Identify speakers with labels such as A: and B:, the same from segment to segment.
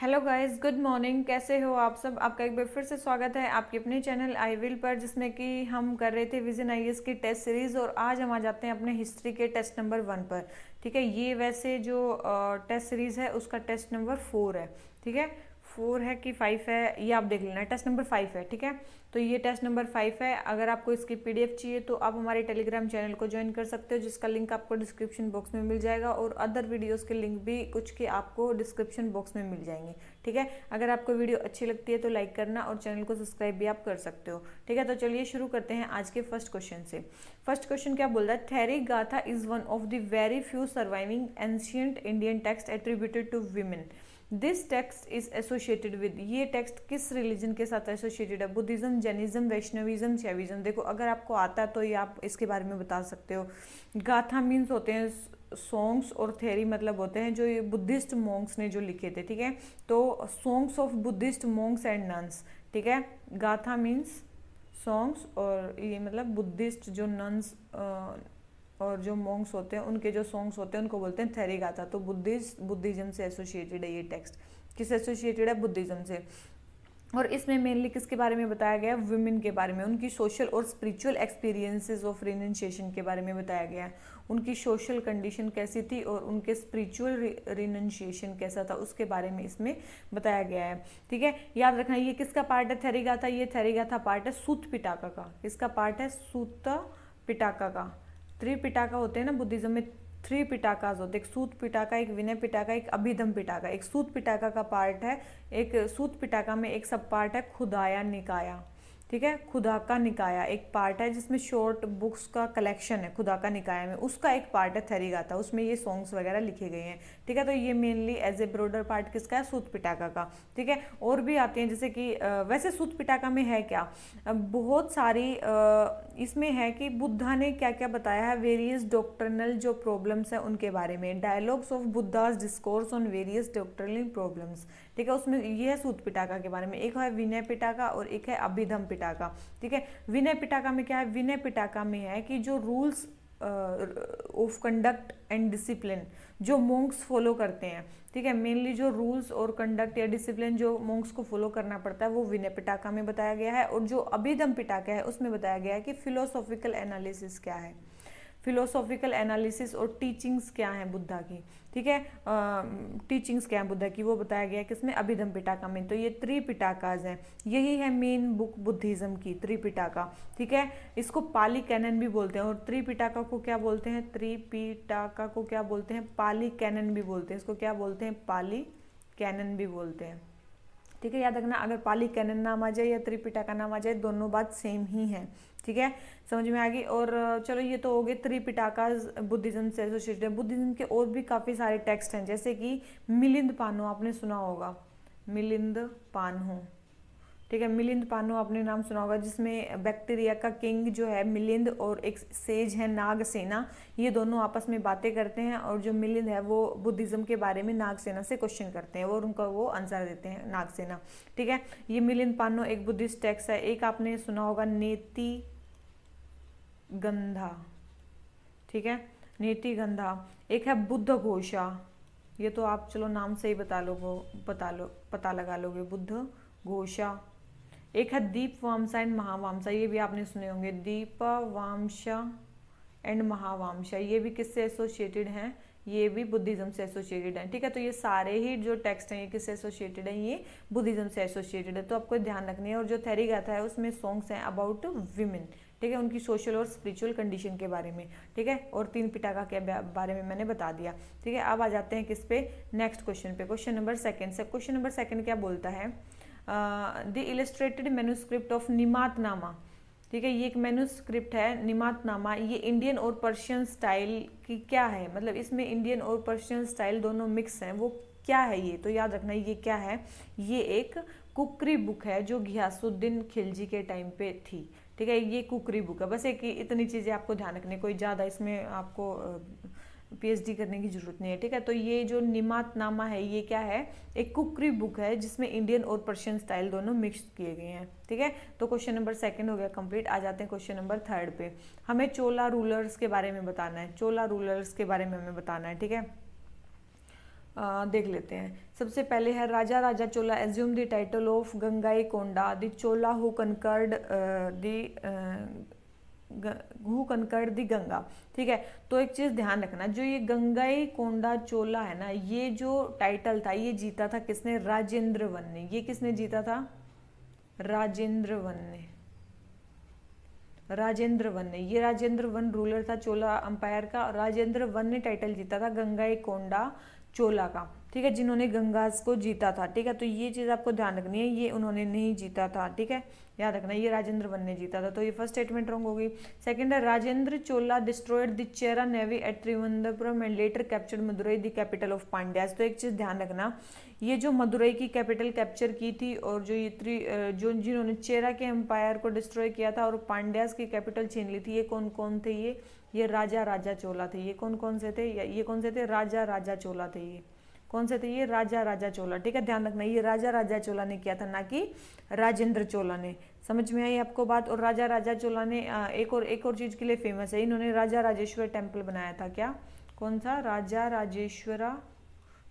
A: Hello guys, good morning. कैसे हो आप सब? आपका एक बार फिर से स्वागत है आपके अपने चैनल आई विल पर, जिसमें कि हम कर रहे थे विजन आईएएस की टेस्ट सीरीज। और आज हम आ जाते हैं अपने हिस्ट्री के टेस्ट नंबर 1 पर। ठीक है, ये वैसे जो टेस्ट सीरीज है उसका टेस्ट नंबर 4 है। ठीक है, 4 है कि 5 है ये आप देख लेना। टेस्ट नंबर 5 है। ठीक है, तो ये टेस्ट नंबर 5 है। अगर आपको इसकी पीडीएफ चाहिए तो आप हमारे टेलीग्राम चैनल को ज्वाइन कर सकते हो, जिसका लिंक आपको डिस्क्रिप्शन बॉक्स में मिल जाएगा, और अदर वीडियोस के लिंक भी कुछ के आपको डिस्क्रिप्शन बॉक्स में मिल जाएंगे। ठीक है, अगर आपको वीडियो अच्छी लगती है तो लाइक करना और चैनल को सब्सक्राइब भी आप कर सकते हो। ठीक है, तो चलिए शुरू करते हैं आज के फर्स्ट क्वेश्चन से। फर्स्ट क्वेश्चन क्या बोल रहा है? Theri Gatha is one of the very few surviving ancient Indian text attributed to women. This text is associated with, ये टेक्स्ट किस रिलीजन के साथ एसोसिएटेड है? Buddhism, Jainism, Vaishnavism, Shaivism. देखो, अगर आपको आता है तो ये आप इसके बारे में बता सकते हो। गाथा मीन्स होते हैं सॉन्ग्स, और थेरी मतलब होते हैं जो ये बुद्धिस्ट मॉन्क्स ने जो लिखे थे। ठीक है, तो songs of Buddhist Monks and nuns. ठीक है, गाथा मीन्स सॉन्ग्स, और ये मतलब बुद्धिस्ट जो नन्स और जो मॉन्क्स होते हैं उनके जो सॉन्ग्स होते हैं उनको बोलते हैं थेरी गाथा। तो बुद्धिज्म से एसोसिएटेड है ये टेक्स्ट। किस एसोसिएटेड है? बुद्धिज्म से। और इसमें मेनली किसके बारे में बताया गया है? वुमेन के बारे में, उनकी सोशल और स्पिरिचुअल एक्सपीरियंसेस ऑफ रिनंसिएशन के बारे में बताया गया है। उनकी सोशल कंडीशन कैसी थी और उनके स्पिरिचुअल रिनंसिएशन कैसा था उसके बारे में इसमें बताया गया है। ठीक है, याद रखना ये किसका पार्ट है? थेरी गाथा। ये थेरी गाथा पार्ट है सूत पिटाका का। किसका पार्ट है? सूत पिटाका का। त्रिपिटाका होते हैं ना बुद्धिज्म में, 3 पिटाकाज होते हैं। एक सूत पिटाका, एक विनय पिटाका, एक अभिधम पिटाका। एक सूत पिटाका का पार्ट है, एक सूत पिटाका में एक सब पार्ट है खुदाया निकाया। ठीक है, खुदा का निकाया एक पार्ट है जिसमें शॉर्ट बुक्स का कलेक्शन है खुदा का निकाया में, उसका एक पार्ट है थेरी गाथा, उसमें ये सॉन्ग्स वगैरह लिखे गए हैं। ठीक है, तो ये mainly as a broader part किसका है? सूत पिटाका का। ठीक है, और भी आते हैं जैसे कि वैसे सूत पिटाका में है क्या, बहुत सारी इसमें है कि बुद्धा ने क्या क्या बताया है, वेरियस डॉक्ट्रिनल जो प्रॉब्लम्स है उनके बारे में। Dialogues of Buddhas discourse on various doctrinal problems. ठीक है, उसमें ये है सूत पिटाका के बारे में। एक है विनय पिटाका और एक है अभिधम पिटाका। ठीक है, विनय पिटाका में क्या है? विनय पिटाका में है कि जो rules of conduct and discipline जो मोंक्स फॉलो करते हैं। ठीक है, मेनली जो रूल्स और कंडक्ट या डिसिप्लिन जो मोंक्स को फॉलो करना पड़ता है वो विनय पिटाका में बताया गया है। और जो अभिधम पिटाका है उसमें बताया गया है कि फिलोसॉफिकल एनालिसिस क्या है, फिलोसॉफिकल एनालिसिस और टीचिंग्स क्या हैं बुद्धा की। ठीक है, टीचिंग्स क्या है बुद्धा की वो बताया गया है किसमें? अभिधम पिटाका में। तो ये त्रिपिटाकाज हैं, यही है मेन बुक बुद्धिज्म की, त्रिपिटाका। ठीक है, इसको पाली कैनन भी बोलते हैं। और त्रिपिटाका को क्या बोलते हैं? त्रिपिटाका को क्या बोलते हैं? पाली कैनन भी बोलते हैं। इसको क्या बोलते हैं? पाली कैनन भी बोलते हैं। ठीक है, याद रखना, अगर पाली कैनन नाम आ जाए या त्रिपिटाका नाम आ जाए दोनों बात सेम ही है। ठीक है, समझ में आ गई। और चलो ये तो हो गए त्रिपिटाका बुद्धिज्म से एसोसिएटेड है। बुद्धिज्म के और भी काफ़ी सारे टेक्स्ट हैं, जैसे कि मिलिंद पानो आपने सुना होगा, मिलिंद पानो। ठीक है, मिलिंद पानो आपने नाम सुना होगा, जिसमें बैक्टीरिया का किंग जो है मिलिंद और एक सेज है नागसेना, ये दोनों आपस में बातें करते हैं। और जो मिलिंद है वो बुद्धिज्म के बारे में नागसेना से क्वेश्चन करते हैं और उनका वो आंसर देते हैं नागसेना। ठीक है, ये मिलिंद पानो एक बुद्धिस्ट टेक्स्ट है। एक आपने सुना होगा नेति गंधा। ठीक है, नेति गंधा। एक है बुद्ध घोषा, ये तो आप चलो नाम से ही पता लगा लोगे, बुद्ध घोषा। एक है दीप वामसा एंड महावामसा, ये भी आपने सुने होंगे, दीप वामसा एंड महावामसा। ये भी किससे एसोसिएटेड हैं? ये भी बुद्धिज्म से एसोसिएटेड हैं। ठीक है, तो ये सारे ही जो टेक्स्ट हैं ये किससे एसोसिएटेड हैं? ये बुद्धिज्म से एसोसिएटेड है। तो आपको ध्यान रखनी है। और जो थेरी गाथा है उसमें सॉन्ग्स हैं अबाउट विमेन। ठीक है, उनकी सोशल और स्पिरिचुअल कंडीशन के बारे में। ठीक है, और 3 पिटाका के बारे में मैंने बता दिया। ठीक है, अब आ जाते हैं किस पे? नेक्स्ट क्वेश्चन पे। क्वेश्चन नंबर 2 से क्वेश्चन नंबर 2 क्या बोलता है? The illustrated manuscript of Nimatnama. ठीक है, ये एक मैन्युस्क्रिप्ट है निमातनामा। ये इंडियन और पर्शियन स्टाइल की क्या है, मतलब इसमें इंडियन और पर्शियन स्टाइल दोनों मिक्स हैं, वो क्या है ये? तो याद रखना ये क्या है? ये एक कुकरी बुक है जो घियासुद्दीन खिलजी के टाइम पे थी। ठीक है, ये कुकरी बुक है। बस एक इतनी चीज़ें आपको ध्यान रखनी, कोई ज़्यादा इसमें आपको पीएचडी करने की जरूरत नहीं है। ठीक है, तो ये जो निमातनामा है ये क्या है? एक कुकरी बुक है जिसमें इंडियन और पर्शियन स्टाइल दोनों मिक्स किए गए हैं। ठीक है, तो क्वेश्चन नंबर 2 हो गया कंप्लीट। आ जाते हैं क्वेश्चन नंबर 3 पे। हमें चोला रूलर्स के बारे में बताना है, चोला रूलर्स के बारे में हमें बताना है। ठीक है, देख लेते हैं। सबसे पहले है Raja Raja Chola assume the title of Gangaikonda the Chola who conquered the Ganga. ठीक है, तो एक चीज ध्यान रखना, जो ये गंगाईकोंडा चोला है ना, ये जो टाइटल था ये जीता था किसने? राजेंद्र वन ने। ये किसने जीता था? राजेंद्र वन ने। राजेंद्र वन ने, ये राजेंद्र वन रूलर था चोला अंपायर का। राजेंद्र वन ने टाइटल जीता था गंगाईकोंडा चोला का। ठीक है, जिन्होंने गंगास को जीता था। ठीक है, तो ये चीज आपको ध्यान रखनी है, ये उन्होंने नहीं जीता था। ठीक है, याद रखना ये राजेंद्र वन ने जीता था। तो ये फर्स्ट स्टेटमेंट रॉन्ग होगी। सेकंड है Rajendra Chola destroyed the Chera navy at Trivendrapuram and later captured Madurai the capital of Pandyas. तो एक चीज ध्यान रखना, ये जो मदुरई की कैपिटल कैप्चर की थी और जो ये जो जिन्होंने चेरा के एम्पायर को डिस्ट्रॉय किया था और पांड्यास की कैपिटल छीन ली थी, ये कौन कौन थे? ये राजा राजा चोला थे। ये कौन कौन से थे? ये कौन से थे? राजा राजा चोला थे। ये कौन से थे? ये राजा राजा चोला। ठीक है, ध्यान रखना ये राजा राजा चोला ने किया था, ना कि राजेंद्र चोला ने। समझ में आई आपको बात? और राजा राजा चोला ने एक और चीज के लिए फेमस है, इन्होंने राजा राजेश्वर टेम्पल बनाया था। क्या? कौन सा? राजा राजेश्वरा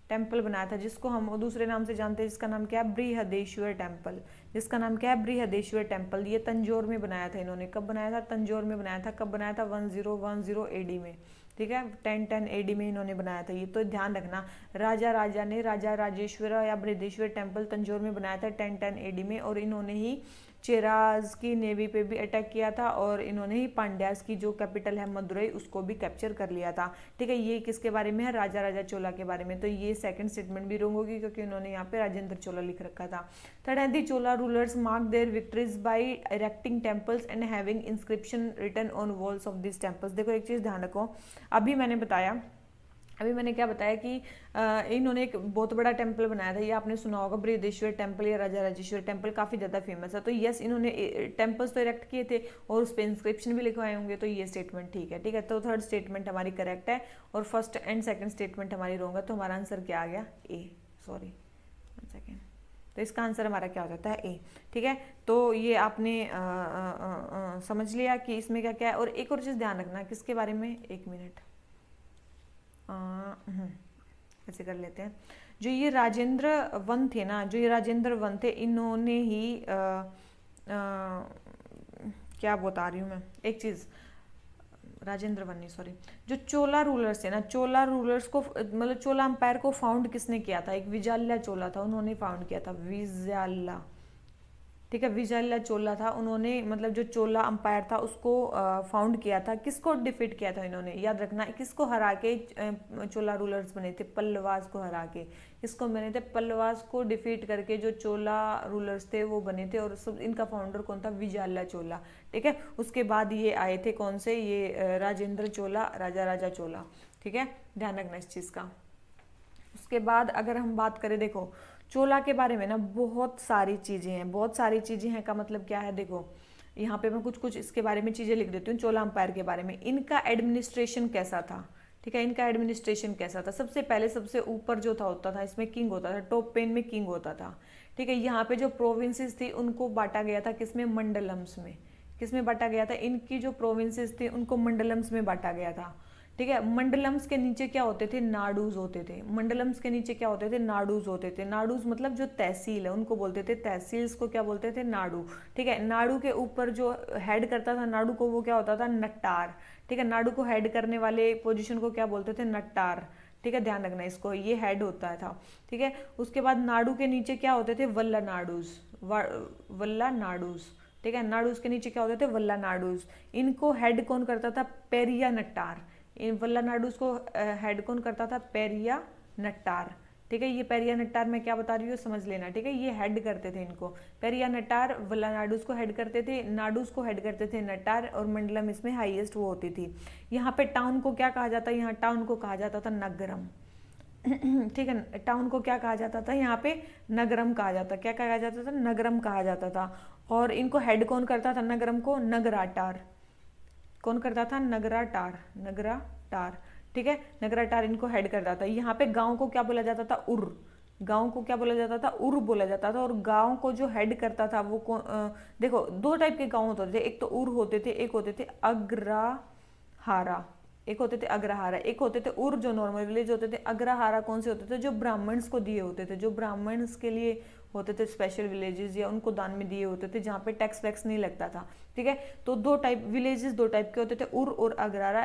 A: टेम्पल बनाया था, जिसको हम दूसरे नाम से जानते हैं, जिसका नाम क्या है? बृहदेश्वर टेम्पल। जिसका नाम क्या है? बृहदेश्वर टेम्पल। ये तंजौर में बनाया था इन्होंने। कब बनाया था? तंजौर में बनाया था। कब बनाया था? 1010 एडी में। ठीक है, 1010 एडी में इन्होंने बनाया था ये। तो ध्यान रखना, राजा राजा ने राजा राजेश्वर या बृहदेश्वर टेम्पल तंजौर में बनाया था 1010 एडी में, और इन्होंने ही चेराज की नेवी पे भी अटैक किया था, और इन्होंने ही पांड्यास की जो कैपिटल है मदुरई, उसको भी कैप्चर कर लिया था। ठीक है, ये किसके बारे में है? राजा राजा चोला के बारे में। तो ये सेकंड स्टेटमेंट भी रॉन्ग होगी, क्योंकि उन्होंने यहाँ पे राजेंद्र चोला लिख रखा था। थर्ड है the Chola rulers mark their victories by erecting temples and having inscription written on walls of this temples. देखो एक चीज ध्यान रखो, अभी मैंने क्या बताया कि इन्होंने एक बहुत बड़ा टेम्पल बनाया था। ये आपने सुना होगा बृहदेश्वर टेम्पल या राजा राजेश्वर टेम्पल, काफी ज्यादा फेमस है। तो यस, इन्होंने टेम्पल्स तो इरेक्ट किए थे और उस पर इंस्क्रिप्शन भी लिखवाए होंगे। तो ये स्टेटमेंट ठीक है। ठीक है, तो थर्ड स्टेटमेंट हमारी करेक्ट है और फर्स्ट एंड सेकंड स्टेटमेंट हमारी रॉन्ग है। तो हमारा आंसर क्या आ गया? ए। Sorry, 1 second. तो इसका आंसर हमारा क्या हो जाता है? ए। ठीक है, तो ये आपने समझ लिया कि इसमें क्या क्या है। और एक और चीज ध्यान रखना, किसके बारे में? 1 मिनट, ऐसे कर लेते हैं। जो ये राजेंद्र वन थे ना, जो ये राजेंद्र वन थे, इन्होंने ही क्या बता रही हूँ मैं, एक चीज, राजेंद्र वन नहीं, सॉरी, जो चोला रूलर्स थे ना, चोला रूलर्स को मतलब चोला अंपायर को फाउंड किसने किया था? एक विजाल्या चोला था, उन्होंने फाउंड किया था, विजाल्या। ठीक है, विजाल्या चोला था, उन्होंने मतलब जो चोला अंपायर था उसको फाउंड किया था। किसको डिफीट किया था इन्होंने? याद रखना, किसको हरा के चोला रूलर्स बने थे? पल्लवास को हरा के। किसको बने थे? पल्लवास को डिफीट करके जो चोला रूलर्स थे वो बने थे, और सब इनका फाउंडर कौन था? विजाल्या चोला। ठीक है, उसके बाद ये आए थे कौन से? ये राजेंद्र चोला, राजा राजा चोला। ठीक है, ध्यान रखना इस चीज का। उसके बाद अगर हम बात करें, देखो चोला के बारे में ना बहुत सारी चीजें हैं। बहुत सारी चीजें हैं का मतलब क्या है? देखो यहाँ पे मैं कुछ इसके बारे में चीजें लिख देती हूँ चोला अंपायर के बारे में। इनका एडमिनिस्ट्रेशन कैसा था? ठीक है, इनका एडमिनिस्ट्रेशन कैसा था? सबसे पहले सबसे ऊपर जो था होता था, इसमें किंग होता था, टॉप पेन में किंग होता था। ठीक है, यहाँ पे जो प्रोविंसेस थी उनको बांटा गया था किसमें? मंडलम्स में। किसमें बांटा गया था? इनकी जो प्रोविंसेस थी उनको मंडलम्स में बांटा गया था। ठीक है, मंडलम्स के नीचे क्या होते थे? नाडूज होते थे। मंडलम्स के नीचे क्या होते थे? नाडूज होते थे। नाडूज मतलब जो तहसील है उनको बोलते थे तहसील्स को क्या बोलते थे? नाडू। ठीक है, नाडू के ऊपर जो हेड करता था नाडू को, वो क्या होता था? नट्टार। ठीक है, नाडू को हेड करने वाले पोजीशन को क्या बोलते थे? नट्टार। ठीक है, ध्यान रखना इसको, ये हेड होता था। ठीक है, उसके बाद नाडू के नीचे क्या होते थे? वल्ला नाडूज। वल्ला नाडूज। ठीक है, नाडूज के नीचे क्या होते थे? वल्ला नाडूज। इनको हेड कौन करता था? पेरिया नट्टार। इन वल्ला नाडूज को हेड कौन करता था? पेरिया नट्टार। ठीक है, ये पेरिया नट्टार मैं क्या बता रही हूँ समझ लेना। ठीक है, ये हेड करते थे इनको। पेरिया नट्टार वल्ला नाडूज को हेड करते थे, नाडूज को हेड करते थे नट्टार, और मंडलम इसमें हाईएस्ट वो होती थी। यहाँ पे टाउन को क्या कहा जाता है? यहाँ टाउन को कहा जाता था नगरम। ठीक है, टाउन को क्या कहा जाता था? यहाँ पे नगरम कहा जाता। क्या कहा जाता था? नगरम कहा जाता था। और इनको हेड कौन करता था? नगरम को नगराटार। कौन करता था? नगराटार। नगराटार। ठीक है, नगराटार इनको हेड करता था। यहाँ पे गांव को क्या बोला जाता था? उर। गांव को क्या बोला जाता था? उर बोला जाता था। और गांव को जो हेड करता था वो देखो 2 टाइप के गांव होते थे, एक तो उर होते थे, एक होते थे अग्रहारा। एक होते थे अग्रहारा, एक होते थे उर जो नॉर्मल विलेज होते थे। अग्रहारा कौन से होते थे? जो ब्राह्मण्स को दिए होते थे, जो ब्राह्मण्स के लिए होते थे स्पेशल विलेजेस, या उनको दान में दिए होते थे जहाँ पे टैक्स वैक्स नहीं लगता था। ठीक है, तो दो टाइप विलेजेस, दो टाइप के होते थे, उर और अग्रहारा।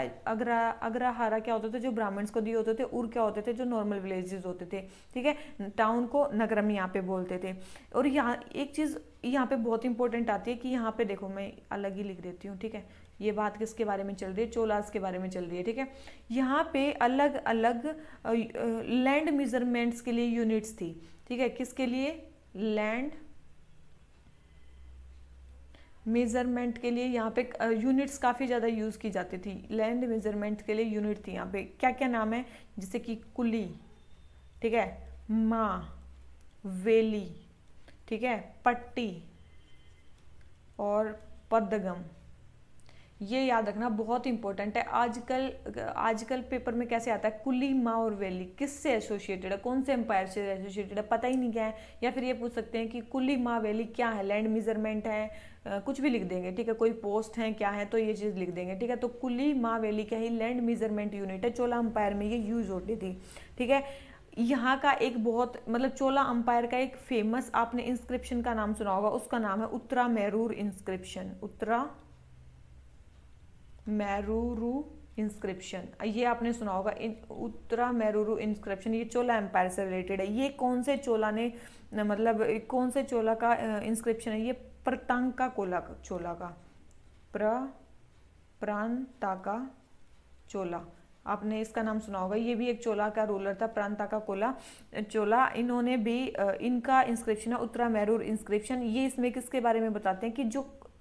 A: अग्रहारा क्या होते थे? जो ब्राह्मण्स को दिए होते थे। उर क्या होते थे? जो नॉर्मल विलेजेस होते थे। ठीक है, टाउन को नगरम यहाँ पे बोलते थे। और यहाँ एक चीज़ यहाँ पे बहुत इंपॉर्टेंट आती है कि यहाँ पे देखो, मैं अलग ही लिख देती हूँ। ठीक है, ये बात किसके बारे में चल रही है? चोलास के बारे में चल रही है। ठीक है, यहाँ पे अलग अलग लैंड मेजरमेंट्स के लिए यूनिट्स थी। ठीक है, किसके लिए? लैंड मेजरमेंट के लिए यहाँ पे यूनिट्स काफ़ी ज़्यादा यूज़ की जाती थी। लैंड मेजरमेंट के लिए यूनिट थी यहाँ पे। क्या क्या नाम है? जैसे कि कुली, ठीक है, माँ, वेली, ठीक है, पट्टी और पदगम। ये याद रखना बहुत इंपॉर्टेंट है। आजकल पेपर में कैसे आता है? कुली, माँ और वैली किससे एसोसिएटेड है? कौन से एम्पायर से एसोसिएटेड है? पता ही नहीं क्या है। या फिर ये पूछ सकते हैं कि कुली, माँ, वैली क्या है? लैंड मेजरमेंट है, कुछ भी लिख देंगे। ठीक है, कोई पोस्ट है, क्या है, तो ये चीज़ लिख देंगे। ठीक है, तो कुली, माँ, वैली क्या है? लैंड मेजरमेंट यूनिट है। चोला अम्पायर में ये यूज होती थी। ठीक है, यहाँ का एक बहुत मतलब चोला अम्पायर का एक फेमस आपने इंस्क्रिप्शन का नाम सुना होगा, उसका नाम है उत्तरा मैरूर इंस्क्रिप्शन। उत्तरा मैरूरू इंस्क्रिप्शन, ये आपने सुना होगा। उत्तरा मैरूरू इंस्क्रिप्शन, ये चोला एम्पायर से रिलेटेड है। ये कौन से चोला ने, मतलब कौन से चोला का इंस्क्रिप्शन है? ये प्रतांका चोला का, प्रांताका चोला, आपने इसका नाम सुना होगा। ये भी एक चोला का रूलर था, प्रांताका चोला। इन्होंने भी इनका इंस्क्रिप्शन है उत्तरा मैरूर इंस्क्रिप्शन। ये इसमें किसके बारे में बताते हैं कि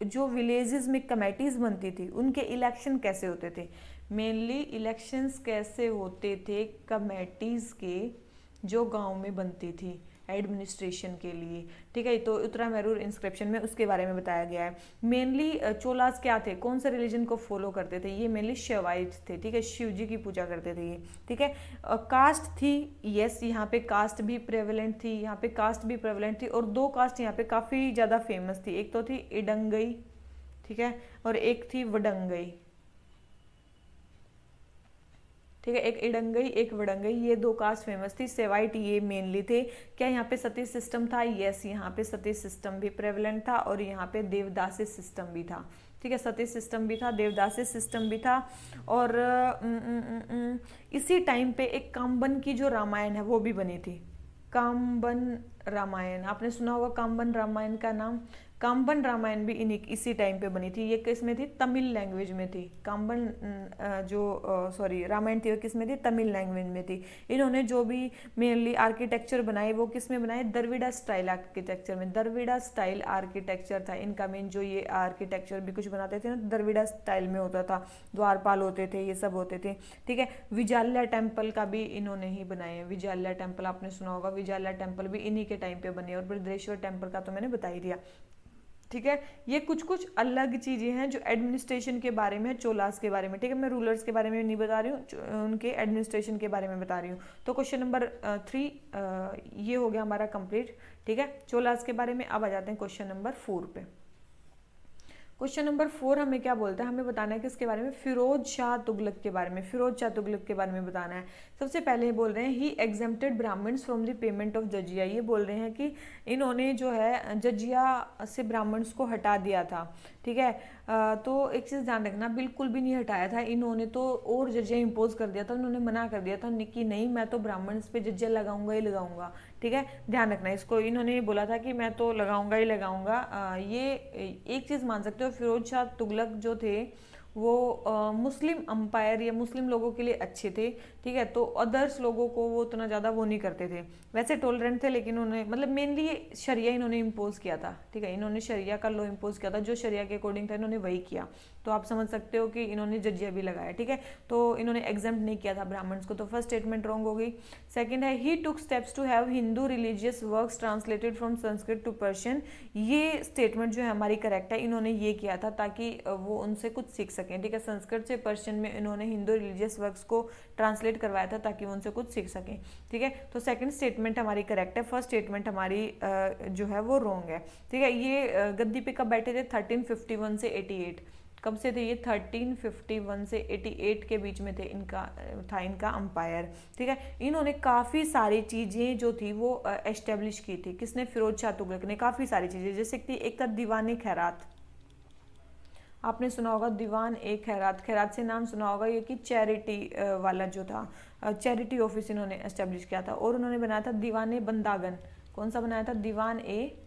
A: जो विलेजेस में कमेटीज बनती थी उनके इलेक्शन कैसे होते थे। मेनली इलेक्शंस कैसे होते थे कमेटीज के, जो गांव में बनती थी एडमिनिस्ट्रेशन के लिए। ठीक है, तो उत्तरा मैरूर इंस्क्रिप्शन में उसके बारे में बताया गया है। मेनली चोलास क्या थे? कौन से रिलीजन को फॉलो करते थे? ये मेनली शिवाइट थे। ठीक है, शिव जी की पूजा करते थे ये। ठीक है, कास्ट थी, यस, यहाँ पे कास्ट भी प्रेवलेंट थी। यहाँ पे कास्ट भी प्रेवलेंट थी, और दो कास्ट यहाँ पे काफ़ी ज़्यादा फेमस थी। एक तो थी इडंगई, ठीक है, और एक थी वडंगई। ठीक है, एक इडंगई, एक वडंगई, ये दो कास्ट फेमस थी। सेवाइट ये मेनली थे। क्या यहाँ पे सती सिस्टम था? यस, यहाँ पे सती सिस्टम भी प्रेवलेंट था, और यहाँ पे देवदासी सिस्टम भी था। ठीक है, सती सिस्टम भी था, देवदासी सिस्टम भी था। और इसी टाइम पे एक काम्बन की जो रामायण है वो भी बनी थी। काम्बन रामायण, आपने सुना होगा काम्बन रामायण का नाम। काम्बन रामायण भी इसी टाइम पे बनी थी। ये किस में थी? तमिल लैंग्वेज में थी। काम्बन रामायण थी वो किस में थी? तमिल लैंग्वेज में थी। इन्होंने जो भी मेनली आर्किटेक्चर बनाए वो किस में बनाए? द्रविड़ा स्टाइल आर्किटेक्चर में। द्रविड़ा स्टाइल आर्किटेक्चर था इनका मेन। जो ये आर्किटेक्चर भी कुछ बनाते थे ना, द्रविड़ा स्टाइल में होता था। द्वारपाल होते थे, ये सब होते थे। ठीक है, विजाल्या टेम्पल का भी इन्होंने ही बनाए हैं। विजाल्या टेम्पल आपने सुना होगा, विजाल्या टेम्पल भी इन्हीं के टाइम पे बने। और बृहदेश्वर टेम्पल का तो मैंने बता ही दिया। ठीक है, ये कुछ कुछ अलग चीजें हैं जो एडमिनिस्ट्रेशन के बारे में, चोलास के बारे में। ठीक है, मैं रूलर्स के बारे में नहीं बता रही हूँ, उनके एडमिनिस्ट्रेशन के बारे में बता रही हूँ। तो क्वेश्चन नंबर 3 ये हो गया हमारा कंप्लीट। ठीक है, चोलास के बारे में। अब आ जाते हैं क्वेश्चन नंबर 4 पे। क्वेश्चन नंबर 4 हमें क्या बोलता है? हमें बताना है किसके बारे में? फिरोज शाह तुगलक के बारे में। फिरोज शाह तुगलक के बारे में बताना है। सबसे पहले बोल रहे हैं he exempted Brahmins from the payment of jizya. ये बोल रहे हैं कि इन्होंने जो है जजिया से ब्राह्मण्स को हटा दिया था। ठीक है, तो एक चीज़ ध्यान रखना, बिल्कुल भी नहीं हटाया था इन्होंने तो, और जजिया इम्पोज कर दिया था। उन्होंने मना कर दिया था कि नहीं, मैं तो ब्राह्मण्स पे जजिया लगाऊंगा ही लगाऊंगा। ठीक है, ध्यान रखना इसको। इन्होंने बोला था कि मैं तो लगाऊंगा ही लगाऊंगा। ये एक चीज़ मान सकते हो, फिरोज शाह तुगलक जो थे वो मुस्लिम अंपायर या मुस्लिम लोगों के लिए अच्छे थे। ठीक है, तो अदर्स लोगों को वो उतना ज़्यादा वो नहीं करते थे। वैसे टॉलरेंट थे, लेकिन उन्होंने मतलब मेनली शरिया इन्होंने इम्पोज किया था। ठीक है, इन्होंने शरिया का लॉ इम्पोज किया था, जो शरिया के अकॉर्डिंग था इन्होंने वही किया। तो आप समझ सकते हो कि इन्होंने जजिया भी लगाया। ठीक है, तो इन्होंने एग्जाम्प्ट नहीं किया था ब्राह्मण्स को। तो फर्स्ट स्टेटमेंट रॉन्ग हो गई। सेकंड है he took steps to have Hindu religious works translated from Sanskrit to Persian. ये स्टेटमेंट जो है हमारी करेक्ट है। इन्होंने ये किया था ताकि वो उनसे कुछ सीख सकें। ठीक है, संस्कृत से पर्शियन में इन्होंने हिंदू रिलीजियस वर्क्स को ट्रांसलेट करवाया था ताकि वो उनसे कुछ सीख सकें। ठीक है, तो सेकंड स्टेटमेंट हमारी करेक्ट है। फर्स्ट स्टेटमेंट हमारी जो है वो रॉन्ग है। ठीक है, ये गद्दी पे कब बैठे थे? 1351 से 88। कब से थे ये? 1351 से 88 के बीच में थे, इनका अंपायर। ठीक है, इन्होंने काफ़ी सारी चीज़ें जो थी वो एस्टेब्लिश की थी। किसने? फिरोज शाह तुगलक ने काफ़ी सारी चीज़ें, जैसे कि एक था दीवान खैरात, आपने सुना होगा दीवान ए खैरात, खैरात से नाम सुना होगा, ये कि चैरिटी वाला जो था, चैरिटी ऑफिस इन्होंने एस्टेब्लिश किया था। और उन्होंने बनाया था दीवान ए बंदागन, कौन सा बनाया था? दीवान ए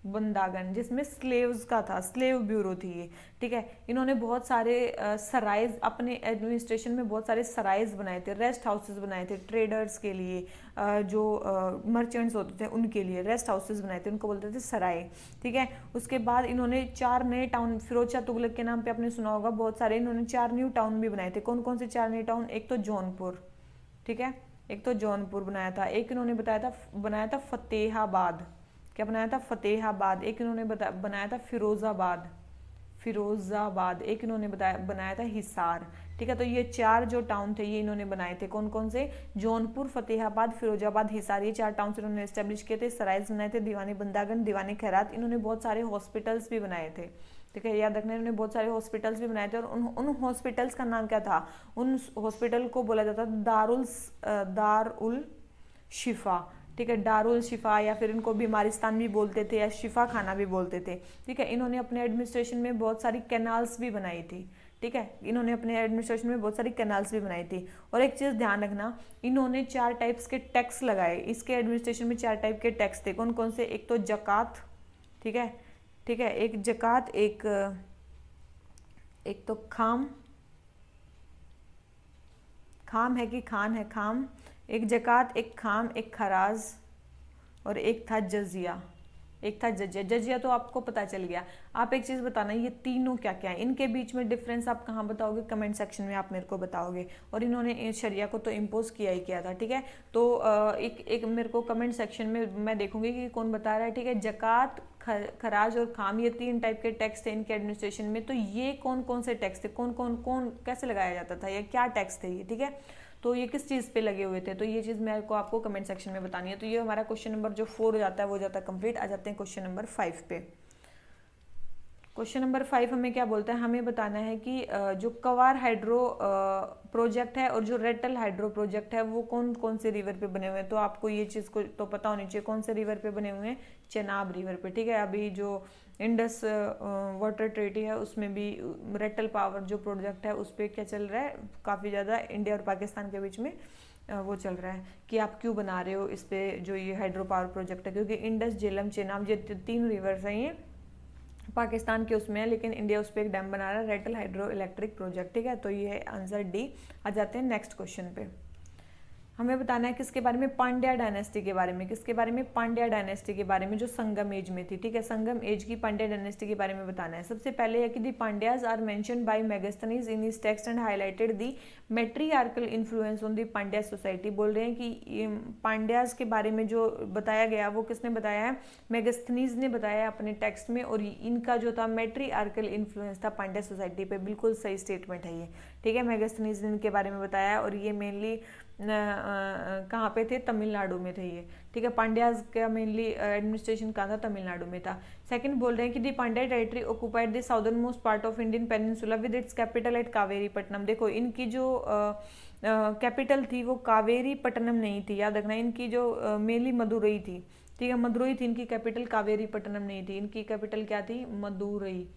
A: बंदागन, जिसमें स्लेव्स का था, स्लेव ब्यूरो थी ये। ठीक है, इन्होंने बहुत सारे सराइज, अपने एडमिनिस्ट्रेशन में बहुत सारे सराइज बनाए थे, रेस्ट हाउसेस बनाए थे ट्रेडर्स के लिए, जो मर्चेंट्स होते थे उनके लिए रेस्ट हाउसेस बनाए थे, उनको बोलते थे सराय। ठीक है, उसके बाद इन्होंने 4 नए टाउन, फिरोज शाह तुगलक के नाम पे आपने सुना होगा बहुत सारे, इन्होंने 4 न्यू टाउन भी बनाए थे। कौन कौन से 4 नए टाउन? एक तो जौनपुर, ठीक है, एक तो जौनपुर बनाया था, एक इन्होंने बनाया था फतेहाबाद, क्या बनाया था? फतेहाबाद। एक इन्होंने बनाया था फिरोजाबाद, एक इन्होंने बनाया था हिसार। ठीक है, तो ये 4 जो टाउन थे ये इन्होंने बनाए थे। कौन कौन से? जौनपुर, फतेहाबाद, फिरोजाबाद, हिसार, ये 4 टाउन इन्होंने एस्टेब्लिश किए थे। सराइज बनाए थे, दीवानी बंदागन, दीवानी खैरात। इन्होंने बहुत सारे हॉस्पिटल्स भी बनाए थे। ठीक है, याद रखना, इन्होंने बहुत सारे हॉस्पिटल्स भी बनाए थे। और उन हॉस्पिटल्स का नाम क्या था? उन हॉस्पिटल को बोला जाता दारुल शिफा। ठीक है, दारुल शिफा, या फिर इनको बीमारिस्तान भी बोलते थे, या शिफा खाना भी बोलते थे। ठीक है, इन्होंने अपने एडमिनिस्ट्रेशन में बहुत सारी कैनाल्स भी बनाई थी। ठीक है, इन्होंने अपने एडमिनिस्ट्रेशन में बहुत सारी कैनाल्स भी बनाई थी। और एक चीज़ ध्यान रखना, इन्होंने 4 टाइप्स के टैक्स लगाए। इसके एडमिनिस्ट्रेशन में 4 टाइप के टैक्स थे। कौन कौन से? एक तो जकात, ठीक है, एक जकात, एक तो खाम है कि खान है, खाम, एक जकात, एक खाम, एक खराज, और एक था जजिया, जजिया तो आपको पता चल गया। आप एक चीज़ बताना, ये तीनों क्या क्या है, इनके बीच में डिफरेंस आप कहाँ बताओगे? कमेंट सेक्शन में आप मेरे को बताओगे। और इन्होंने शरिया को तो इम्पोज किया ही किया था। ठीक है, तो एक मेरे को कमेंट सेक्शन में मैं देखूंगी कि कौन बता रहा है। ठीक है, जकात, खराज और खाम, ये 3 टाइप के टैक्स थे इनके एडमिनिस्ट्रेशन में। तो ये कौन कौन से टैक्स थे, कौन कैसे लगाया जाता था, या क्या टैक्स थे ये? ठीक है, तो ये किस चीज़ पे लगे हुए थे, तो ये चीज़ मेरे को आपको कमेंट सेक्शन में बतानी है। तो ये हमारा क्वेश्चन नंबर जो 4 हो जाता है वो जाता है कंप्लीट। आ जाते हैं क्वेश्चन नंबर 5 पे। क्वेश्चन नंबर 5 हमें क्या बोलता है? हमें बताना है कि जो कवार हाइड्रो प्रोजेक्ट है और जो रेटल हाइड्रो प्रोजेक्ट है वो कौन कौन से रिवर पे बने हुए हैं। तो आपको ये चीज़ को तो पता होनी चाहिए, कौन से रिवर पे बने हुए हैं? चेनाब रिवर पे। ठीक है, अभी जो इंडस वाटर ट्रेटी है उसमें भी रेटल पावर जो प्रोजेक्ट है उस पर क्या चल रहा है? काफ़ी ज़्यादा इंडिया और पाकिस्तान के बीच में वो चल रहा है कि आप क्यों बना रहे हो इस पे जो ये हाइड्रो पावर प्रोजेक्ट है, क्योंकि इंडस, झेलम, चेनाब, ये 3 रिवर्स हैं, ये पाकिस्तान के उसमें है, लेकिन इंडिया उस पर एक डैम बना रहा है, रेटल हाइड्रो इलेक्ट्रिक प्रोजेक्ट। ठीक है, तो ये है आंसर डी। आ जाते हैं नेक्स्ट क्वेश्चन पे। हमें बताना है किसके बारे में? पांड्या डायनेस्टी के बारे में। किसके बारे में? पांड्या डायनेस्टी के बारे में, जो संगम एज में थी। ठीक है, संगम एज की पांड्या डायनेस्टी के बारे में बताना है। सबसे पहले है कि the Pandyas are mentioned by Megasthenes in his text and highlighted the matriarchal influence on the Pandya society. बोल रहे हैं कि पांड्याज के बारे में जो बताया गया वो किसने बताया है? मेगास्थनीज ने बताया अपने टेक्स्ट में, और इनका जो था मैट्रियार्कल इन्फ्लुएंस था पांड्या सोसाइटी पे। बिल्कुल सही स्टेटमेंट है ये। ठीक है, मेगास्थनीज ने इनके बारे में बताया, और ये मेनली कहाँ पे थे? तमिलनाडु में थे ये। ठीक है, पांड्याज का मेनली एडमिनिस्ट्रेशन कहाँ था? तमिलनाडु में था। सेकंड बोल रहे हैं कि the Pandya territory occupied the southern most part of Indian peninsula with its capital at Kaveripattinam. देखो, इनकी जो कैपिटल थी वो कावेरीपट्टनम नहीं थी, याद रखना। इनकी जो मेनली मदुरई थी। ठीक है, मदुरई थी इनकी कैपिटल, कावेरीपट्टनम नहीं थी। इनकी कैपिटल क्या थी? मदुरई।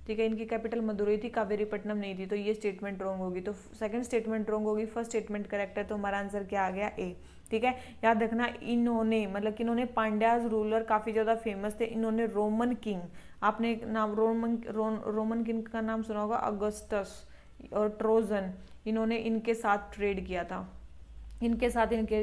A: ठीक है, इनकी कैपिटल मदुरई थी, कावेरीपट्टनम नहीं थी। तो ये स्टेटमेंट रॉन्ग होगी, तो सेकंड स्टेटमेंट रॉन्ग होगी, फर्स्ट स्टेटमेंट करेक्ट है। तो हमारा आंसर क्या आ गया? ए। ठीक है, याद रखना, इन्होंने मतलब कि इन्होंने पांड्याज रूलर काफ़ी ज़्यादा फेमस थे। इन्होंने रोमन किंग, आपने नाम रोमन किंग का नाम सुना होगा, अगस्टस और ट्रोजन, इन्होंने इनके साथ ट्रेड किया था, इनके साथ इनके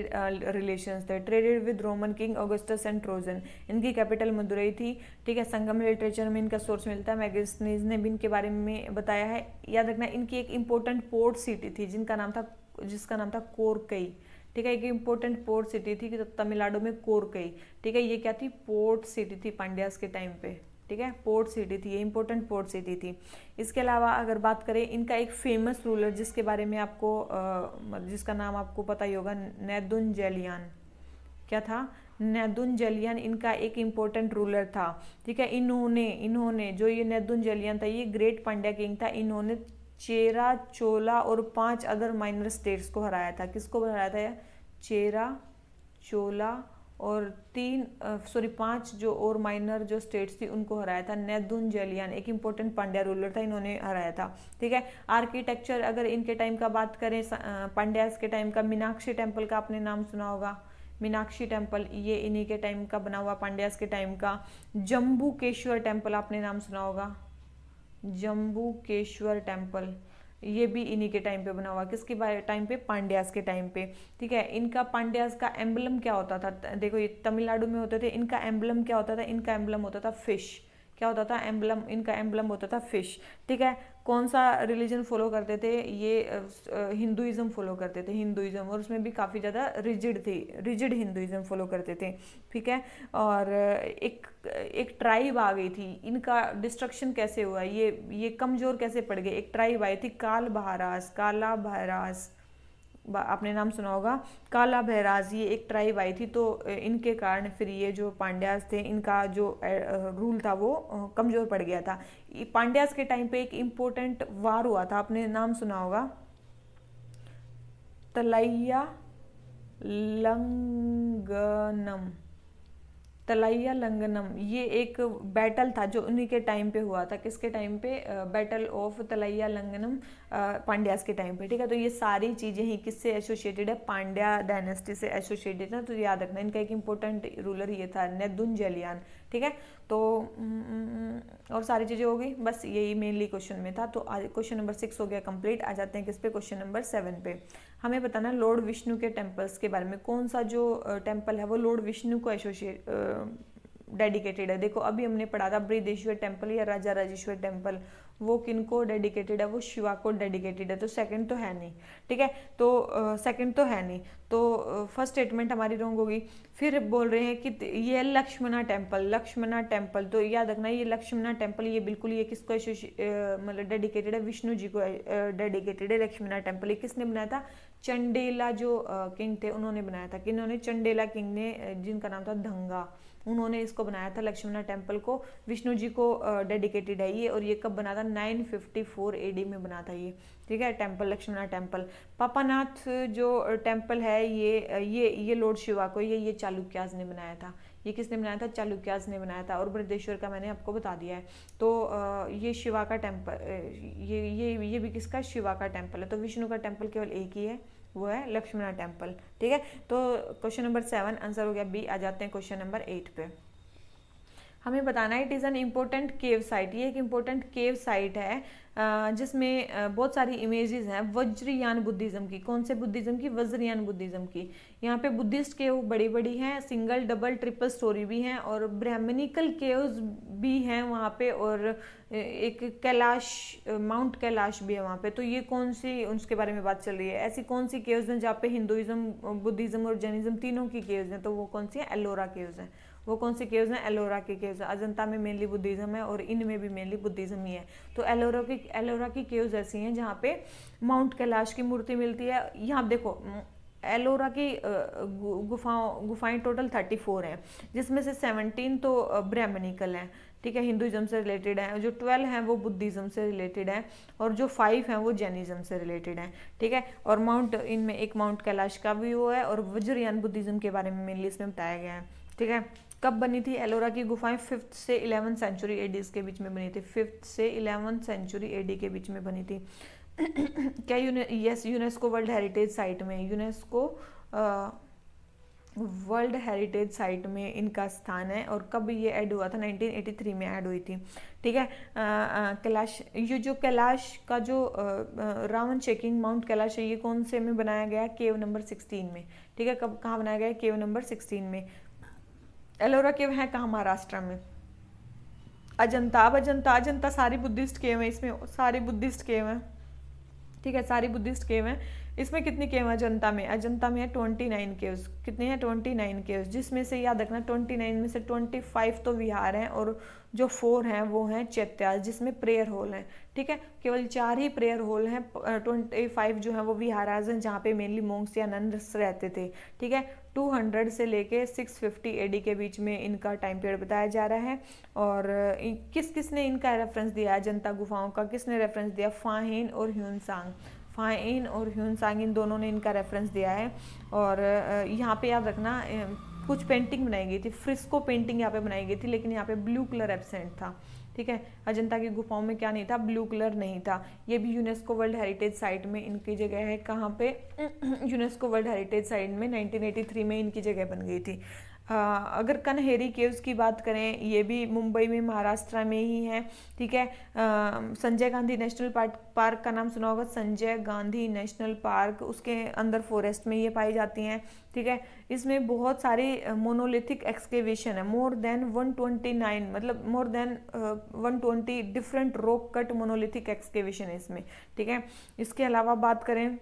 A: रिलेशंस थे। Traded with Roman king Augustus and Trojan. इनकी कैपिटल मदुरई थी। ठीक है, संगम लिटरेचर में इनका सोर्स मिलता है। मैगस्थनीज ने भी इनके बारे में बताया है। याद रखना, इनकी एक इंपॉर्टेंट पोर्ट सिटी थी जिसका नाम था कोरकई। ठीक है, एक इंपॉर्टेंट पोर्ट सिटी थी तमिलनाडु में, कोरकई। ठीक है, ये क्या थी? पोर्ट सिटी थी पांड्यास के टाइम पे। ठीक है, पोर्ट सिटी थी, ये इंपॉर्टेंट पोर्ट सिटी थी। इसके अलावा अगर बात करें, इनका एक फेमस रूलर जिसके बारे में आपको जिसका नाम आपको पता ही होगा, नैदुन जैलियान। क्या था? नेदुनजलियन इनका एक इम्पोर्टेंट रूलर था, ठीक है। इन्होंने जो ये नेदुनजलियन था ये ग्रेट पांड्या किंग था। इन्होंने चेरा, चोला और 5 अदर माइनर स्टेट्स को हराया था। किसको हराया था? चेरा, चोला और 5 जो और माइनर जो स्टेट्स थी उनको हराया था। नेदुनजलियन एक इम्पोर्टेंट पांड्या रूलर था, इन्होंने हराया था, ठीक है। आर्किटेक्चर अगर इनके टाइम का बात करें, पांड्यास के टाइम का, मीनाक्षी टेम्पल का आपने नाम सुना होगा। मीनाक्षी टेम्पल ये इन्हीं के टाइम का बना हुआ, पांड्यास के टाइम का। जम्बूकेश्वर टेम्पल आपने नाम सुना होगा, जम्बूकेश्वर टेम्पल ये भी इन्हीं के टाइम पे बना हुआ। किसके टाइम पे? पांड्यास के टाइम पे, ठीक है। इनका पांड्यास का एम्बलम क्या होता था? देखो ये तमिलनाडु में होते थे, इनका एम्बलम क्या होता था? इनका एम्बलम होता था फिश। क्या होता था? एम्बलम, इनका एम्बलम होता था फिश, ठीक है। कौन सा रिलीजन फॉलो करते थे ये? हिंदुइज्म फॉलो करते थे, हिंदुइज्म, और उसमें भी काफ़ी ज़्यादा रिजिड थी, रिजिड हिंदुइज्म फॉलो करते थे, ठीक है। और एक ट्राइब आ गई थी, इनका डिस्ट्रक्शन कैसे हुआ? ये कमज़ोर कैसे पड़ गए? एक ट्राइब आई थी काला भैरास, आपने नाम सुना होगा, काला भैराज, ये एक ट्राइब आई थी। तो इनके कारण फिर ये जो पांड्यास थे इनका जो रूल था वो कमज़ोर पड़ गया था। पांड्यास के टाइम पे एक इम्पोर्टेंट वार हुआ था, आपने नाम सुना होगा, तलैया लंगनम। तलैया लंगनम ये एक बैटल था जो उन्हीं के टाइम पे हुआ था। किसके टाइम पे? बैटल ऑफ तलैया लंगनम, पांड्यास के टाइम पे, ठीक है। तो ये सारी चीज़ें ही किससे एसोसिएटेड है? पांड्या डायनेस्टी से एसोसिएटेड है। तो याद रखना इनका एक इम्पोर्टेंट रूलर ये था, नेदुनजलियन, ठीक है। तो और सारी चीज़ें हो गई, बस यही मेनली क्वेश्चन में था। तो आज क्वेश्चन नंबर 6 हो गया कंप्लीट। आ जाते हैं किस पे? क्वेश्चन नंबर 7 पे। हमें बताना लॉर्ड विष्णु के टेम्पल्स के बारे में, कौन सा जो टेम्पल है वो लॉर्ड विष्णु को डेडिकेटेड है। देखो अभी हमने पढ़ा था बृहदेश्वर टेम्पल या राजा राजेश्वर टेम्पल, वो किनको डेडिकेटेड है? वो शिवा को डेडिकेटेड है। तो सेकंड तो है नहीं, ठीक है। तो सेकंड तो है नहीं, तो फर्स्ट स्टेटमेंट हमारी रॉन्ग होगी। फिर बोल रहे हैं कि ये लक्ष्मणा टेम्पल, तो याद रखना ये लक्ष्मणा टेम्पल ये बिल्कुल ये किसको मतलब डेडिकेटेड है? विष्णु जी को डेडिकेटेड है लक्ष्मणा टेम्पल। ये किसने बनाया था? चंडेला जो किंग थे उन्होंने बनाया था। किन्होंने? चंडेला किंग ने, जिनका नाम था धंगा, उन्होंने इसको बनाया था लक्ष्मणा टेम्पल को। विष्णु जी को डेडिकेटेड है ये, और ये कब बना था? 954 AD में बना था ये, ठीक है, टेम्पल, लक्ष्मणा टेम्पल। पापानाथ जो टेम्पल है ये लॉर्ड शिवा को ये चालुक्यास ने बनाया था। ये किसने बनाया था? चालुक्यास ने बनाया था। और बृहदेश्वर का मैंने आपको बता दिया है। तो ये शिवा का टेम्पल, ये भी किसका? शिवा का टेम्पल है। तो विष्णु का टेम्पल केवल एक ही है, वो है लक्ष्मणा टेम्पल, ठीक है। तो क्वेश्चन नंबर 7 आंसर हो गया बी। आ जाते हैं क्वेश्चन नंबर 8 पे। हमें बताना है it is an important cave site. ये एक इम्पोर्टेंट केव साइट है जिसमें बहुत सारी इमेजेस हैं वज्रयान बुद्धिज़्म की। कौन से बुद्धिज़्म की? वज्रयान बुद्धिज़्म की। यहाँ पे बुद्धिस्ट केव बड़ी बड़ी हैं, सिंगल डबल ट्रिपल स्टोरी भी हैं, और ब्राह्मणिकल केव्स भी हैं वहाँ पे, और एक कैलाश, माउंट कैलाश भी है वहाँ पे। तो ये कौन सी, उसके बारे में बात चल रही है। ऐसी कौन सी केव्स हैं जहाँ पे हिंदुइज्म, बुद्धिज़्म और जैनिज्म तीनों की केव्स हैं? तो वो कौन सी है? एलोरा केव्स हैं। वो कौन सी केव्स हैं? एलोरा की केव्स। अजंता में मेनली बुद्धिज्म है और इनमें भी मेनली बुद्धिज्म ही है। तो एलोरा की केव्स ऐसी हैं जहाँ पे माउंट कैलाश की मूर्ति मिलती है। यहाँ देखो एलोरा की गुफाएं टोटल 34 हैं, जिसमें से 17 तो ब्राह्मणिकल हैं, ठीक है, हिंदुइज्म से रिलेटेड है। जो 12 हैं वो बुद्धिज्म से रिलेटेड है, और जो 5 हैं वो जैनिज्म से रिलेटेड हैं, ठीक है। और इनमें एक माउंट कैलाश का भी वो है, और वज्रयान बुद्धिज्म के बारे में मेनली इसमें बताया गया है, ठीक है। कब बनी थी एलोरा की गुफाएं? 5th से 11th सेंचुरी AD के बीच में बनी थी। 5th से 11th सेंचुरी AD के बीच में बनी थी। क्या यूनेस्को वर्ल्ड हेरिटेज साइट में, यूनेस्को वर्ल्ड हेरिटेज साइट में इनका स्थान है। और कब ये ऐड हुआ था? 1983 में ऐड हुई थी, ठीक है। कैलाश, ये जो कैलाश का जो रावण चेकिंग माउंट कैलाश है, ये कौन से में बनाया गया? केव नंबर 16 में, ठीक है। कहाँ बनाया गया? केव नंबर 16 में। एलोरा केव है कहाँ? महाराष्ट्र में। अजंता सारी बुद्धिस्ट केव है, इसमें सारी बुद्धिस्ट केव है, ठीक है, सारी बुद्धिस्ट केव हैं। इसमें कितनी केव है अजंता में? अजंता में है 29 केव्स। कितने हैं? 29 केव्स, जिसमें से याद रखना 29 में से 25 तो विहार हैं और जो 4 हैं वो हैं चैत्यास, जिसमें प्रेयर हॉल हैं। ठीक है, केवल 4 ही प्रेयर हॉल हैं, 25 जो है वो विहाराज हैं जहाँ पे मेनली मोंक्स या नन्स रहते थे। ठीक है, 200 से लेके 650 एडी के बीच में इनका टाइम पीरियड बताया जा रहा है। और किस किस ने इनका रेफरेंस दिया है अजंता गुफाओं का? किसने रेफरेंस दिया? फाहिन और ह्यूनसांग। फाइन और ह्यूनसांग इन दोनों ने इनका रेफरेंस दिया है। और यहाँ पे याद रखना कुछ पेंटिंग बनाई गई थी, फ्रिस्को पेंटिंग यहाँ पे बनाई गई थी, लेकिन यहाँ पे ब्लू कलर एब्सेंट था। ठीक है, अजंता की गुफाओं में क्या नहीं था? ब्लू कलर नहीं था। ये भी यूनेस्को वर्ल्ड हेरिटेज साइट में इनकी जगह है। कहाँ पे? यूनेस्को वर्ल्ड हेरिटेज साइट में 1983 में इनकी जगह बन गई थी। अगर कन्हेरी केव्स की बात करें, ये भी मुंबई में महाराष्ट्र में ही है। ठीक है, संजय गांधी नेशनल पार्क का नाम सुना होगा, संजय गांधी नेशनल पार्क, उसके अंदर फॉरेस्ट में ये पाई जाती हैं। ठीक है, इसमें बहुत सारी मोनोलिथिक एक्सकेवेशन है, मोर देन 129, मतलब more than 120 different rock cut monolithic excavation है इसमें। ठीक है, इसके अलावा बात करें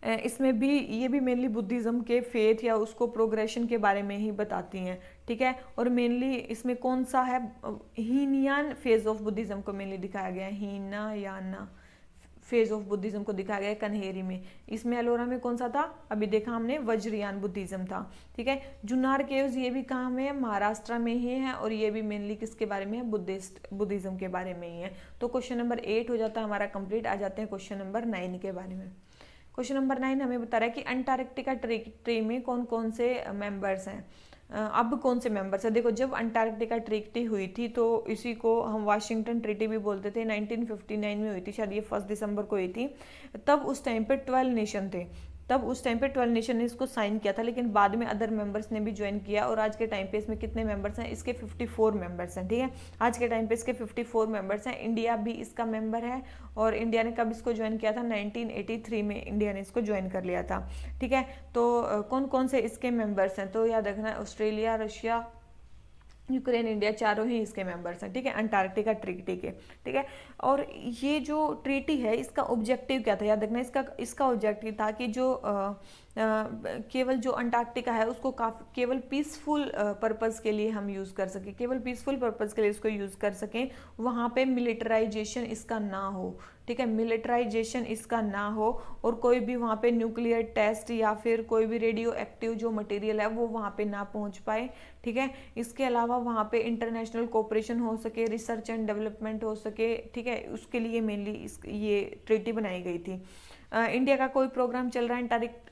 A: इसमें भी, ये भी मेनली बुद्धिज़्म के फेथ या उसको प्रोग्रेशन के बारे में ही बताती हैं। ठीक है, और मेनली इसमें कौन सा है? हीनयान फेज ऑफ बुद्धिज़्म को मेनली दिखाया गया है, हीनयान फेज ऑफ बुद्धिज़्म को दिखाया गया है कन्हेरी में। इसमें एलोरा में कौन सा था? अभी देखा हमने, वज्रयान बुद्धिज़्म था। ठीक है, जुन्नार केव्स ये भी कहाँ में है? महाराष्ट्र में ही है, और ये भी मेनली किसके बारे में है? बुद्धिज़्म के बारे में ही है। तो क्वेश्चन नंबर 8 हो जाता है हमारा कंप्लीट। आ जाते हैं क्वेश्चन नंबर 9 के बारे में। क्वेश्चन नंबर 9 हमें बता रहा है कि अंटार्कटिका ट्रीटी में कौन कौन से मेंबर्स हैं। अब कौन से मेंबर्स हैं? देखो, जब अंटार्कटिका ट्रीटी हुई थी तो इसी को हम वाशिंगटन ट्रीटी भी बोलते थे, 1959 में हुई थी, शायद ये 1 दिसंबर को हुई थी। तब उस टाइम पे 12 नेशन थे, तब उस टाइम पे 12 नेशन ने इसको साइन किया था, लेकिन बाद में अदर मेंबर्स ने भी ज्वाइन किया। और आज के टाइम पे इसमें कितने मेंबर्स हैं? इसके 54 मेंबर्स हैं। ठीक है, आज के टाइम पे इसके 54 मेंबर्स हैं। इंडिया भी इसका मेंबर है, और इंडिया ने कब इसको ज्वाइन किया था? 1983 में इंडिया ने इसको ज्वाइन कर लिया था। ठीक है, तो कौन कौन से इसके मेंबर्स हैं? तो याद रखना, ऑस्ट्रेलिया, रशिया, यूक्रेन, इंडिया, चारों ही इसके मेंबर्स हैं। ठीक है, अंटार्कटिका ट्रीटी के। ठीक है, और ये जो ट्रीटी है इसका ऑब्जेक्टिव क्या था? याद रखना, इसका ऑब्जेक्टिव था कि जो केवल जो अंटार्कटिका है उसको केवल पीसफुल पर्पस के लिए हम यूज़ कर सकें, केवल पीसफुल पर्पस के लिए इसको यूज़ कर सकें, वहाँ पे मिलिटराइजेशन इसका ना हो। ठीक है, मिलिटराइजेशन इसका ना हो, और कोई भी वहाँ पे न्यूक्लियर टेस्ट या फिर कोई भी रेडियो एक्टिव जो मटेरियल है वो वहाँ पे ना पहुँच पाए। ठीक है, इसके अलावा वहाँ पे इंटरनेशनल कोऑपरेशन हो सके, रिसर्च एंड डेवलपमेंट हो सके। ठीक है, उसके लिए मेनली ये ट्रीटी बनाई गई थी। इंडिया का कोई प्रोग्राम चल रहा है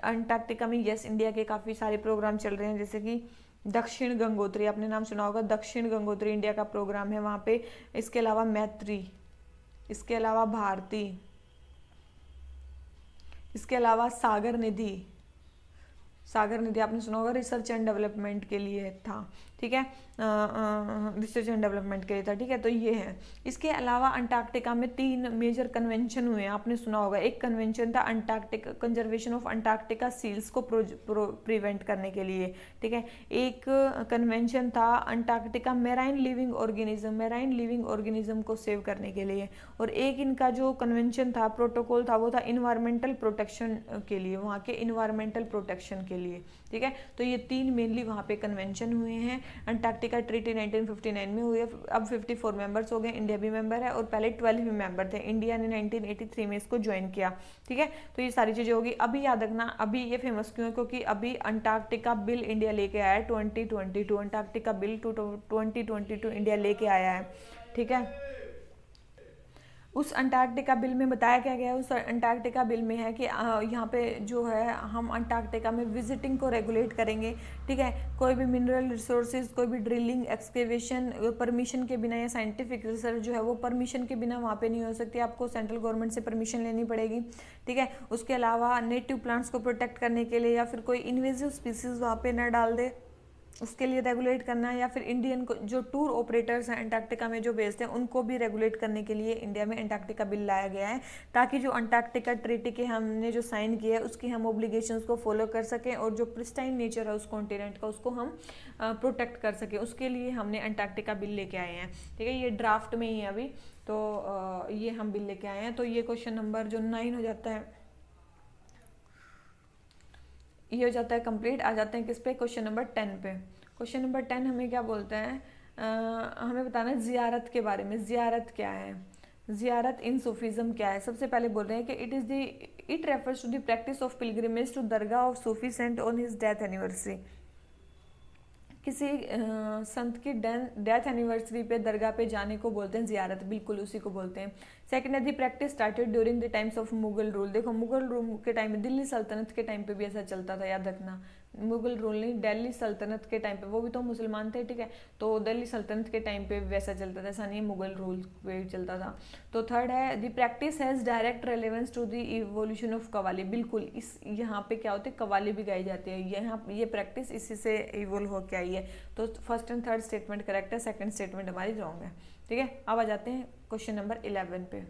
A: अंटार्कटिका में? यस, इंडिया के काफ़ी सारे प्रोग्राम चल रहे हैं, जैसे कि दक्षिण गंगोत्री, आपने नाम सुना होगा, दक्षिण गंगोत्री इंडिया का प्रोग्राम है वहाँ पे। इसके अलावा मैत्री, इसके अलावा भारती, इसके अलावा सागर निधि, सागर निधि आपने सुना होगा, रिसर्च एंड डेवलपमेंट के लिए था। ठीक है, रिसर्च एंड डेवलपमेंट के लिए था। ठीक है, तो ये है। इसके अलावा अंटार्कटिका में 3 मेजर कन्वेंशन हुए हैं, आपने सुना होगा। एक कन्वेंशन था Antarctica conservation of Antarctica seals को प्रिवेंट करने के लिए। ठीक है, एक कन्वेंशन था अंटार्कटिका मेराइन लिविंग ऑर्गेनिज्म को सेव करने के लिए, और एक इनका जो कन्वेंशन था, प्रोटोकॉल था, वो था इन्वायरमेंटल प्रोटेक्शन के लिए, वहाँ के इन्वायरमेंटल प्रोटेक्शन के लिए। ठीक है, तो ये 3 मेनली वहाँ पे कन्वेंशन हुए हैं। अंटार्कटिका ट्रीटी 1959 में हुई है। अब 54 मेंबर्स हो गए, इंडिया भी मेंबर है, और पहले 12 भी मेंबर थे। इंडिया ने 1983 में इसको ज्वाइन किया। ठीक है, तो ये सारी चीज़ें होगी। अभी याद रखना, अभी ये फेमस क्यों है? क्योंकि अभी अंटार्कटिका बिल इंडिया लेके आया है 2022, अंटार्कटिका बिल 2022 इंडिया लेके आया है। ठीक है, उस अंटार्कटिका बिल में बताया क्या गया है? उस अंटार्कटिका बिल में है कि यहाँ पे जो है हम अंटार्कटिका में विजिटिंग को रेगुलेट करेंगे। ठीक है, कोई भी मिनरल रिसोर्सेज, कोई भी ड्रिलिंग, एक्सकेवेशन परमिशन के बिना, या साइंटिफिक रिसर्च जो है वो परमिशन के बिना वहाँ पे नहीं हो सकती, आपको सेंट्रल गवर्नमेंट से परमिशन लेनी पड़ेगी। ठीक है, उसके अलावा नेटिव प्लांट्स को प्रोटेक्ट करने के लिए, या फिर कोई इन्वेजिव स्पीसीज वहाँ पे न डाल दे, उसके लिए रेगुलेट करना, या फिर इंडियन को जो टूर ऑपरेटर्स हैं अंटार्कटिका में जो बेस्ड हैं उनको भी रेगुलेट करने के लिए इंडिया में अंटार्कटिका बिल लाया गया है, ताकि जो अंटार्कटिका ट्रीटी के हमने जो साइन किया है उसकी हम ऑब्लिगेशंस को फॉलो कर सकें, और जो प्रिस्टाइन नेचर है उस कॉन्टिनेंट का उसको हम प्रोटेक्ट कर सकें। उसके लिए हमने अंटार्कटिका बिल लेके आए हैं। ठीक है, ये ड्राफ्ट में ही है अभी, तो ये हम बिल लेके आए हैं। तो ये क्वेश्चन नंबर जो 9 हो जाता है ये हो जाता है कंप्लीट। आ जाते हैं किस पे, क्वेश्चन नंबर 10 पे। क्वेश्चन नंबर 10 हमें क्या बोलता है, हमें बताना है जियारत के बारे में। जियारत क्या है, जियारत इन सूफीज़म क्या है। सबसे पहले बोल रहे हैं कि it refers to the practice of pilgrimage to dargah of Sufi saint on his death anniversary. किसी संत की डेथ एनिवर्सरी पे दरगाह पे जाने को बोलते हैं जियारत, बिल्कुल उसी को बोलते हैं। सेकंड है the practice started during the times of Mughal rule. देखो मुगल रूल के टाइम में, दिल्ली सल्तनत के टाइम पे भी ऐसा चलता था, याद रखना। मुगल रूल नहीं, दिल्ली सल्तनत के टाइम पे, वो भी तो मुसलमान थे, ठीक है, तो दिल्ली सल्तनत के टाइम पे वैसा चलता था, ऐसा नहीं मुगल रूल पे चलता था। तो थर्ड है the practice has direct relevance to the evolution of qawwali. बिल्कुल इस यहाँ पे क्या होते हैं, कवाली भी गाई जाती है, यहाँ ये प्रैक्टिस इसी से इवोल्व होकर आई है। तो first and third statement correct है, सेकंड स्टेटमेंट हमारी रॉन्ग है, ठीक है। अब आ जाते हैं क्वेश्चन नंबर 11 पे।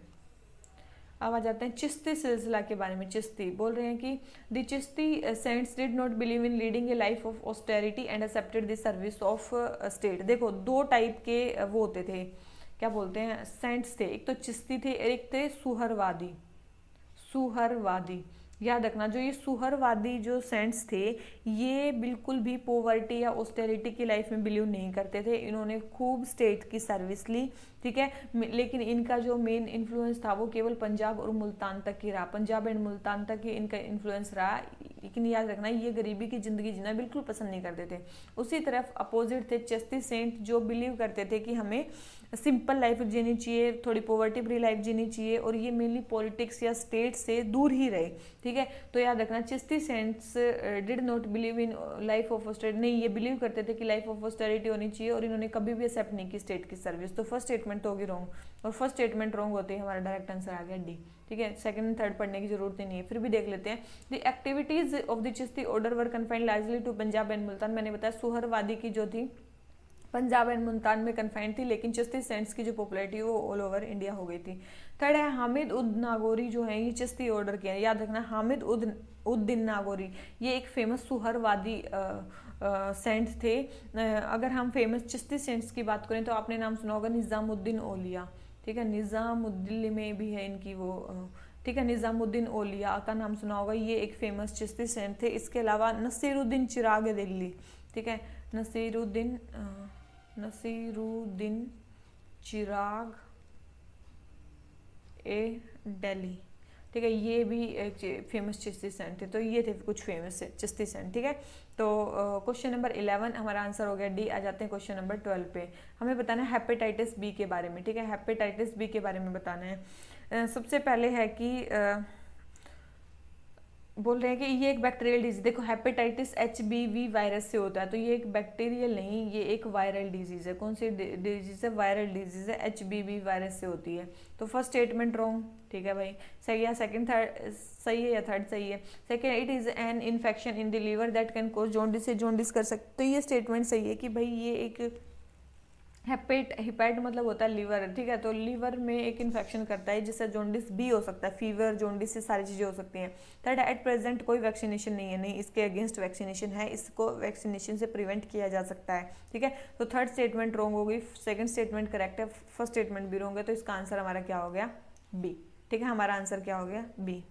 A: अब आ जाते हैं चिश्ती सिलसिला के बारे में। चिश्ती बोल रहे हैं कि the Chishti saints did not believe in leading a life of austerity and accepted the service of state. देखो दो टाइप के वो होते थे, क्या बोलते हैं, सेंट्स थे। एक तो चिश्ती थे, एक थे सुहरवादी। सुहरवादी याद रखना, जो ये सुहरवादी जो सेंट्स थे, ये बिल्कुल भी पॉवर्टी या ऑस्टेरिटी की लाइफ में बिलीव नहीं करते थे। इन्होंने खूब स्टेट की सर्विस ली, ठीक है, लेकिन इनका जो मेन इन्फ्लुएंस था वो केवल पंजाब और मुल्तान तक ही रहा। पंजाब एंड मुल्तान तक ही इनका इन्फ्लुएंस रहा। लेकिन याद रखना, ये गरीबी की जिंदगी जीना बिल्कुल पसंद नहीं करते थे। उसी तरफ अपोजिट थे चिश्ती सेंट, जो बिलीव करते थे कि हमें सिंपल लाइफ जीनी चाहिए, थोड़ी पॉवर्टी फ्री लाइफ जीनी चाहिए, और ये मेनली पॉलिटिक्स या स्टेट से दूर ही रहे, ठीक है। तो याद रखना, Chishti saints did not believe in life of austerity. नहीं, ये बिलीव करते थे कि लाइफ ऑफ ऑस्टेरिटी होनी चाहिए, और इन्होंने कभी भी एक्सेप्ट नहीं की स्टेट की सर्विस। तो फर्स्ट स्टेटमेंट तो होगी रॉन्ग, और फर्स्ट स्टेटमेंट रॉन्ग होते ही हमारा डायरेक्ट आंसर आ गया डी, ठीक है। सेकंड एंड थर्ड पढ़ने की जरूरत ही नहीं है, फिर भी देख लेते हैं। The activities of the Chishti order were confined largely to Punjab and Multan. मैंने बताया सुहरवादी की जो थी पंजाब एंड मुल्तान में कन्फाइंड थी, लेकिन चिश्ती सेंट्स की जो पॉपुलैरिटी वो ऑल ओवर इंडिया हो गई थी। थर्ड है हामिद उद नागौरी, जो है ये चिश्ती ऑर्डर के हैं। याद रखना, हामिद उद्दीन नागौरी ये एक फेमस सुहरवादी सेंट थे। अगर हम फेमस चिश्ती सेंट्स की बात करें तो आपने नाम सुना होगा निज़ामुद्दीन औलिया, ठीक है, निज़ामुद्दीन में भी है इनकी वो, ठीक है, निज़ामुद्दीन औलिया का नाम सुना होगा, ये एक फेमस चिश्ती सेंट थे। इसके अलावा नसीरुद्दीन चिराग दिल्ली, ठीक है, नसीरुद्दीन चिराग ए दिल्ली, ठीक है, ये भी एक फेमस चिश्ती सेंट थे। तो ये थे कुछ फेमस चिश्ती सेंट, ठीक है। तो क्वेश्चन नंबर 11 हमारा आंसर हो गया डी। आ जाते हैं क्वेश्चन नंबर 12 पे। हमें बताना है हेपेटाइटिस बी के बारे में, ठीक है, हेपेटाइटिस बी के बारे में बताना है। सबसे पहले है कि बोल रहे हैं कि ये एक बैक्टीरियल डिजीज। देखो हेपेटाइटिस HBV वायरस से होता है, तो ये एक बैक्टीरियल नहीं, ये एक वायरल डिजीज है। कौन सी डिजीज है, वायरल डिजीज है, HBV वायरस से होती है। तो फर्स्ट स्टेटमेंट रॉन्ग, ठीक है भाई, सही है। सेकंड थर्ड सही है या थर्ड सही है। Second, it is an infection in the liver that can cause jaundice, से जॉन्डिस कर सकते। तो ये स्टेटमेंट सही है कि भाई ये एक हेपेट मतलब होता है लीवर, ठीक है, तो लीवर में एक इन्फेक्शन करता है जिससे जॉन्डिस भी हो सकता है, फीवर जॉन्डिस से सारी चीज़ें हो सकती हैं। थर्ड, एट प्रेजेंट कोई वैक्सीनेशन नहीं है, नहीं इसके अगेंस्ट वैक्सीनेशन है, इसको वैक्सीनेशन से प्रिवेंट किया जा सकता है, ठीक है। तो थर्ड स्टेटमेंट रॉन्ग होगी, सेकंड स्टेटमेंट करेक्ट है, फर्स्ट स्टेटमेंट भी रॉन्ग है। तो इसका आंसर हमारा क्या हो गया, बी, ठीक है, हमारा आंसर क्या हो गया, बी।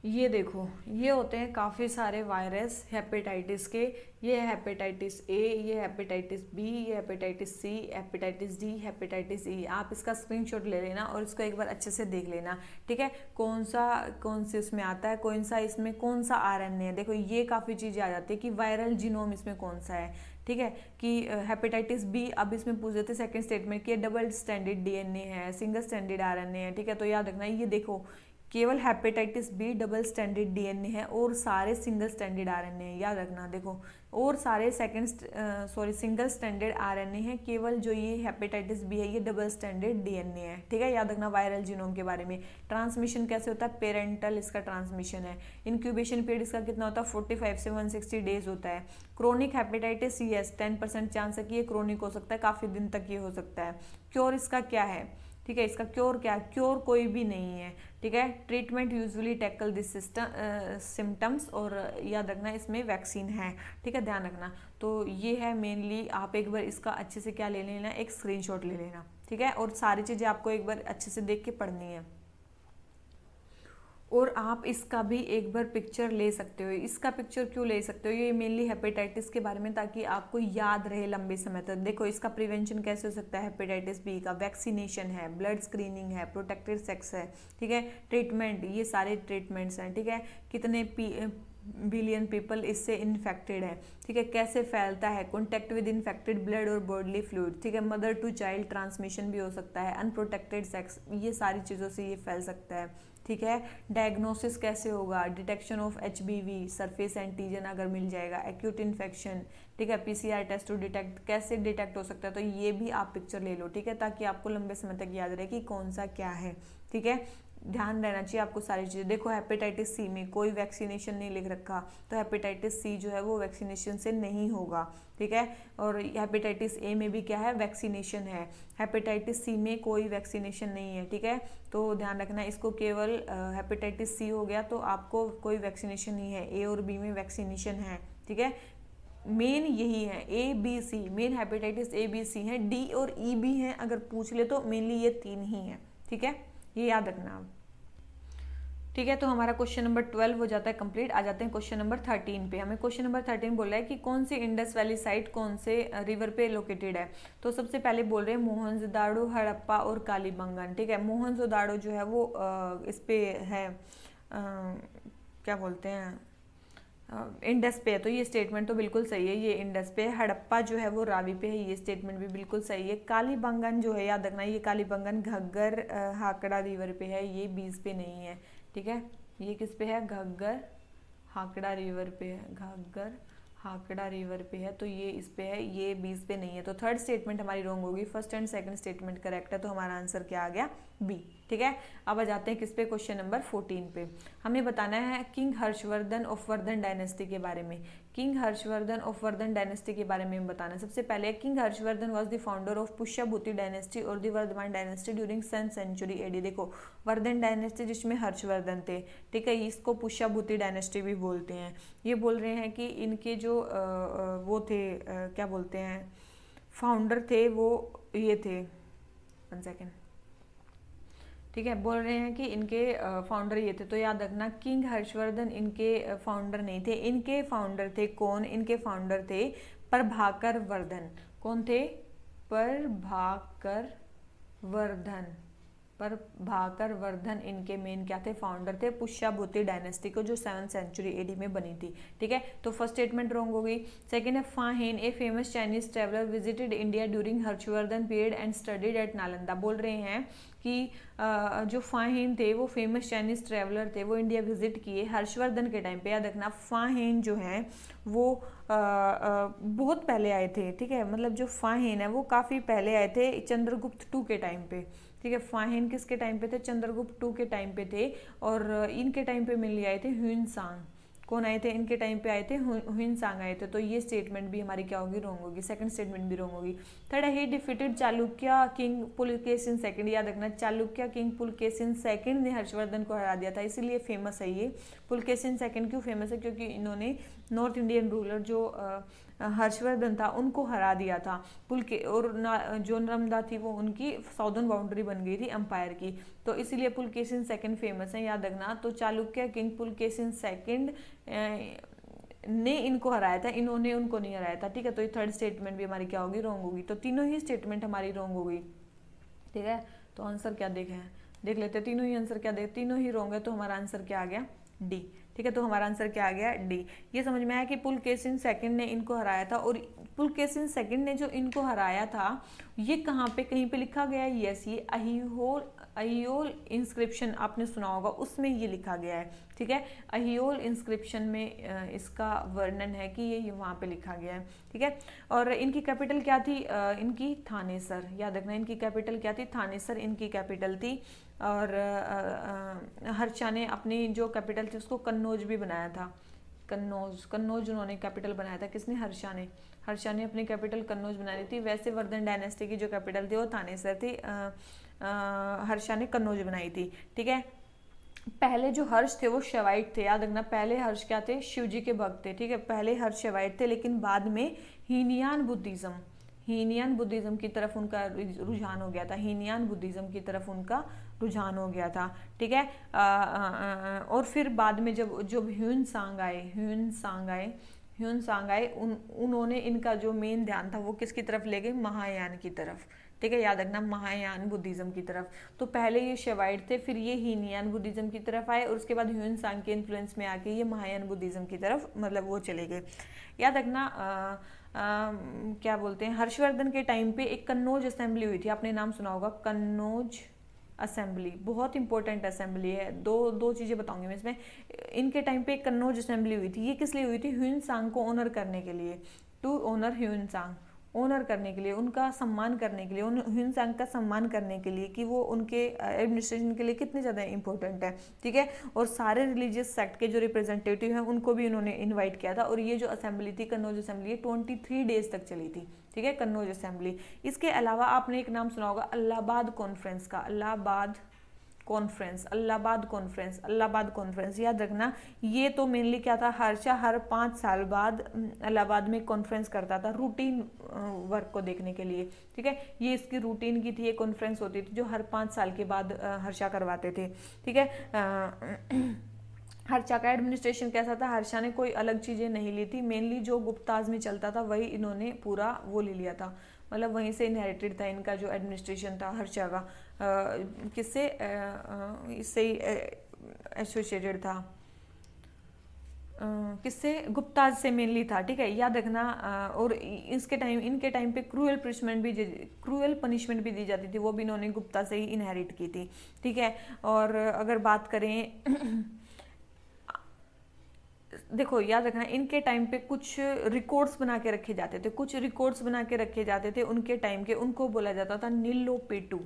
A: ये देखो, ये होते हैं काफ़ी सारे वायरस हेपेटाइटिस के। ये है हेपेटाइटिस ए, ये हेपेटाइटिस बी, ये hepatitis C, hepatitis D, hepatitis E. आप इसका स्क्रीनशॉट ले लेना और इसको एक बार अच्छे से देख लेना, ठीक है, कौन से इसमें आता है, कौन सा इसमें कौन सा RNA है। देखो ये काफ़ी चीज़ें आ जाती है कि वायरल जीनोम इसमें कौन सा है, ठीक है, कि हेपेटाइटिस बी अब इसमें पूछ देते सेकंड स्टेटमेंट कि डबल स्टैंडर्ड DNA है, सिंगल स्टैंडर्ड RNA है, ठीक है। तो याद रखना, ये देखो केवल hepatitis B double standard DNA है और सारे सिंगल स्टैंडर्ड RNA है, याद रखना। देखो और सारे सिंगल स्टैंडर्ड RNA है, केवल जो ये हेपेटाइटिस बी है ये डबल स्टैंडर्ड DNA है, ठीक है। याद रखना वायरल जीनोम के बारे में। ट्रांसमिशन कैसे होता है, पेरेंटल इसका ट्रांसमिशन है। इंक्यूबेशन पीरियड इसका कितना होता है, 45 से 160 डेज होता है। क्रोनिक हेपेटाइटिस CS 10% चांस है कि ये क्रोनिक हो सकता है, काफ़ी दिन तक ये हो सकता है। क्योर इसका क्या है, ठीक है, इसका क्योर क्या है, क्योर कोई भी नहीं है, ठीक है। Treatment usually tackle this symptoms, और याद रखना इसमें वैक्सीन है, ठीक है, ध्यान रखना। तो ये है मेनली, आप एक बार इसका अच्छे से क्या ले लेना, एक स्क्रीनशॉट ले लेना, ठीक है, और सारी चीज़ें आपको एक बार अच्छे से देख के पढ़नी है। और आप इसका भी एक बार पिक्चर ले सकते हो। इसका पिक्चर क्यों ले सकते हो, ये मेनली हेपेटाइटिस के बारे में, ताकि आपको याद रहे लंबे समय तक। देखो इसका प्रिवेंशन कैसे हो सकता है, हेपेटाइटिस बी का वैक्सीनेशन है, ब्लड स्क्रीनिंग है, प्रोटेक्टेड सेक्स है, ठीक है, ट्रीटमेंट, ये सारे ट्रीटमेंट्स हैं, ठीक है। कितने बिलियन पीपल इससे इन्फेक्टेड है, ठीक है, कैसे फैलता है, कॉन्टेक्ट विद इन्फेक्टेड ब्लड और बॉडली फ्लूइड, ठीक है, मदर टू चाइल्ड ट्रांसमिशन भी हो सकता है, अनप्रोटेक्टेड सेक्स, ये सारी चीज़ों से ये फैल सकता है, ठीक है। डायग्नोसिस कैसे होगा, detection of HBV surface antigen अगर मिल जाएगा, एक्यूट इन्फेक्शन, ठीक है, PCR टेस्ट टू डिटेक्ट, कैसे डिटेक्ट हो सकता है, तो ये भी आप पिक्चर ले लो, ठीक है, ताकि आपको लंबे समय तक याद रहे कि कौन सा क्या है, ठीक है। ध्यान रहना चाहिए आपको सारी चीज़ें। देखो हेपेटाइटिस सी में कोई वैक्सीनेशन नहीं लिख रखा, तो हेपेटाइटिस सी जो है वो वैक्सीनेशन से नहीं होगा, ठीक है। और हेपेटाइटिस ए में भी क्या है, वैक्सीनेशन है। हेपेटाइटिस सी में कोई वैक्सीनेशन नहीं है, ठीक है, तो ध्यान रखना इसको। केवल हेपेटाइटिस सी हो गया तो आपको कोई वैक्सीनेशन नहीं है, ए और बी में वैक्सीनेशन है, ठीक है। मेन यही है, ABC मेन हेपेटाइटिस ABC है, D और E भी हैं अगर पूछ ले तो मेनली ये 3 ही हैं, ठीक है, ये याद रखना आप, ठीक है। तो हमारा क्वेश्चन नंबर 12 हो जाता है कंप्लीट। आ जाते हैं क्वेश्चन नंबर 13 पे। हमें क्वेश्चन नंबर 13 बोल रहा है कि कौन सी इंडस वैली साइट कौन से रिवर पे लोकेटेड है। तो सबसे पहले बोल रहे हैं मोहनजोदाड़ो, हड़प्पा और कालीबंगन, ठीक है। मोहनजोदाड़ो जो है वो इस पे है, क्या बोलते हैं, इंडस पे है, तो ये स्टेटमेंट तो बिल्कुल सही है, ये इंडस पे है। हड़प्पा जो है वो रावी पे है, ये स्टेटमेंट भी बिल्कुल सही है। कालीबंगन जो है याद रखना, ये कालीबंगन घग्गर हाकड़ा रिवर पे है, ये बीच पे नहीं है, ठीक है। ये किस पे है, घग्गर हाकड़ा रिवर पे है, घग्गर हाकड़ा रिवर पे है, तो ये इस पे है, ये बीच पे नहीं है। तो थर्ड स्टेटमेंट हमारी रॉन्ग होगी, first and second statement correct है, तो हमारा आंसर क्या आ गया, बी, ठीक है। अब आ जाते हैं किस पे, क्वेश्चन नंबर 14 पे। हमें बताना है king Harshavardhana of Vardhana dynasty के बारे में। King Harshavardhana of Vardhana dynasty के बारे में बताना है। सबसे पहले king Harshavardhana was the founder of Pushyabhuti dynasty और the Vardhaman dynasty during 7th century AD। देखो वर्धन डायनेस्टी जिसमें हर्षवर्धन थे, ठीक है, इसको पुष्यभूति डायनेस्टी भी बोलते हैं। ये बोल रहे हैं कि इनके जो वो थे, क्या बोलते हैं, फाउंडर थे, वो ये थे, 1 सेकेंड, ठीक है, बोल रहे हैं कि इनके फाउंडर ये थे। तो याद रखना किंग हर्षवर्धन इनके फाउंडर नहीं थे, इनके फाउंडर थे कौन, इनके फाउंडर थे प्रभाकर वर्धन। कौन थे, प्रभाकर वर्धन, प्रभाकर वर्धन इनके मेन क्या थे, फाउंडर थे पुष्यभूति डायनेस्टी को, जो 7th सेंचुरी AD में बनी थी, ठीक है। तो फर्स्ट स्टेटमेंट रॉन्ग हो गई। सेकंड है फाहिन, a famous Chinese traveller visited India during Harshvardhan period and studied at Nalanda. बोल रहे हैं कि जो फाहिन थे वो फेमस चाइनीज ट्रेवलर थे, वो इंडिया विजिट किए हर्षवर्धन के टाइम पे। याद रखना फाहिन जो है वो बहुत पहले आए थे, ठीक है, मतलब जो फाहिन है वो काफ़ी पहले आए थे, चंद्रगुप्त II के टाइम पे, ठीक है। फाहिन किसके टाइम पे थे, चंद्रगुप्त II के टाइम पे थे, और इनके टाइम पे मिल आए थे ह्यूनसांग। कौन आए थे, इनके टाइम पे आए थे, ह्यूनसांग आए थे। तो ये स्टेटमेंट भी हमारी क्या होगी, रॉन्ग होगी, सेकंड स्टेटमेंट भी रॉन्ग होगी। थर्ड है ही defeated Chalukya king Pulakeshin second. याद रखना चालुक्य किंग पुलकेशिन सेकंड ने हर्षवर्धन को हरा दिया था, इसीलिए फेमस है ये। पुलकेशिन सेकंड क्यों फेमस है, क्योंकि इन्होंने नॉर्थ इंडियन रूलर जो हर्षवर्धन था उनको हरा दिया था। और जो नर्मदा थी वो उनकी साउदर्न बाउंड्री बन गई थी एम्पायर की, तो इसीलिए पुलकेशिन सेकंड फेमस है, याद रखना। तो चालुक्य किंग पुलकेशिन सेकंड ने इनको हराया था, इन्होंने उनको नहीं हराया था, ठीक है। तो ये थर्ड स्टेटमेंट भी हमारी क्या होगी, रॉन्ग होगी। तो तीनों ही स्टेटमेंट हमारी रॉन्ग हो गई, ठीक है। तो आंसर क्या देख लेते हैं, तीनों ही आंसर क्या दे, तीनों ही रॉन्ग है, तो हमारा आंसर क्या आ गया, डी, ठीक है। तो हमारा आंसर क्या आ गया, डी। ये समझ में आया कि पुलकेशिन सेकंड ने इनको हराया था, और पुलकेशिन सेकंड ने जो इनको हराया था ये कहाँ पे, कहीं पे लिखा गया है, यस, ये अहियोल इंस्क्रिप्शन आपने सुना होगा, उसमें ये लिखा गया है, ठीक है। अहियोल इंस्क्रिप्शन में इसका वर्णन है कि ये वहाँ पे लिखा गया है, ठीक है। और इनकी कैपिटल क्या थी, इनकी थानेसर। याद रखना इनकी कैपिटल क्या थी, थानेसर इनकी कैपिटल थी। और हर्षा ने अपनी जो कैपिटल थी उसको कन्नौज भी बनाया था, कन्नौज उन्होंने कैपिटल बनाया था, किसने, हर्षा ने अपनी कैपिटल कन्नौज बनाई थी। वैसे वर्धन डायनेस्टी की जो कैपिटल थी वो थानेसर थी, हर्षा ने कन्नौज बनाई थी, ठीक है। पहले जो हर्ष थे वो शैवाइट थे, याद रखना पहले हर्ष क्या थे, शिव जी के भक्त थे, ठीक है। पहले हर्ष शैवाइट थे, लेकिन बाद में हीनयान हीनियन बुद्धिज्म की तरफ उनका रुझान हो गया था, हीनियन बुद्धिज्म की तरफ उनका रुझान हो गया था, ठीक है। और फिर बाद में जब जब ह्यून सांग आए उन्होंने इनका जो मेन ध्यान था वो किसकी तरफ ले गए, महायान की तरफ, ठीक है, याद रखना, महायान बुद्धिज्म की तरफ। तो पहले ये शैवाइट थे, फिर ये हीनियन बुद्धिज्म की तरफ आए, और उसके बाद ह्यून सांग के इन्फ्लुएंस में आके ये महायान बुद्धिज्म की तरफ मतलब वो चले गए। याद रखना क्या बोलते हैं, हर्षवर्धन के टाइम पे एक कन्नौज असेंबली हुई थी, आपने नाम सुना होगा, कन्नौज असेंबली, बहुत इंपॉर्टेंट असेंबली है। दो चीजें बताऊंगी मैं इसमें। इनके टाइम पे एक कन्नौज असेंबली हुई थी, ये किस लिए हुई थी, ह्यून सांग को ऑनर करने के लिए, टू ऑनर ह्यून सांग, ऑनर करने के लिए, उनका सम्मान करने के लिए, ह्यून सांग का सम्मान करने के लिए कि वो उनके एडमिनिस्ट्रेशन के लिए कितने ज़्यादा इंपॉर्टेंट है, ठीक है। और सारे रिलीजियस सेक्ट के जो रिप्रेजेंटेटिव हैं उनको भी उन्होंने इनवाइट किया था, और ये जो असेंबली थी, कन्नौज असेंबली, 23 डेज तक चली थी, ठीक है, कन्नौज असेंबली। इसके अलावा आपने एक नाम सुना होगा इलाहाबाद कॉन्फ्रेंस का, इलाहाबाद कॉन्फ्रेंस, याद रखना। ये तो मेनली क्या था, हर 5 साल बाद इलाहाबाद में कॉन्फ्रेंस करता था रूटीन वर्क को देखने के लिए, ठीक है। ये इसकी रूटीन की थी, ये कॉन्फ्रेंस होती थी जो हर 5 साल के बाद हर्षा करवाते थे, ठीक है। हर्षा का एडमिनिस्ट्रेशन कैसा था, हर्षा ने कोई अलग चीज़ें नहीं ली थी, मेनली जो गुप्ताज में चलता था वही इन्होंने पूरा वो ले लिया था, मतलब वहीं से इनहेरिटेड था इनका जो एडमिनिस्ट्रेशन था हर्षा का। किससे इससे एसोसिएटेड था, किससे, गुप्ताज से मेनली था, ठीक है, याद रखना। और इनके टाइम पे क्रूअल पनिशमेंट भी दी जाती थी, वो भी इन्होंने गुप्ता से ही इनहेरिट की थी, ठीक है। और अगर बात करें देखो याद रखना, इनके टाइम पे कुछ रिकॉर्ड्स बना के रखे जाते थे उनके टाइम के, उनको बोला जाता था नीलोपेटू,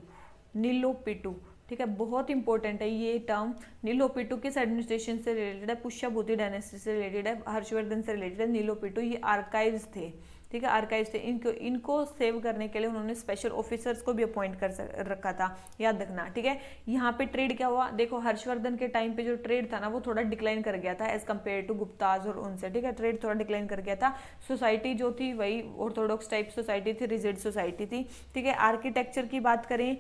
A: ठीक है, बहुत इंपॉर्टेंट है ये टर्म। नीलोपेटू किस एडमिनिस्ट्रेशन से रिलेटेड है, पुष्यभूति डायनेस्टी से रिलेटेड है, हर्षवर्धन से रिलेटेड है। नीलोपेटू ये आर्काइव्स थे, ठीक है, आर्काइव्स थे। इनको सेव करने के लिए उन्होंने स्पेशल ऑफिसर्स को भी अपॉइंट कर रखा था, याद रखना, ठीक है। यहाँ पे ट्रेड क्या हुआ, देखो हर्षवर्धन के टाइम पे जो ट्रेड था ना वो थोड़ा डिक्लाइन कर गया था एज कम्पेयर टू गुप्ताज और उनसे, ठीक है, ट्रेड थोड़ा डिक्लाइन कर गया था। सोसाइटी जो थी वही ऑर्थोडॉक्स टाइप सोसाइटी थी, रिजिड सोसाइटी थी, ठीक है। आर्किटेक्चर की बात करें,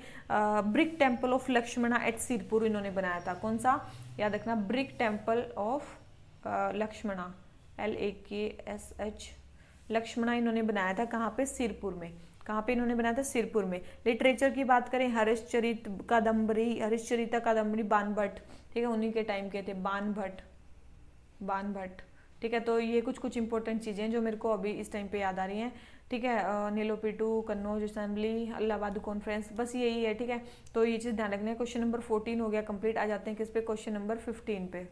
A: brick temple of Lakshmana at Sirpur इन्होंने बनाया था, कौन सा, याद रखना, brick temple of Lakshmana, LAKSH, Lakshmana इन्होंने बनाया था, कहाँ पे, सिरपुर में, कहाँ पे इन्होंने बनाया था, सिरपुर में। लिटरेचर की बात करें, हरिश्चरिता कादम्बरी बाणभट्ट, ठीक है, उन्हीं के टाइम के थे, बाणभट्ट, ठीक है। तो ये कुछ इंपॉर्टेंट चीजें हैं जो मेरे को अभी इस टाइम पे याद आ रही हैं, ठीक है। नीलोपेटू, कन्नौज असेंबली, इलाहाबाद कॉन्फ्रेंस, बस यही है, ठीक है। तो ये चीज ध्यान रखना है। क्वेश्चन नंबर 14 हो गया कंप्लीट। आ जाते हैं किस पे, क्वेश्चन नंबर 15 पे।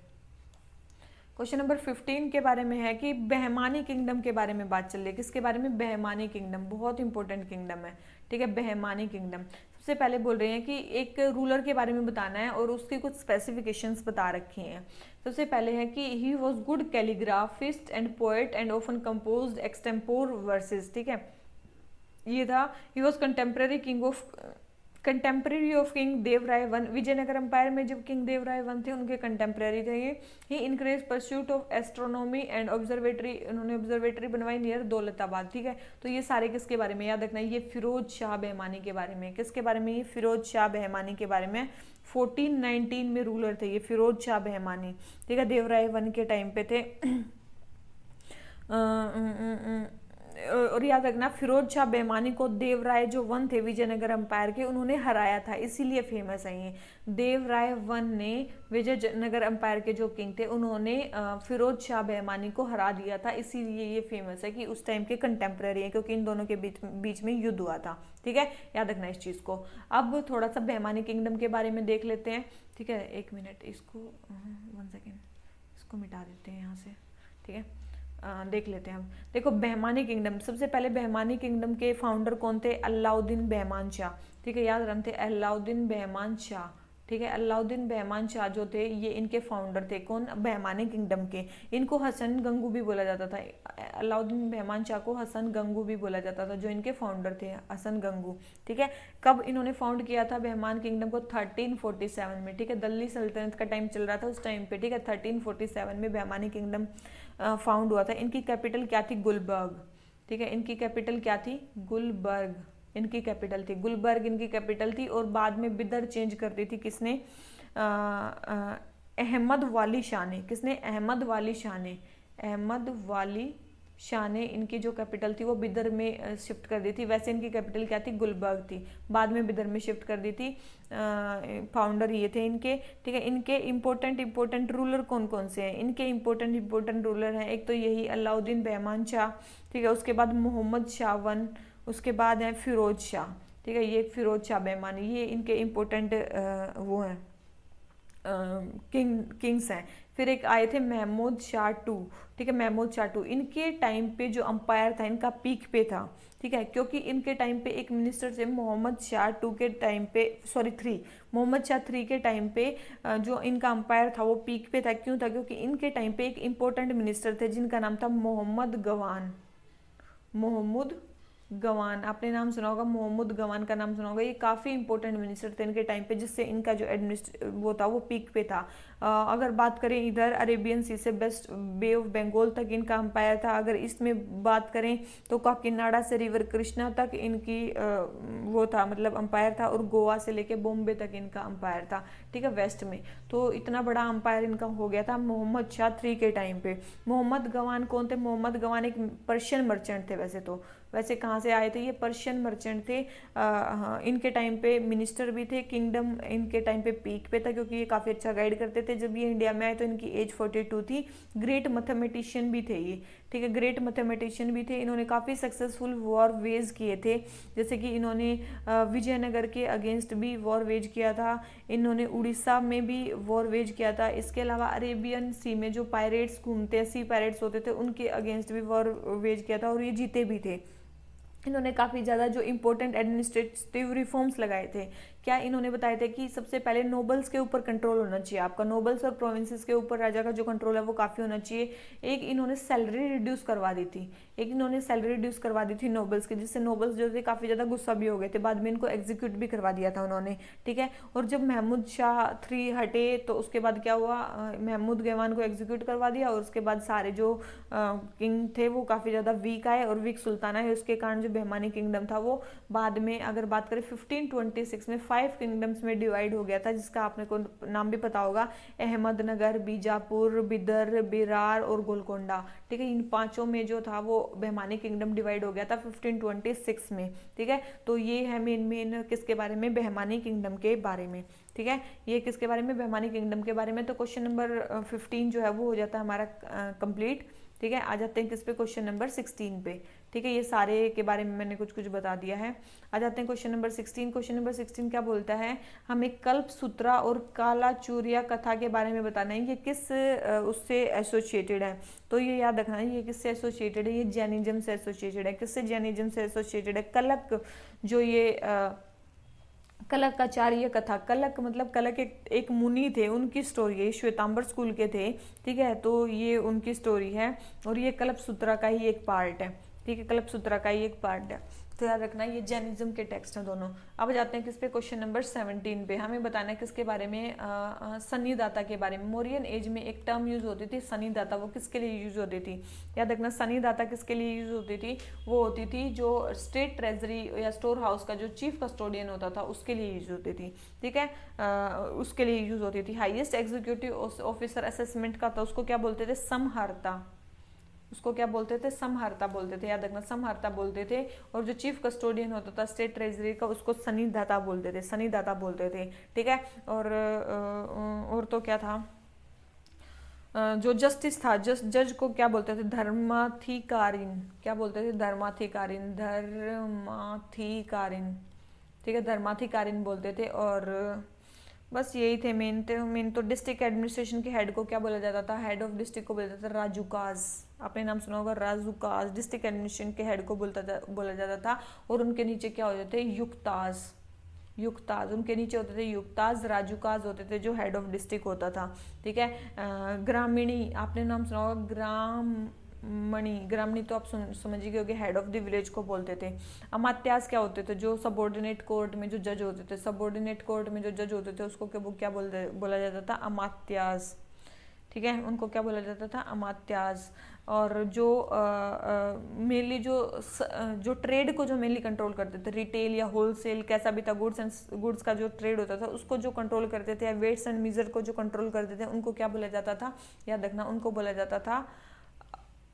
A: क्वेश्चन नंबर 15 के बारे में है कि बहमानी किंगडम के बारे में बात चल रही है, किसके बारे में, बहमानी किंगडम, बहुत इंपॉर्टेंट किंगडम है, ठीक है, बहमानी किंगडम। सबसे पहले बोल रहे हैं कि एक रूलर के बारे में बताना है और उसकी कुछ स्पेसिफिकेशंस बता रखी हैं। सबसे पहले है कि he was good calligraphist and poet and often composed extempore verses, ठीक है, ये था। He was contemporary of king Devaraya one, Vijayanagara empire में जब किंग देवराय वन थे उनके कंटेम्प्रेरी थे ये। He encourage pursuit of astronomy and observatory, उन्होंने ऑब्जर्वेटरी बनवाई नियर दौलताबाद, ठीक है। तो ये सारे किसके बारे में, याद रखना, ये फिरोज शाह बहमानी के बारे में, किसके बारे में, ये फिरोज शाह बहमानी के बारे में। 1419 में रूलर थे ये फिरोज शाह बहमानी, ठीक है, देवराय वन के टाइम पे थे। और याद रखना, फिरोज शाह बेमानी को देवराय जो वन थे विजयनगर अंपायर के, उन्होंने हराया था, इसीलिए फेमस है ये। देवराय वन ने विजयनगर अंपायर के जो किंग थे उन्होंने फिरोज शाह बेमानी को हरा दिया था, इसीलिए ये फेमस है कि उस टाइम के कंटेम्प्रेरी है, क्योंकि इन दोनों के बीच में युद्ध हुआ था, ठीक है, याद रखना इस चीज को। अब थोड़ा सा बेमानी किंगडम के बारे में देख लेते हैं, ठीक है, एक मिनट, इसको 1 सेकेंड, इसको मिटा देते हैं यहाँ से, ठीक है। देख लेते हैं हम। देखो बहमानी किंगडम, सबसे पहले बहमानी किंगडम के फाउंडर कौन थे, अलाउद्दीन बहमान शाह, ठीक है, याद रखते हैं अलाउद्दीन बहमान शाह, ठीक है। अलाउद्दीन बहमान शाह जो थे ये इनके फाउंडर थे, कौन, बहमानी किंगडम के। इनको हसन गंगू भी बोला जाता था, अलाउद्दीन बहमान शाह को हसन गंगू भी बोला जाता था, जो इनके फाउंडर थे, हसन गंगू, ठीक है। कब इन्होंने फाउंड किया था बहमान किंगडम को, 1347 में, ठीक है, दिल्ली सल्तनत का टाइम चल रहा था उस टाइम पे, ठीक है, 1347 में बहमानी किंगडम फाउंड हुआ था। इनकी कैपिटल क्या थी, गुलबर्ग, ठीक है। इनकी कैपिटल क्या थी? गुलबर्ग इनकी कैपिटल थी, गुलबर्ग इनकी कैपिटल थी। और बाद में बिदर चेंज कर दी थी किसने? अहमद वाली शाह ने। किसने? अहमद वाली शाह ने। अहमद वाली शाह ने इनकी जो कैपिटल थी वो बिदर में शिफ्ट कर दी थी। वैसे इनकी कैपिटल क्या थी? गुलबर्ग थी, बाद में बिदर में शिफ्ट कर दी थी। फाउंडर ये थे इनके, ठीक है। इनके इंपॉर्टेंट रूलर कौन कौन से हैं? इनके इंपॉर्टेंट रूलर हैं, एक तो यही अलाउद्दीन बेहमान शाह, ठीक है। उसके बाद मोहम्मद शाहवन, उसके बाद है फिरोज शाह, ठीक है। ये फिरोज शाह बेहमानी, ये इनके इम्पोर्टेंट वो हैं, किंग्स हैं। फिर एक आए थे महमूद शाह टू, ठीक है। महमूद शाह टू इनके टाइम पे जो अंपायर था इनका पीक पे था, ठीक है। क्योंकि इनके टाइम पे एक मिनिस्टर थे मोहम्मद शाह टू के टाइम पे, sorry three, Mohammad Shah three के टाइम पे जो इनका अंपायर था वो पीक पे था। क्यों था? क्योंकि इनके टाइम पे एक इम्पोर्टेंट मिनिस्टर थे जिनका नाम था मोहम्मद गवान। मोहम्मद गवान, आपने नाम सुना होगा, मोहम्मद गवान का नाम सुना होगा। ये काफ़ी इंपॉर्टेंट मिनिस्टर थे इनके टाइम पे, जिससे इनका जो वो था वो पीक पे था। अगर बात करें इधर अरेबियन सी से बेस्ट बे ऑफ बंगाल तक इनका अंपायर था। अगर इसमें बात करें तो काकीनाडा से रिवर कृष्णा तक इनकी वो था, मतलब अंपायर था। और गोवा से लेके बॉम्बे तक इनका अंपायर था, ठीक है, वेस्ट में। तो इतना बड़ा अंपायर इनका हो गया था मोहम्मद शाह थ्री के टाइम पे। मोहम्मद गवान कौन थे? मोहम्मद गवान एक पर्शियन मर्चेंट थे। वैसे कहाँ से आए थे? ये पर्शियन मर्चेंट थे। इनके टाइम पे मिनिस्टर भी थे, किंगडम इनके टाइम पे पीक पे था क्योंकि ये काफ़ी अच्छा गाइड करते थे। जब ये इंडिया में आए तो इनकी एज 42 थी। ग्रेट मैथमेटिशियन भी थे ये, ठीक है, ग्रेट मैथमेटिशियन भी थे। इन्होंने काफ़ी सक्सेसफुल वॉर वेज किए थे, जैसे कि इन्होंने विजयनगर के अगेंस्ट भी वॉर वेज किया था। इन्होंने उड़ीसा में भी वॉर वेज किया था। इसके अलावा अरेबियन सी में जो पायरेट्स घूमते हैं, सी पायरेट्स होते थे, उनके अगेंस्ट भी वॉर वेज किया था और ये जीते भी थे। इन्होंने काफ़ी ज़्यादा जो इंपॉर्टेंट एडमिनिस्ट्रेटिव रिफॉर्म्स लगाए थे। क्या इन्होंने बताया था कि सबसे पहले नोबल्स के ऊपर कंट्रोल होना चाहिए आपका, नोबल्स और प्रोविंसेस के ऊपर राजा का जो कंट्रोल है वो काफ़ी होना चाहिए। एक इन्होंने सैलरी रिड्यूस करवा दी थी, नोबल्स की, जिससे नोबल्स जो थे काफ़ी ज़्यादा गुस्सा भी हो गए थे। बाद में इनको एग्जीक्यूट भी करवा दिया था उन्होंने, ठीक है। और जब महमूद शाह थ्री हटे तो उसके बाद क्या हुआ? महमूद गवान को एग्जीक्यूट करवा दिया और उसके बाद सारे जो किंग थे वो काफ़ी ज़्यादा वीक आए और वीक सुल्ताना है, उसके कारण जो बेहमानी किंगडम था वो बाद में, अगर बात करें 1526 में 5 किंगडम्स में डिवाइड हो गया था, जिसका आपने को नाम भी पता होगा, अहमदनगर, बीजापुर, बिदर, बेरार और गोलकोंडा, ठीक है। इन पांचों में जो था वो बेहमानी किंगडम डिवाइड हो गया था 1526 में, ठीक है। तो ये है मेन किसके बारे में? बेहमानी किंगडम के बारे में, ठीक है। ये किसके बारे में? बेहमानी किंगडम के बारे में। तो क्वेश्चन नंबर 15 जो है वो हो जाता है हमारा कंप्लीट, ठीक है। आ जाते हैं किस पे? क्वेश्चन नंबर 16 पे, ठीक है। ये सारे के बारे में मैंने कुछ बता दिया है। आ जाते हैं क्वेश्चन नंबर 16। क्वेश्चन नंबर 16 क्या बोलता है? हमें कल्पसूत्रा और कालाचूरिया कथा के बारे में बताना है। ये किस उससे एसोसिएटेड है? तो ये याद रखना है, ये किससे एसोसिएटेड है? ये जैनिज्म से एसोसिएटेड है। किससे जैनिज्म से एसोसिएटेड है? कलक, जो ये कलकाचार्य कथा, कलक मतलब कलक एक मुनि थे, उनकी स्टोरी है। श्वेतांबर स्कूल के थे, ठीक है। तो ये उनकी स्टोरी है और ये कल्पसूत्रा का ही एक पार्ट है, ठीक है। कल्पसूत्रा का ही एक पार्ट है, तो याद रखना ये जैनिज्म के टेक्स्ट हैं दोनों। अब जाते हैं किस पे? क्वेश्चन नंबर 17 पे। हमें बताना है किसके बारे में? सन्निदाता के बारे में। मौर्यन एज में एक टर्म यूज होती थी सन्निदाता, वो किसके लिए यूज होती थी? याद रखना, सन्निदाता किसके लिए यूज होती थी? वो होती थी जो स्टेट ट्रेजरी या स्टोर हाउस का जो चीफ कस्टोडियन होता था उसके लिए यूज होती थी, ठीक है। उसके लिए यूज होती थी। हाईएस्ट एग्जीक्यूटिव ऑफिसर असेसमेंट का था, उसको क्या बोलते थे? समहर्ता। उसको क्या बोलते थे? समहर्ता बोलते थे, याद रखना, समहर्ता बोलते थे। और जो चीफ कस्टोडियन होता था स्टेट ट्रेजरी का, उसको सन्निदाता बोलते थे, सन्निदाता बोलते थे, ठीक है। और तो क्या था? जो जस्टिस था, जज को क्या बोलते थे? धर्माधिकारीन। क्या बोलते थे? धर्माधिकारीन, धर्माधिकारीन, ठीक है, धर्माधिकारीन बोलते थे। और बस यही थे मेन तो डिस्ट्रिक्ट एडमिनिस्ट्रेशन के हेड को क्या बोला जाता था? हेड ऑफ डिस्ट्रिक्ट को बोला जाता था राजूकाज। आपने नाम सुना होगा, राजूकाज। डिस्ट्रिक्ट एडमिनिस्ट्रेशन के हेड को बोला जाता था। और उनके नीचे क्या होते थे? युक्ताज। उनके नीचे होते थे युक्ताज, राजूकाज होते थे जो हेड ऑफ डिस्ट्रिक्ट होता था, ठीक है। ग्रामीणी, आपने नाम सुना होगा, ग्रामणी तो आप समझिए गए, हेड ऑफ द विलेज को बोलते थे। अमात्यास क्या होते थे? जो सबऑर्डिनेट कोर्ट में जो जज होते थे, सबऑर्डिनेट कोर्ट में जो जज होते थे उसको क्या बोला जाता था? अमात्यास, ठीक है, उनको क्या बोला जाता था? अमात्यास। और जो मेनली जो ट्रेड को जो मेनली कंट्रोल करते थे, रिटेल या होलसेल कैसा भी था, गुड्स का जो ट्रेड होता था उसको जो कंट्रोल करते थे, वेट्स एंड मीजर को जो कंट्रोल करते थे, उनको क्या बोला जाता था, याद रखना, उनको बोला जाता था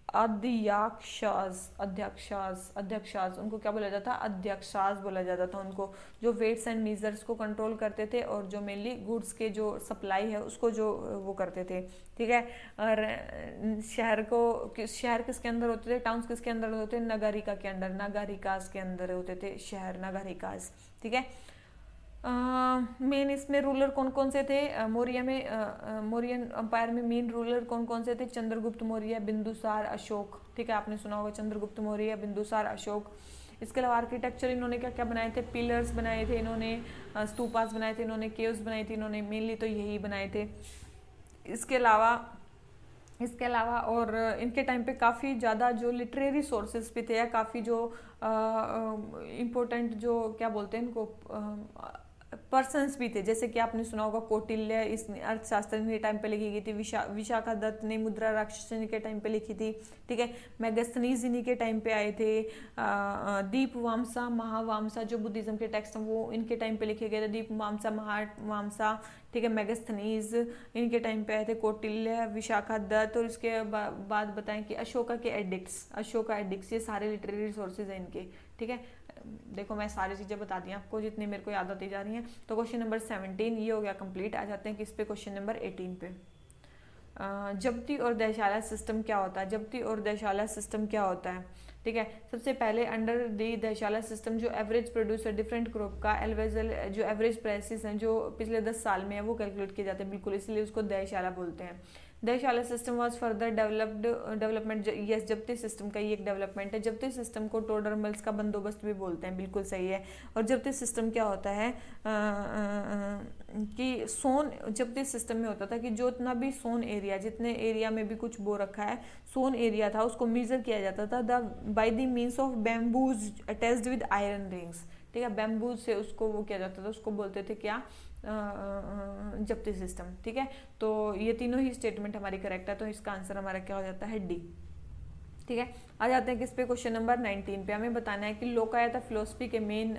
A: अध्यक्षास। अध्यक्षास उनको क्या बोला जाता था, अध्यक्षास बोला जाता था उनको, जो वेट्स एंड मीजर्स को कंट्रोल करते थे और जो मेनली गुड्स के जो सप्लाई है उसको जो वो करते थे, ठीक है। और शहर किसके अंदर होते थे, टाउन्स किसके अंदर होते थे, नगरिका के अंदर, नगरिकास के अंदर होते थे शहर, नगरिकास, ठीक है। मेन इसमें रूलर कौन कौन से थे, मौर्य में मौर्यन अंपायर में मेन रूलर कौन कौन से थे, चंद्रगुप्त मौर्य, बिंदुसार, अशोक, ठीक है, आपने सुना होगा चंद्रगुप्त मौर्य, बिंदुसार, अशोक। इसके अलावा आर्किटेक्चर इन्होंने क्या क्या बनाए थे, पिलर्स बनाए थे इन्होंने, स्तूपास बनाए थे इन्होंने, केव्स बनाई थी इन्होंने, मेनली तो यही बनाए थे। इसके अलावा और इनके टाइम पे काफ़ी ज़्यादा जो लिटरेरी सोर्सेज भी थे, या काफ़ी जो इम्पोर्टेंट जो क्या बोलते हैं इनको पर्सन्स भी थे, जैसे कि आपने सुना होगा कौटिल्य, इस अर्थशास्त्र ने टाइम पे लिखी गई थी, विशाखा दत्त ने मुद्रा राक्षसनी के टाइम पे लिखी थी, ठीक है। मेगस्थनीज इन्हीं के टाइम पे आए थे, दीपवामसा, महावामसा जो बुद्धिज्म के टेक्स्ट हैं वो इनके टाइम पे लिखे गए थे, दीपवामसा, महावामसा, ठीक है, मेगस्थनीज इनके टाइम पे आए थे, कौटिल्य, विशाखा दत्त, और इसके बाद बताएं कि अशोका एडिक्ट्स, ये सारे लिटरेरी रिसोर्सेज हैं इनके, ठीक है। देखो मैं सारी चीज़ें बता दी आपको जितनी मेरे को याद आती जा रही हैं। तो क्वेश्चन नंबर 17 ये हो गया कंप्लीट। आ जाते हैं किस पे, क्वेश्चन नंबर 18 पे। जब्ती और दहशाला सिस्टम क्या होता है, जब्ती और दहशाला सिस्टम क्या होता है, ठीक है। सबसे पहले अंडर दी दहशाला सिस्टम जो एवरेज प्रोड्यूसर डिफरेंट क्रॉप का एलवेजल जो एवरेज प्राइसेस हैं जो पिछले 10 साल में है वो कैलकुलेट किए जाते हैं, बिल्कुल, इसलिए उसको दहशाला बोलते हैं। Dahshala system was further development, yes, Zabti system का ये एक डेवलपमेंट है। जब्ती सिस्टम को टोडरमल्स का बंदोबस्त भी बोलते हैं, बिल्कुल सही है। और जब्ती सिस्टम क्या होता है कि जब्ती सिस्टम में होता था कि जो इतना भी सोन एरिया, जितने एरिया में भी कुछ बो रखा है, सोन एरिया था, उसको मेजर किया जाता था by the means of bamboos attached with iron rings, ठीक है। बैम्बूज से उसको वो किया जाता था, उसको बोलते थे क्या, जब्ती सिस्टम, ठीक है। तो ये तीनों ही स्टेटमेंट हमारी करेक्ट है, तो इसका आंसर हमारा क्या हो जाता है, डी, ठीक है। आ जाते हैं किस पे, क्वेश्चन नंबर 19 पे। हमें बताना है कि लोकायता फिलोसफी के मेन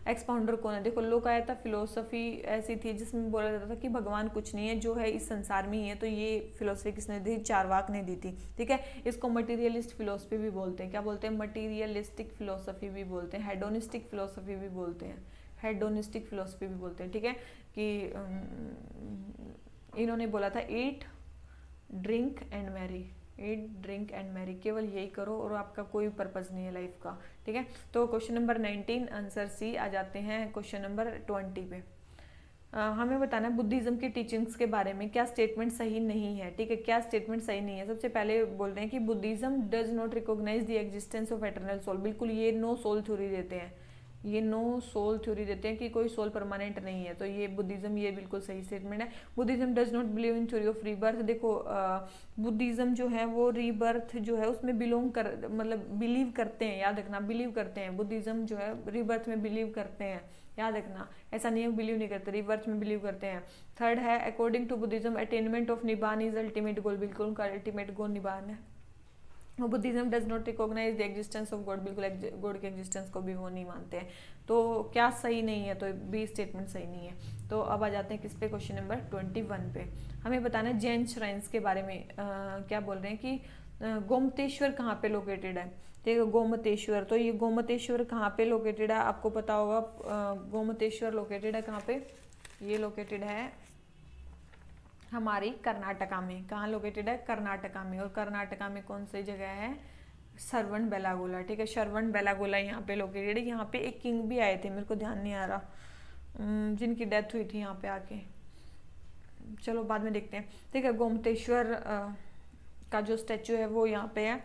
A: एक्सपाउंडर कौन है। देखो लोकायता फिलोसफी ऐसी थी जिसमें बोला जाता था कि भगवान कुछ नहीं है, जो है इस संसार में ही है। तो ये फिलोसफी किसने दी, चारवाक ने दी थी, ठीक है। इसको मटीरियलिस्ट फिलोसफी भी बोलते हैं, क्या बोलते हैं, मटीरियलिस्टिक फिलोसफी भी बोलते हैं, हेडोनिस्टिक फिलोसफी भी बोलते हैं, हेडोनिस्टिक फिलोसफी भी बोलते हैं, ठीक है। कि इन्होंने बोला था eat drink and marry, eat drink and marry, केवल यही करो और आपका कोई पर्पस नहीं है लाइफ का, ठीक है। तो क्वेश्चन नंबर 19 आंसर सी। आ जाते हैं क्वेश्चन नंबर 20 पे। हमें बताना है बुद्धिज्म की टीचिंग्स के बारे में क्या स्टेटमेंट सही नहीं है, ठीक है, क्या स्टेटमेंट सही नहीं है। सबसे पहले बोल रहे हैं कि Buddhism does not recognise the existence of eternal soul, बिल्कुल ये नो सोल थ्योरी देते हैं, ये नो सोल थ्योरी देते हैं कि कोई सोल परमानेंट नहीं है। तो ये बुद्धिज्म, ये बिल्कुल सही स्टेटमेंट है। Buddhism does not believe in theory of rebirth. देखो बुद्धिज्म जो है वो रीबर्थ जो है उसमें बिलोंग कर, मतलब बिलीव करते हैं, याद रखना, बिलीव करते हैं। बुद्धिज्म जो है रीबर्थ में बिलीव करते हैं, याद रखना, ऐसा नहीं है बिलीव नहीं करते, रीबर्थ में बिलीव करते हैं। थर्ड है according to Buddhism attainment of Nibban is ultimate goal, बिल्कुल उनका अल्टीमेट गोल निबान है। Buddhism does not recognise the existence of God, बिल्कुल गॉड के एग्जिस्टेंस को भी वो नहीं मानते हैं। तो क्या सही नहीं है, तो बी स्टेटमेंट सही नहीं है। तो अब आ जाते हैं किस पे, क्वेश्चन नंबर 21 पे। हमें बताना है जैन श्राइन्स के बारे में। क्या बोल रहे हैं कि गोमतेश्वर कहाँ पे लोकेटेड है, ठीक है, गोमतेश्वर। तो ये गोमतेश्वर कहाँ पे लोकेटेड है, आपको पता होगा। गोमतेश्वर लोकेटेड है कहाँ पे, ये लोकेटेड है हमारी कर्नाटका में। कहाँ लोकेटेड है, कर्नाटका में। और कर्नाटका में कौन सी जगह है, श्रवण बेलागोला, ठीक है, श्रवण बेलागोला यहाँ पे लोकेटेड है। यहाँ पे एक किंग भी आए थे, मेरे को ध्यान नहीं आ रहा, जिनकी डेथ हुई थी यहाँ पे आके, चलो बाद में देखते हैं, ठीक है। गोमतेश्वर का जो स्टैचू है वो यहाँ पे है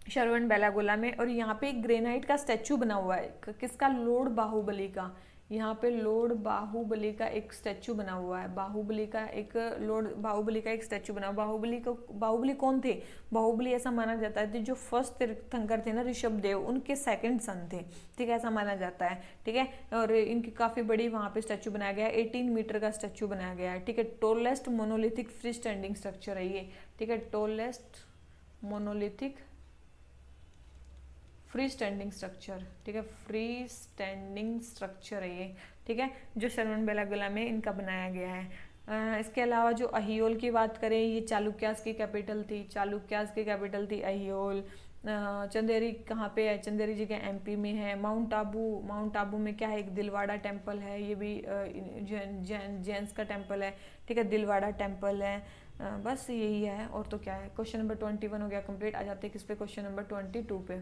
A: श्रवण बेलागोला में। और यहाँ पे एक ग्रेनाइट का स्टैचू बना हुआ है, किसका, लॉर्ड बाहुबली का। यहाँ पे लॉर्ड बाहुबली का एक स्टैचू बना हुआ है, बाहुबली का एक, लॉर्ड बाहुबली का एक स्टैचू बना। बाहुबली कौन थे, बाहुबली ऐसा माना जाता है जो फर्स्ट तीर्थंकर थे ना, ऋषभ देव, उनके सेकंड सन थे, ठीक है, ऐसा माना जाता है, ठीक है। और इनकी काफी बड़ी वहाँ पे स्टैचू बनाया गया है, 18 मीटर का स्टैचू बनाया गया है, ठीक है। Tallest monolithic free standing structure है ये, ठीक है, tallest monolithic free standing structure, ठीक है, फ्री स्टैंडिंग स्ट्रक्चर है ये, ठीक है, जो श्रवणबेलागोला में इनका बनाया गया है। इसके अलावा जो अहियोल की बात करें, ये चालुक्यास की कैपिटल थी, चालुक्यास की कैपिटल थी अहियोल। चंदेरी कहाँ पे है? चंदेरी जगह एमपी में है। माउंट आबू, माउंट आबू में क्या है? एक दिलवाड़ा टेम्पल है, ये भी जैन्स का टेम्पल है, ठीक है, दिलवाड़ा टेम्पल है। बस यही है, और तो क्या है। क्वेश्चन नंबर 21 हो गया कंप्लीट। आ जाते हैं किस पे? क्वेश्चन नंबर 22 पे।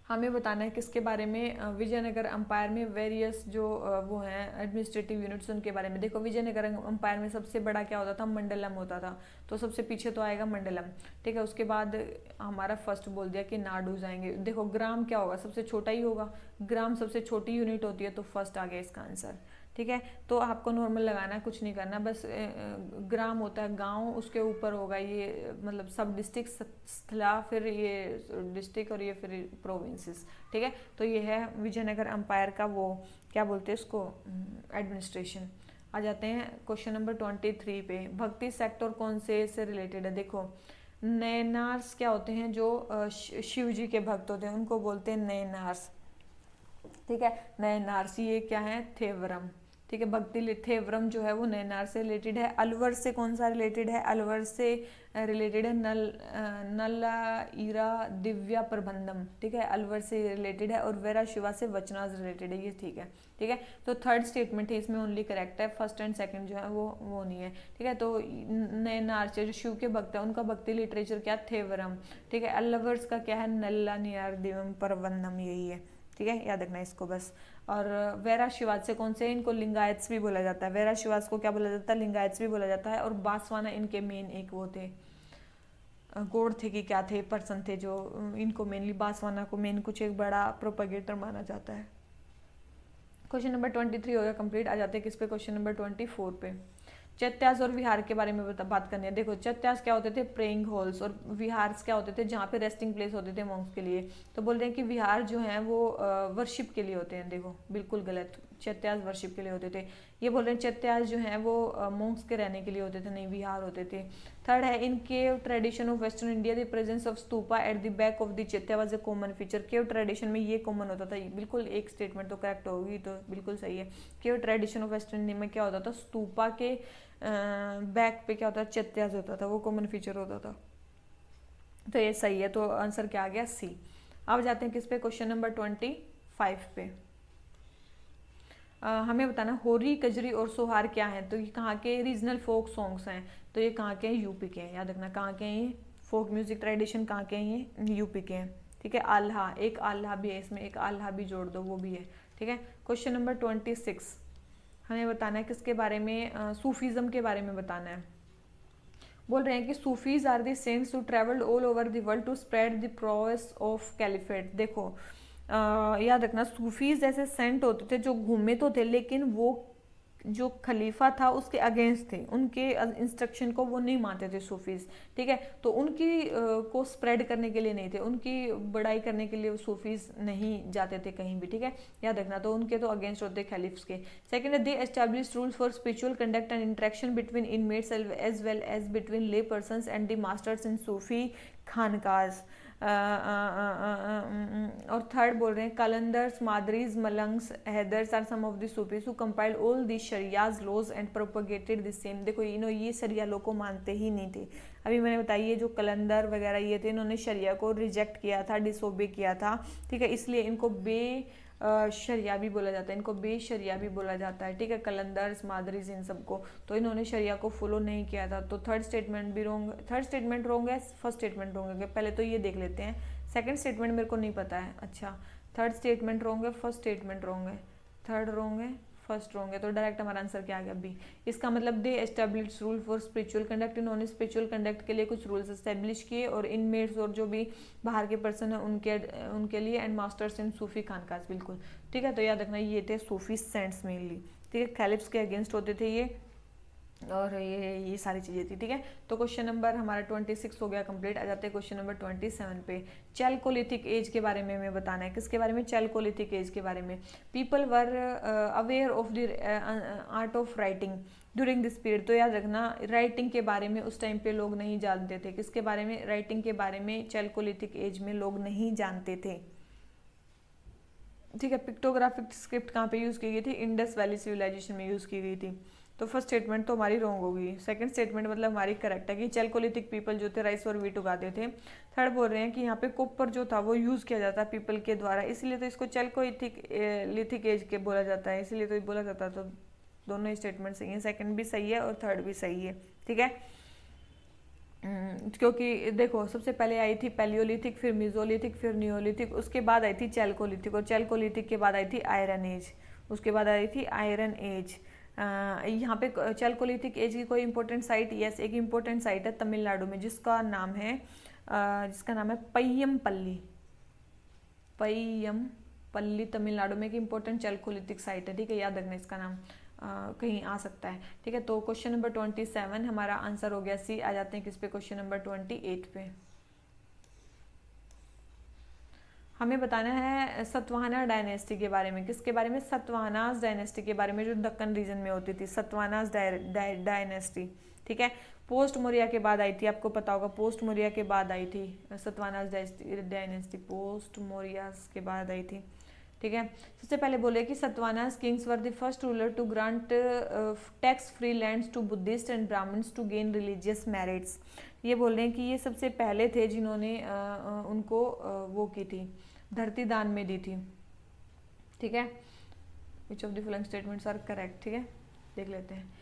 A: हमें बताना है किसके बारे में? विजयनगर अंपायर में वेरियस जो वो हैं एडमिनिस्ट्रेटिव यूनिट्स, उनके बारे में। देखो विजयनगर अंपायर में सबसे बड़ा क्या होता था? मंडलम होता था, तो सबसे पीछे तो आएगा मंडलम, ठीक है। उसके बाद हमारा फर्स्ट बोल दिया कि नाडूज आएंगे। देखो ग्राम क्या होगा? सबसे छोटा ही होगा, ग्राम सबसे छोटी यूनिट होती है, तो फर्स्ट आ गया इसका आंसर, ठीक है। तो आपको नॉर्मल लगाना है, कुछ नहीं करना, बस ग्राम होता है गांव, उसके ऊपर होगा ये मतलब सब डिस्ट्रिक्ट, स्थला, फिर ये डिस्ट्रिक्ट, और ये फिर प्रोविंसेस, ठीक है। तो ये है विजयनगर अंपायर का वो क्या बोलते हैं इसको? एडमिनिस्ट्रेशन। आ जाते हैं क्वेश्चन नंबर 23 पे। भक्ति सेक्टर कौन से रिलेटेड है? देखो नयनार्स क्या होते हैं? जो शिव जी के भक्त होते हैं उनको बोलते हैं नयनार्स, ठीक है। नयनार्स ये क्या है? थेवरम, ठीक है। भक्ति थेवरम जो है वो नयनार से रिलेटेड है। अलवर से कौन सा रिलेटेड है? अलवर से रिलेटेड है नल्ला ईरा दिव्या प्रबंधम, ठीक है, अलवर से रिलेटेड है। और वेरा शिवा से वचनाज रिलेटेड है, ये ठीक है, ठीक है। तो थर्ड स्टेटमेंट है इसमें ओनली करेक्ट है, फर्स्ट एंड सेकंड जो है वो नहीं है, ठीक है। तो नयनार से जो शिव के भक्त है उनका भक्ति लिटरेचर क्या? थेवरम, ठीक है। अलवर्स का क्या है? नल्ला नियार दिव्यम प्रबंधम, यही है, ठीक है, याद रखना इसको बस। और वैरा शिवाज से कौन से? इनको लिंगायत्स भी बोला जाता है। वैरा शिवाज को क्या बोला जाता है? लिंगायत्स भी बोला जाता है। और बासवाना इनके मेन एक वो थे, गॉड थे कि क्या थे, पर्सन थे, जो इनको मेनली बासवाना को मेन कुछ एक बड़ा प्रोपेगेटर माना जाता है। क्वेश्चन नंबर 23 हो गया कंप्लीट। आ जाते हैं किस पे? क्वेश्चन नंबर 24 पे। चैत्यास और विहार के बारे में बात करनी है। देखो चैत्यास क्या होते थे? प्रेइंग हॉल्स, और विहार क्या होते थे? जहाँ पे रेस्टिंग प्लेस होते थे मॉन्क्स के लिए। तो बोल रहे हैं कि विहार जो है वो वर्शिप के लिए होते हैं। देखो बिल्कुल गलत, चैत्यास वर्शिप के लिए होते थे। ये बोल रहे हैं चैत्यास जो है वो मॉन्क्स के रहने के लिए होते थे, नहीं विहार होते थे। थर्ड है in cave tradition of western India the presence of stupa at the back of the chaitya was a common feature. Cave tradition में ये कॉमन होता था, बिल्कुल एक स्टेटमेंट तो करेक्ट होगी, तो बिल्कुल सही है। केव ट्रेडिशन ऑफ वेस्टर्न इंडिया में क्या होता था? स्तूपा के बैक पे क्या होता है? चैत्यास होता था, वो कॉमन फीचर होता था, तो ये सही है। तो आंसर क्या आ गया? सी। अब जाते हैं किस पे? क्वेश्चन नंबर 25 पे। हमें बताना होरी, कजरी और सोहार क्या है? तो ये कहाँ के रीजनल फोक सॉन्ग्स हैं? तो ये कहाँ के हैं? यूपी के हैं, याद रखना कहाँ के हैं ये फोक म्यूजिक ट्रेडिशन, कहाँ के हैं ये? यूपी के हैं, ठीक है। आल्हा, एक आल्हा भी है इसमें, एक आल्हा भी जोड़ दो, वो भी है, ठीक है। क्वेश्चन नंबर 26 हमें बताना है किसके बारे में? सूफीज़म के बारे में बताना है। बोल रहे हैं कि Sufis are the saints who travelled all over the world to spread the prowess of caliphate. देखो याद रखना सूफीज ऐसे सेंट होते थे जो घूमे तो थे, लेकिन वो जो खलीफा था उसके अगेंस्ट थे, उनके इंस्ट्रक्शन को वो नहीं मानते थे सूफीज, ठीक है। तो उनकी को स्प्रेड करने के लिए नहीं थे, उनकी बड़ाई करने के लिए सूफीज नहीं जाते थे कहीं भी, ठीक है, याद रखना। तो उनके तो अगेंस्ट होते खलीफ्स के। सेकंड है they establish rules for spiritual conduct and interaction between inmates as well as between lay persons and the masters in Sufi khanqahs. और थर्ड बोल रहे हैं Qalandars, Madaris, Malangs, Haidaris are some of the Sufis who compiled all the sharias laws and propagated the same. देखो ये शरिया law को मानते ही नहीं थे। अभी मैंने बताया ये जो कलंदर वगैरह ये थे, इन्होंने शरिया को रिजेक्ट किया था, डिसोबे किया था, ठीक है, इसलिए इनको शरिया भी बोला जाता है, इनको बेशरिया भी बोला जाता है, ठीक है। कलंदर्स, मादरीज, इन सबको, तो इन्होंने शरिया को फॉलो नहीं किया था। तो थर्ड स्टेटमेंट भी रॉन्ग, थर्ड स्टेटमेंट रॉन्ग है, फर्स्ट स्टेटमेंट रॉन्ग है। पहले तो ये देख लेते हैं, सेकंड स्टेटमेंट मेरे को नहीं पता है। अच्छा, थर्ड स्टेटमेंट रॉन्ग है, फर्स्ट स्टेटमेंट रॉन्ग है, थर्ड रॉन्ग है, फर्स्ट रॉन्ग है, तो डायरेक्ट हमारा आंसर क्या आ गया? बी। इसका मतलब they establish rule for spiritual conduct, इन्होंने स्पिरिचुअल कंडक्ट के लिए कुछ रूल्स एस्टेब्लिश किए, और इनमेट्स और जो भी बाहर के पर्सन है उनके लिए, एंड मास्टर्स इन सूफी खानकाज, बिल्कुल ठीक है। तो याद रखना ये थे सूफी सेंट्स मेनली, ठीक है, कैलिफ्स के अगेंस्ट होते थे ये, और ये सारी चीज़ें थी, ठीक है। तो क्वेश्चन नंबर हमारा 26 हो गया कंप्लीट। आ जाते हैं क्वेश्चन नंबर 27 पे। चैल्कोलिथिक एज के बारे में हमें बताना है। किसके बारे में? चैल्कोलिथिक एज के बारे में। People were aware of the art of writing. During this period. तो याद रखना राइटिंग के बारे में उस टाइम पे लोग नहीं जानते थे। किसके बारे में? राइटिंग के बारे में चैल्कोलिथिक एज में लोग नहीं जानते थे। ठीक है। पिक्टोग्राफिक स्क्रिप्ट कहाँ पे यूज़ की गई थी? इंडस वैली सिविलाइजेशन में यूज़ की गई थी। तो फर्स्ट स्टेटमेंट तो हमारी रॉन्ग होगी। सेकंड स्टेटमेंट मतलब हमारी करेक्ट है कि चैल्कोलिथिक पीपल जो थे राइस और वीट उगाते थे। थर्ड बोल रहे हैं कि यहाँ पे कॉपर जो था वो यूज़ किया जाता है पीपल के द्वारा, इसलिए तो इसको चैल्कोलिथिक लिथिक एज के बोला जाता है, इसलिए तो बोला जाता है। तो दोनों ही स्टेटमेंट सही है, सेकंड भी सही है और थर्ड भी सही है। ठीक है। क्योंकि देखो सबसे पहले आई थी पैलियोलिथिक, फिर मिजोलिथिक, फिर नियोलिथिक, उसके बाद आई थी चैल्कोलिथिक, और चैल्कोलिथिक के बाद आई थी आयरन एज, उसके बाद आई थी आयरन एज। यहाँ पे चैल्कोलिथिक एज की कोई इंपॉर्टेंट साइट? यस, एक इंपॉर्टेंट साइट है तमिलनाडु में जिसका नाम है पय्यमपल्ली। पय्यमपल्ली तमिलनाडु में एक इंपॉर्टेंट चैल्कोलिथिक साइट है। ठीक है, याद रखना इसका नाम कहीं आ सकता है। ठीक है। तो क्वेश्चन नंबर 27 हमारा आंसर हो गया सी। आ जाते हैं किस पे? क्वेश्चन नंबर 28 पे। हमें बताना है सतवाहना डायनेस्टी के बारे में। किसके बारे में? सतवाहनास डायनेस्टी के बारे में, जो दक्कन रीजन में होती थी, सतवाहनास डायनेस्टी। ठीक है। पोस्ट मौर्य के बाद आई थी, आपको पता होगा पोस्ट मौर्य के बाद आई थी सतवाहनास डायनेस्टी, पोस्ट मौर्य के बाद आई थी। ठीक है। सबसे पहले बोले कि Satavahanas kings were the first ruler to grant tax free lands to Buddhist and Brahmins to gain religious merits. ये बोल रहे हैं कि ये सबसे पहले थे जिन्होंने उनको वो की थी, धरती दान में दी थी। ठीक है। Which of the following statements are correct? ठीक है, देख लेते हैं।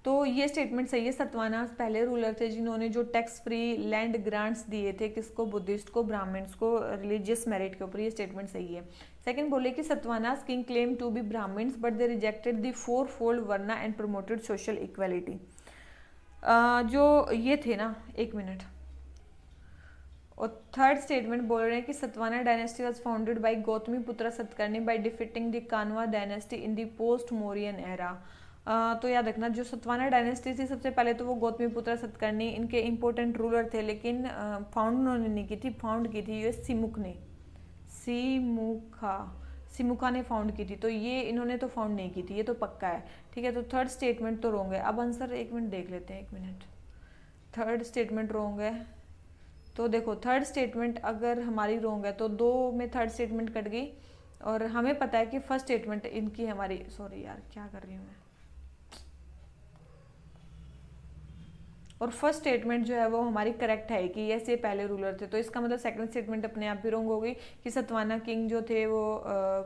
A: तो ये स्टेटमेंट सही है, सतवाहनास पहले रूलर थे जिन्होंने जो टैक्स फ्री लैंड ग्रांट्स दिए थे, किसको? बुद्धिस्ट को, ब्राह्मण्स को, रिलीजियस मेरिट के ऊपर। ये स्टेटमेंट सही है। सेकंड बोले कि Satavahanas king claim to be Brahmans but they rejected the four fold varna and promoted social equality. जो ये थे ना, एक मिनट। और थर्ड स्टेटमेंट बोल रहे हैं कि Satavahana dynasty was founded by Gautamiputra Satakarni by defeating the Kanva dynasty in the post Mauryan era. तो याद रखना जो सतवाहना डायनेस्टी थी सबसे पहले तो वो गौतमी पुत्र सतकर्णी इनके इंपॉर्टेंट रूलर थे, लेकिन फाउंड उन्होंने नहीं की थी, फाउंड की थी ये सिमुक ने, सिमुखा ने फाउंड की थी। तो ये इन्होंने तो फाउंड नहीं की थी, ये तो पक्का है। ठीक है। तो थर्ड स्टेटमेंट तो रॉन्ग है। अब आंसर एक मिनट देख लेते हैं, एक मिनट। थर्ड स्टेटमेंट रॉन्ग है। तो देखो थर्ड स्टेटमेंट अगर हमारी रॉन्ग है तो दो में थर्ड स्टेटमेंट कट गई, और हमें पता है कि फर्स्ट स्टेटमेंट इनकी हमारी, सॉरी यार क्या कर रही हूँ मैं, और फर्स्ट स्टेटमेंट जो है वो हमारी करेक्ट है कि ऐसे पहले रूलर थे। तो इसका मतलब सेकंड स्टेटमेंट अपने आप ही रॉन्ग हो गई कि सतवाहना किंग जो थे वो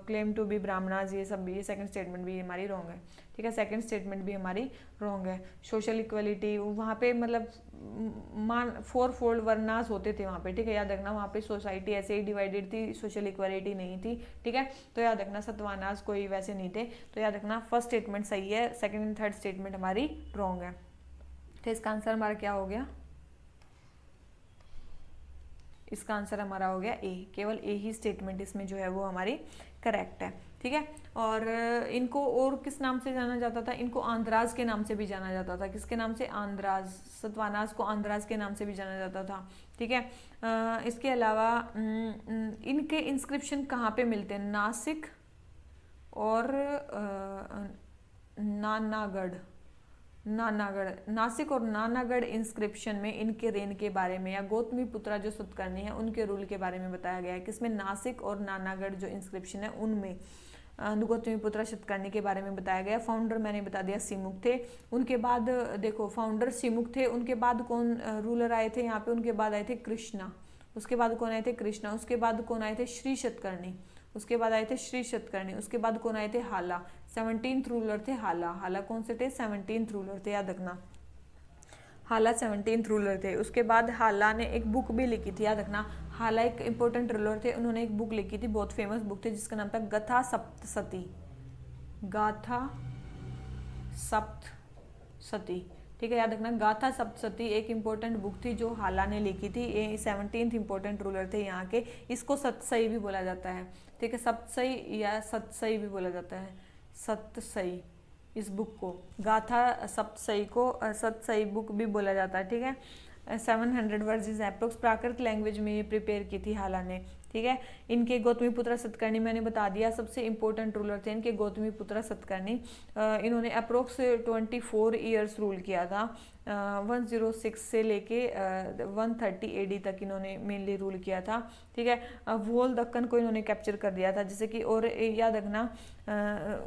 A: क्लेम टू बी ब्राह्मणाज, ये सब भी, ये सेकंड स्टेटमेंट भी हमारी रॉन्ग है। ठीक है, सेकंड स्टेटमेंट भी हमारी रॉन्ग है। सोशल इक्वलिटी वहाँ पे मतलब फोर फोल्ड वर्नास होते थे वहाँ पे। ठीक है, याद रखना वहाँ पे सोसाइटी ऐसे ही डिवाइडेड थी, सोशल इक्वलिटी नहीं थी। ठीक है, तो याद रखना सतवाहनास कोई वैसे नहीं थे। तो याद रखना फर्स्ट स्टेटमेंट सही है, सेकंड एंड थर्ड स्टेटमेंट हमारी रॉन्ग है। तो इसका आंसर हमारा क्या हो गया? इसका आंसर हमारा हो गया ए। केवल ए ही स्टेटमेंट इसमें जो है वो हमारी करेक्ट है। ठीक है। और इनको और किस नाम से जाना जाता था? इनको आंध्राज के नाम से भी जाना जाता था। किसके नाम से? आंध्राज। सतवाहनास को आंध्राज के नाम से भी जाना जाता था। ठीक है। इसके अलावा इनके इंस्क्रिप्शन कहाँ पे मिलते हैं? नासिक और नासिक और नानागढ़ इंस्क्रिप्शन में इनके रेन के बारे में, या गौतमी पुत्रा जो सतकर्णी है उनके रूल के बारे में बताया गया है। किसमें? नासिक और नानागढ़ जो इंस्क्रिप्शन है उनमें गौतमी पुत्रा सतकर्णी के बारे में बताया गया। फाउंडर मैंने बता दिया सिमुक थे। उनके बाद देखो फाउंडर सिमुक थे, उनके बाद कौन रूलर आए थे यहाँ पे? उनके बाद आए थे कृष्णा। उसके बाद कौन आए थे? कृष्णा। उसके बाद कौन आए थे? श्री सतकर्णी। उसके बाद आए थे श्री सतकर्णी। उसके बाद कौन आए थे? हाला। 17th रूलर थे हाला। हाला कौन से थे? 17th रूलर थे, याद रखना हाला 17th रूलर थे। उसके बाद हाला ने एक बुक भी लिखी थी, याद रखना हाला एक इंपॉर्टेंट रूलर थे, उन्होंने एक बुक लिखी थी, बहुत फेमस बुक थी जिसका नाम था गाथा सप्तशती। गाथा सप्तशती। ठीक है, याद रखना गाथा सप्तशती एक इंपॉर्टेंट बुक थी जो हाला ने लिखी थी। ये 17th इंपॉर्टेंट रूलर थे यहाँ के। इसको सतसई भी बोला जाता है। ठीक है, सप्तसई या सतसई भी बोला जाता है, सतसई। इस बुक को गाथा सप्तसई को सतसई बुक भी बोला जाता है। ठीक है, 700 वर्ड्स अप्रोक्स प्राकृत लैंग्वेज में ये प्रिपेयर की थी हाला ने। ठीक है। इनके गौतमीपुत्र सतकर्णी मैंने बता दिया, सबसे इंपॉर्टेंट रूलर थे इनके गौतमीपुत्र सतकर्णी। इन्होंने अप्रोक्स 24 ईयर्स रूल किया था। 106 से लेके 130 AD तक इन्होंने मेनली रूल किया था, ठीक है। वोल दक्कन को इन्होंने कैप्चर कर लिया था, जैसे कि, और याद रखना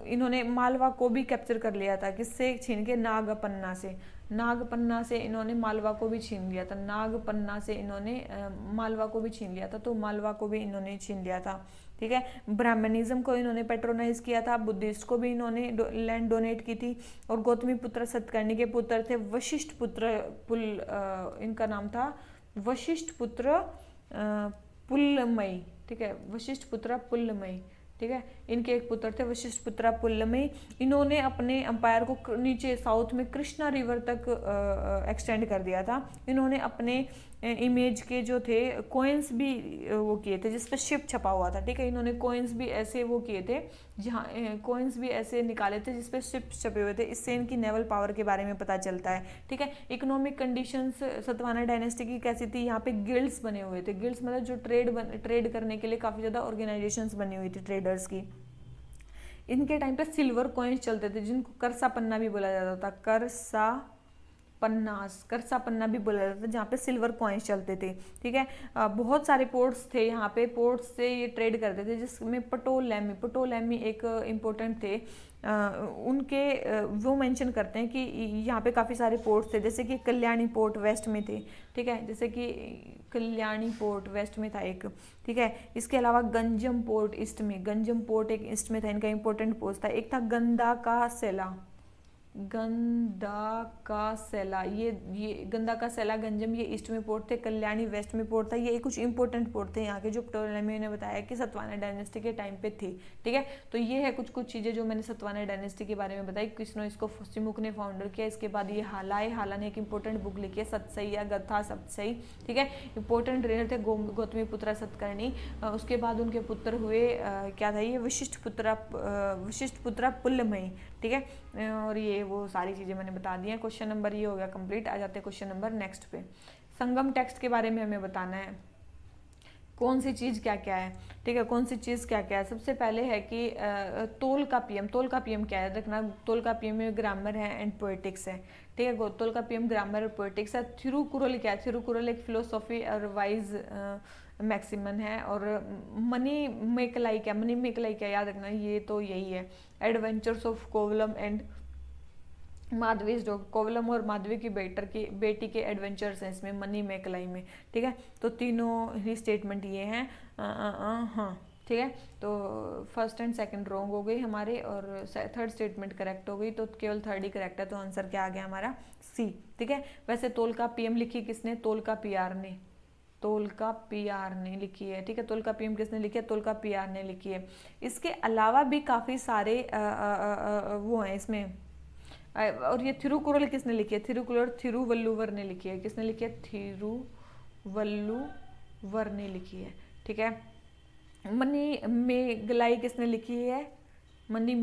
A: इन्होंने मालवा को भी कैप्चर कर लिया था, किससे छीन के, नागपन्ना से। नागपन्ना से इन्होंने मालवा को भी छीन लिया था, नागपन्ना से इन्होंने मालवा को भी छीन लिया था, तो मालवा को भी इन्होंने छीन लिया था, ठीक है। ब्राह्मणिज्म को इन्होंने पेट्रोनाइज किया था, बुद्धिस्ट को भी इन्होंने लैंड डोनेट की थी। और गौतमीपुत्र सतकर्णी के पुत्र थे वशिष्ठ पुत्र इनका नाम था वशिष्ठ पुत्र पुल्लमयी, ठीक है, वशिष्ठ पुत्र पुल्लमयी, ठीक है। इनके एक पुत्र थे वशिष्ठ पुत्र पुल्लमयी। इन्होंने अपने एम्पायर को नीचे साउथ में कृष्णा रिवर तक एक्सटेंड कर दिया था। इन्होंने अपने इमेज के जो थे कॉइन्स भी वो किए थे जिस पर शिप छपा हुआ था, ठीक है। इन्होंने कॉइन्स भी ऐसे वो किए थे, जहाँ कॉइन्स भी ऐसे निकाले थे जिस पे शिप छपे हुए थे, इससे इनकी नेवल पावर के बारे में पता चलता है, ठीक है। इकोनॉमिक कंडीशंस सतवाहना डायनेस्टी की कैसी थी, यहाँ पे गिल्ड्स बने हुए थे। गिल्ड्स मतलब जो ट्रेड करने के लिए काफ़ी ज़्यादा ऑर्गेनाइजेशंस बनी हुई थी ट्रेडर्स की। इनके टाइम पे सिल्वर कॉइन्स चलते थे जिनको करसा पन्ना भी बोला जाता था, करसा पन्ना भी बोला जाता था, जहाँ पे सिल्वर कॉइन्स चलते थे, ठीक है। बहुत सारे पोर्ट्स थे यहाँ पे, पोर्ट्स से ये ट्रेड करते थे, जिसमें पटोलैमी एक इम्पोर्टेंट थे। उनके वो मेंशन करते हैं कि यहाँ पे काफ़ी सारे पोर्ट्स थे, जैसे कि कल्याणी पोर्ट वेस्ट में थे, ठीक है, जैसे कि कल्याणी पोर्ट वेस्ट में था एक, ठीक है। इसके अलावा गंजम पोर्ट ईस्ट में, गंजम पोर्ट एक ईस्ट में था, इनका इंपॉर्टेंट पोर्ट था। एक था गंदा का सेला, ये गंदा का सेला गंजम ये ईस्ट में पोर्ट थे, कल्याणी वेस्ट में पोर्ट था। ये कुछ इंपॉर्टेंट पोर्ट थे यहाँ के जो प्टोलेमी ने बताया कि सतवाहना डायनेस्टी के टाइम पे थे, ठीक है। तो ये है कुछ चीज़ें जो मैंने सतवाहना डायनेस्टी के बारे में बताई, किसने इसको सिमुक ने फाउंडर किया। इसके बाद ये हाला ने एक इंपॉर्टेंट बुक लिखी है सतसैया गथा सप्तसई, ठीक है। इंपॉर्टेंट रेनर थे गौतमीपुत्र सतकर्णी। उसके बाद उनके पुत्र हुए क्या था ये, वशिष्ठ पुत्र पुल्लमयी, ठीक है। और ये वो सारी चीज़ें मैंने बता दी हैं। क्वेश्चन नंबर ये हो गया कंप्लीट। आ जाते हैं क्वेश्चन नंबर नेक्स्ट पे। संगम टेक्स्ट के बारे में हमें बताना है, कौन सी चीज़ क्या क्या है, ठीक है, कौन सी चीज़ क्या क्या है। सबसे पहले है कि तोल का पीएम क्या है, देखना। तोल का पीएम में ग्रामर है एंड पोएटिक्स है, ठीक है। तोल का पीएम ग्रामर और पोएटिक्स है। थिरुकुरल क्या है, थिरुकुरल एक फिलोसॉफी और वाइज मैक्सिमन है। और मनी मेकलाई क्या, याद रखना, ये तो यही है। Adventures of Kovalam and Madhavi's dog, Kovalam और माधवी की बेटी के एडवेंचर्स हैं इसमें, मनी मेकलाई में, ठीक है। तो तीनों ही स्टेटमेंट ये हैं, हाँ, ठीक है। तो फर्स्ट एंड सेकंड रॉन्ग हो गई हमारे, और थर्ड स्टेटमेंट करेक्ट हो गई, तो केवल थर्ड ही करेक्ट है। तो आंसर क्या आ गया हमारा, सी, ठीक है। वैसे तोल का पीएम लिखी किसने, तोल का पीआर ने लिखी है, ठीक है। तोल का पीएम किसने लिखी है, तोल का पीआर ने लिखी है। इसके अलावा भी काफ़ी सारे वो हैं इसमें। और ये थिरुकुरल किसने लिखी है, थिरुवल्लुवर ने लिखी है। किसने लिखी है, थिरुवल्लुवर ने लिखी है, ठीक है। मनी मेकलाई किसने लिखी है, मनी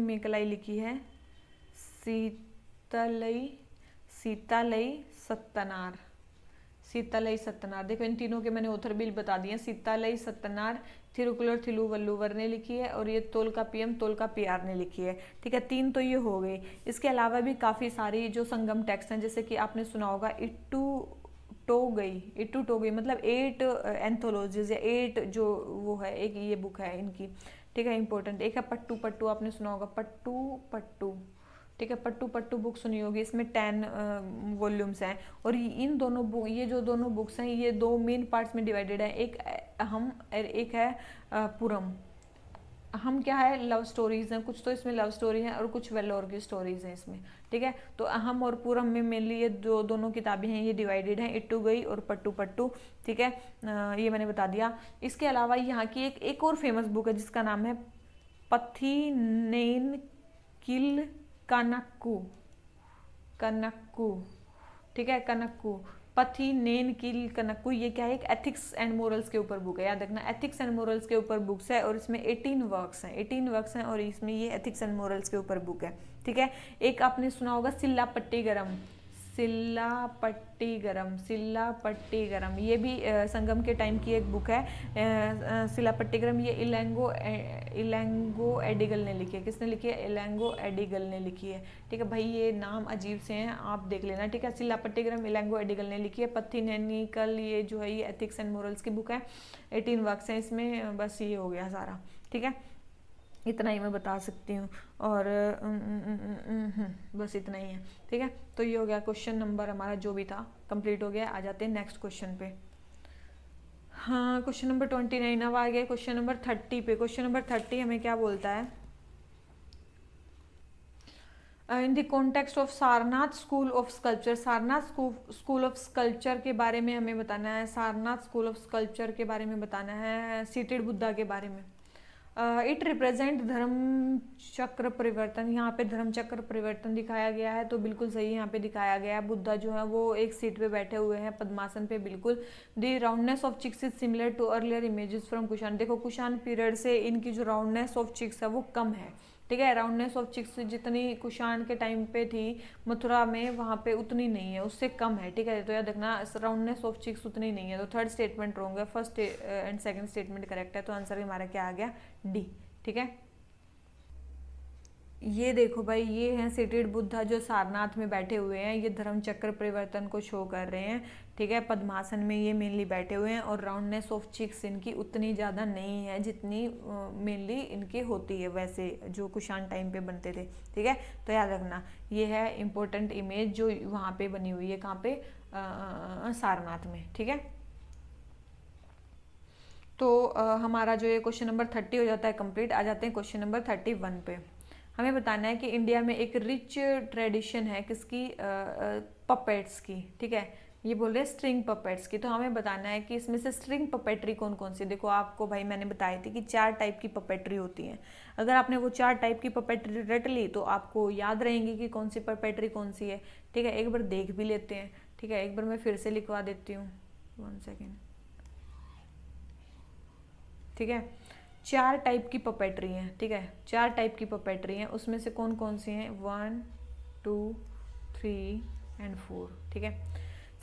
A: मेकलाई लिखी है सीतालई सत्तनार। देखो इन तीनों के मैंने ऑथर भी बता दिए, सीतालई सत्तनार, थिरुवल्लुवर ने लिखी है, और ये तोल का पीआर ने लिखी है, ठीक है। तीन तो ये हो गई। इसके अलावा भी काफ़ी सारी जो संगम टेक्स्ट हैं, जैसे कि आपने सुना होगा इट्टू टोगई मतलब 8 एंथोलॉजीज या 8 जो वो है, एक ये बुक है इनकी, ठीक है, इंपॉर्टेंट। एक है पट्टू, आपने सुना होगा पट्टू, ठीक है। पट्टू बुक सुनी होगी, इसमें 10 वॉल्यूम्स हैं। और इन दोनों ये जो दोनों बुक्स हैं ये 2 मेन पार्ट्स में डिवाइडेड है, एक अहम और एक है पुरम। अहम क्या है, लव स्टोरीज हैं, कुछ तो इसमें लव स्टोरी है और कुछ वेलोर की स्टोरीज हैं इसमें, ठीक है। तो अहम और पुरम में मेनली ये दोनों किताबें हैं, ये डिवाइडेड हैं, इट्टूगई और पट्टू, ठीक है। ये मैंने बता दिया। इसके अलावा यहाँ की एक और फेमस बुक है जिसका नाम है पथिनेनकिल कनक्कू, ठीक है, कनक्कू, पथिनेनकिल कनक्कू। ये क्या है, एक एथिक्स एंड मोरल्स के ऊपर बुक है, याद रखना, एथिक्स एंड मोरल्स के ऊपर बुक्स है। और इसमें 18 वर्क्स हैं और इसमें ये एथिक्स एंड मोरल्स के ऊपर बुक है, ठीक है। एक आपने सुना होगा सिल्लापट्टीगरम सिल्लापट्टीगरम, सिल्लापट्टीगरम, ये भी संगम के टाइम की एक बुक है। सिल्लापट्टीगरम ये इलैंगो एडिगल ने लिखी है। किसने लिखी है? इलैंगो एडिगल ने लिखी है। ठीक है भाई, ये नाम अजीब से हैं, आप देख लेना। ठीक है, सिल्लापट्टीगरम इलैंगो एडिगल ने लिखी है। पत्थीनैनिकल ये जो है ये एथिक्स एंड मोरल्स की बुक है। 18 वर्क्स हैं इसमें। बस ये हो गया सारा। ठीक है, इतना ही मैं बता सकती हूँ। और बस इतना ही है। ठीक है, तो ये हो गया क्वेश्चन नंबर हमारा जो भी था कंप्लीट हो गया। आ जाते हैं नेक्स्ट क्वेश्चन पे। हाँ, क्वेश्चन नंबर 29 अब आ गया क्वेश्चन नंबर 30 पे। क्वेश्चन नंबर 30 हमें क्या बोलता है? In the context of Sarnath school of sculpture, Sarnath school of sculpture के बारे में हमें बताना है। सारनाथ स्कूल ऑफ स्कल्पचर के बारे में बताना है, सीटेड बुद्धा के बारे में। इट रिप्रेजेंट धर्म चक्र परिवर्तन, यहाँ पे धर्म चक्र परिवर्तन दिखाया गया है, तो बिल्कुल सही यहाँ पे दिखाया गया है। बुद्धा जो है वो एक सीट पे बैठे हुए हैं पद्मासन पे, बिल्कुल। The roundness of cheeks is similar to earlier images from Kushan, देखो कुषाण पीरियड से इनकी जो राउंडनेस ऑफ चिक्स है वो कम है। ठीक है, राउंडनेस ऑफ चिक्स जितनी कुषाण के टाइम पे थी मथुरा में, वहाँ पे उतनी नहीं है, उससे कम है। ठीक है, तो याद रखना राउंडनेस ऑफ चिक्स उतनी नहीं है। तो थर्ड स्टेटमेंट रॉन्ग है, first and second statement correct है। तो आंसर हमारा क्या आ गया? डी। ठीक है, ये देखो भाई, ये हैं सीटेड बुद्धा जो सारनाथ में बैठे हुए हैं। ये धर्म चक्र परिवर्तन को शो कर रहे हैं। ठीक है, पद्मासन में ये मेनली बैठे हुए हैं। और राउंडनेस ऑफ चिक्स इनकी उतनी ज़्यादा नहीं है जितनी मेनली इनकी होती है वैसे जो कुषाण टाइम पे बनते थे। ठीक है, तो याद रखना ये है इम्पोर्टेंट इमेज जो वहाँ पे बनी हुई है। कहाँ पे? सारनाथ में। ठीक है, तो हमारा जो ये क्वेश्चन नंबर 30 हो जाता है कंप्लीट। आ जाते हैं क्वेश्चन नंबर 31 पे। हमें बताना है कि इंडिया में एक रिच ट्रेडिशन है किसकी? पपेट्स की। ठीक है, ये बोल रहे हैं स्ट्रिंग पपेट्स की। तो हमें बताना है कि इसमें से स्ट्रिंग पपेट्री कौन कौन सी। देखो आपको भाई मैंने बताई थी कि 4 टाइप की पपेट्री होती हैं। अगर आपने वो 4 टाइप की पपेट्री रट ली तो आपको याद रहेंगी कि कौन सी पपेट्री कौन सी है। ठीक है, एक बार देख भी लेते हैं। ठीक है, एक बार मैं फिर से लिखवा देती हूँ, 1 सेकेंड। ठीक है, 4 टाइप की पपेट्री हैं। ठीक है, 4 टाइप की पपेट्री हैं, उसमें से कौन कौन सी हैं? 1 2 3 एंड 4। ठीक है,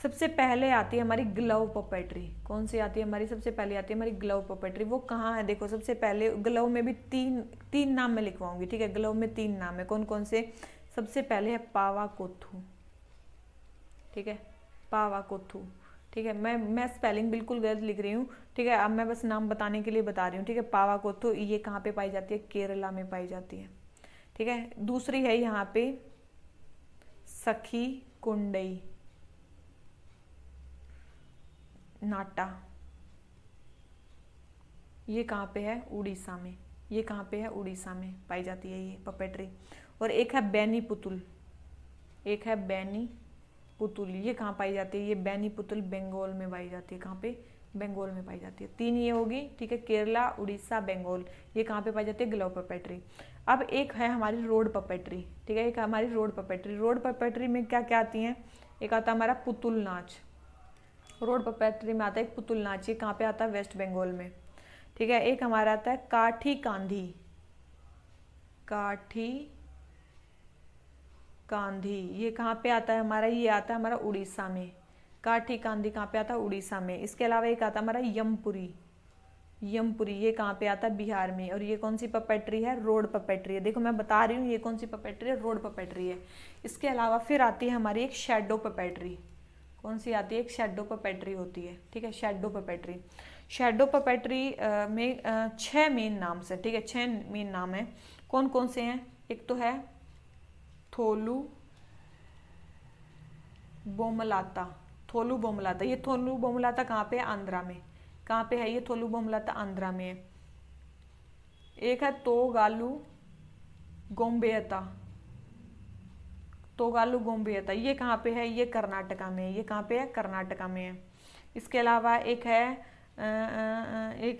A: सबसे पहले आती है हमारी ग्लव पपेट्री। कौन सी आती है हमारी? सबसे पहले आती है हमारी ग्लव पपेट्री। वो कहाँ है? देखो सबसे पहले ग्लव में भी तीन नाम मैं लिखवाऊंगी। ठीक है, ग्लव में 3 नाम है। कौन कौन से? सबसे पहले है पावाकोथू। ठीक है, पावाकोथू। ठीक है, मैं स्पेलिंग बिल्कुल गलत लिख रही हूँ। ठीक है, अब मैं बस नाम बताने के लिए बता रही हूँ। ठीक है, पावाकोथू ये कहाँ पे पाई जाती है? केरला में पाई जाती है। ठीक है, दूसरी है यहाँ पे सखी कुंडई नाटा, ये कहाँ पे है? उड़ीसा में। ये कहाँ पे है? उड़ीसा में पाई जाती है ये पपेट्री। और एक है बैनी पुतुल, एक है बैनी पुतुल, ये कहाँ पाई जाती है? ये बैनी पुतुल बंगाल में पाई जाती है। कहाँ पे? बंगाल में पाई जाती है। 3 ये होगी। ठीक है, केरला, उड़ीसा, बंगाल, ये कहाँ पे पाई जाती है? Glove puppetry. अब एक है हमारी रोड पपेट्री। ठीक है, एक हमारी रोड पपेट्री। रोड पपेट्री में क्या क्या आती हैं? एक आता है हमारा पुतुल नाच। रोड पपेट्री में आता है एक पुतुल नाच, ये कहाँ पे आता है? वेस्ट बंगाल में। ठीक है, एक हमारा आता है काठी कांधी, काठी कांधी, ये कहाँ पे आता है हमारा? ये आता है हमारा उड़ीसा में। काठी कांधी कहाँ पे आता है? उड़ीसा में। इसके अलावा एक आता है हमारा यमपुरी, यमपुरी, ये कहाँ पे आता है? बिहार में। और ये कौन सी पपेट्री है? रोड पपेट्री है। देखो मैं बता रही हूँ ये कौन सी पपेट्री है? रोड पपेट्री है। इसके अलावा फिर आती है हमारी एक शैडो पपेट्री। कौन सी आती है? एक शैडो पपेट्री होती है। ठीक है, शैडो पपेट्री। शैडो पपेट्री में 6 मेन नाम से। ठीक है, 6 मेन नाम है। कौन कौन से हैं? एक तो है थोलू बोमलाता, थोलू बोमलाता। ये थोलू बोमलाता कहाँ पे है? आंध्रा में। कहाँ पे है ये थोलू बोमलाता? आंध्रा में है। एक है तोगालू गोम्बेयता, तोगालू गोम्बेयता, ये कहाँ पे है? ये कर्नाटका में है। ये कहाँ पे है? कर्नाटका में है। इसके अलावा एक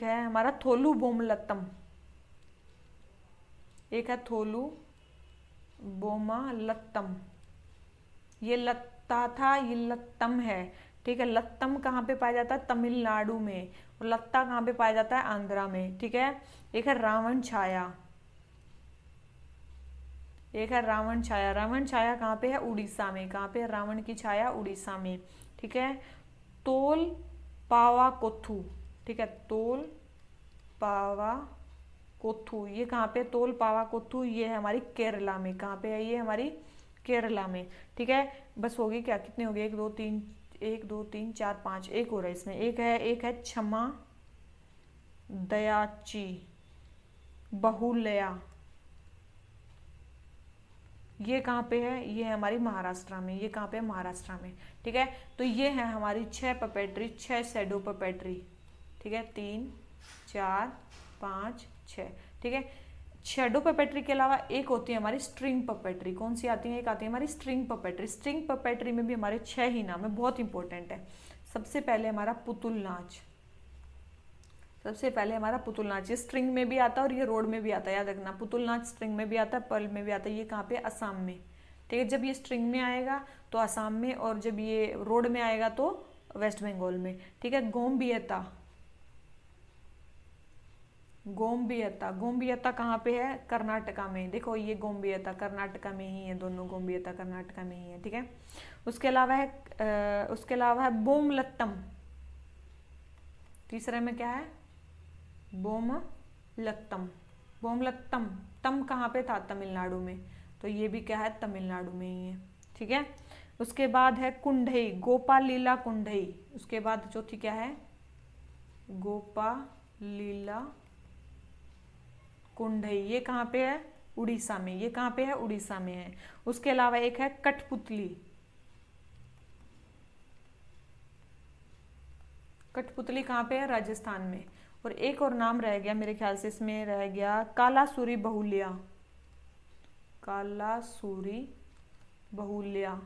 A: है हमारा थोलू बोमलत्तम, एक है थोलू बोमालत्तम। ये लत्ता था, ये लत्तम है। ठीक है, लत्तम कहाँ पे पाया जाता है? तमिलनाडु में। और लत्ता कहाँ पे पाया जाता है? आंध्रा में। ठीक है, एक है रावण छाया, एक है रावण छाया। रावण छाया कहाँ पे है? उड़ीसा में। कहाँ पे है रावण की छाया? उड़ीसा में। ठीक है। तोल पावा कोथू, ठीक है, तोल पावा कोथू, ये कहाँ पे? तोल पावा कोथू, ये है हमारी केरला में। कहाँ पे है ये? हमारी केरला में। ठीक है। बस होगी क्या? कितने हो गए? एक दो तीन, एक दो तीन चार पाँच, एक हो रहा है इसमें। एक है क्षमा दयाची बहुलया, ये कहाँ पे है? ये है हमारी महाराष्ट्र में। ये कहाँ पे है? महाराष्ट्र में। ठीक है। तो ये है हमारी 6 पपेट्री, 6 शैडो पपेट्री। ठीक है, 3 4 5 6। ठीक है। शैडो पपेट्री के अलावा एक होती है हमारी स्ट्रिंग पपेट्री। कौन सी आती है? एक आती है हमारी स्ट्रिंग पपेट्री। स्ट्रिंग पपेट्री में भी हमारे 6 ही नाम है, बहुत इंपॉर्टेंट है। सबसे पहले हमारा पुतुल नाच, सबसे पहले हमारा पुतुल नाच, ये स्ट्रिंग में भी आता है और ये रोड में भी आता है, याद रखना। पुतुल नाच स्ट्रिंग में भी आता है, पर्ल में भी आता है। ये कहाँ पे? असम में। ठीक है। जब ये स्ट्रिंग में आएगा तो असम में, और जब ये रोड में आएगा तो वेस्ट बंगाल में। ठीक है। गोमबियता, गोमबियता, गोमबियता कहाँ पे है? कर्नाटका में। देखो ये गोमबियता कर्नाटका में ही है, दोनों गोमबियता कर्नाटका में ही है। ठीक है। उसके अलावा है बोमलत्तम। तीसरे में क्या है? बोमलत्तम। बोमलत्तम, तम कहाँ पे था? तमिलनाडु में। तो ये भी क्या है? तमिलनाडु में ही है। ठीक है। उसके बाद है कुंडई, गोपाल लीला कुंडई। उसके बाद चौथी क्या है? गोपाल लीला कुंडई, ये कहाँ पे है? उड़ीसा में। ये कहाँ पे है? उड़ीसा में है। उसके अलावा एक है कठपुतली। कठपुतली कहाँ पे है? राजस्थान में। और एक और नाम रह गया मेरे ख्याल से, इसमें रह गया कालासुरी बहुलिया। कालासुरी बहुलिया,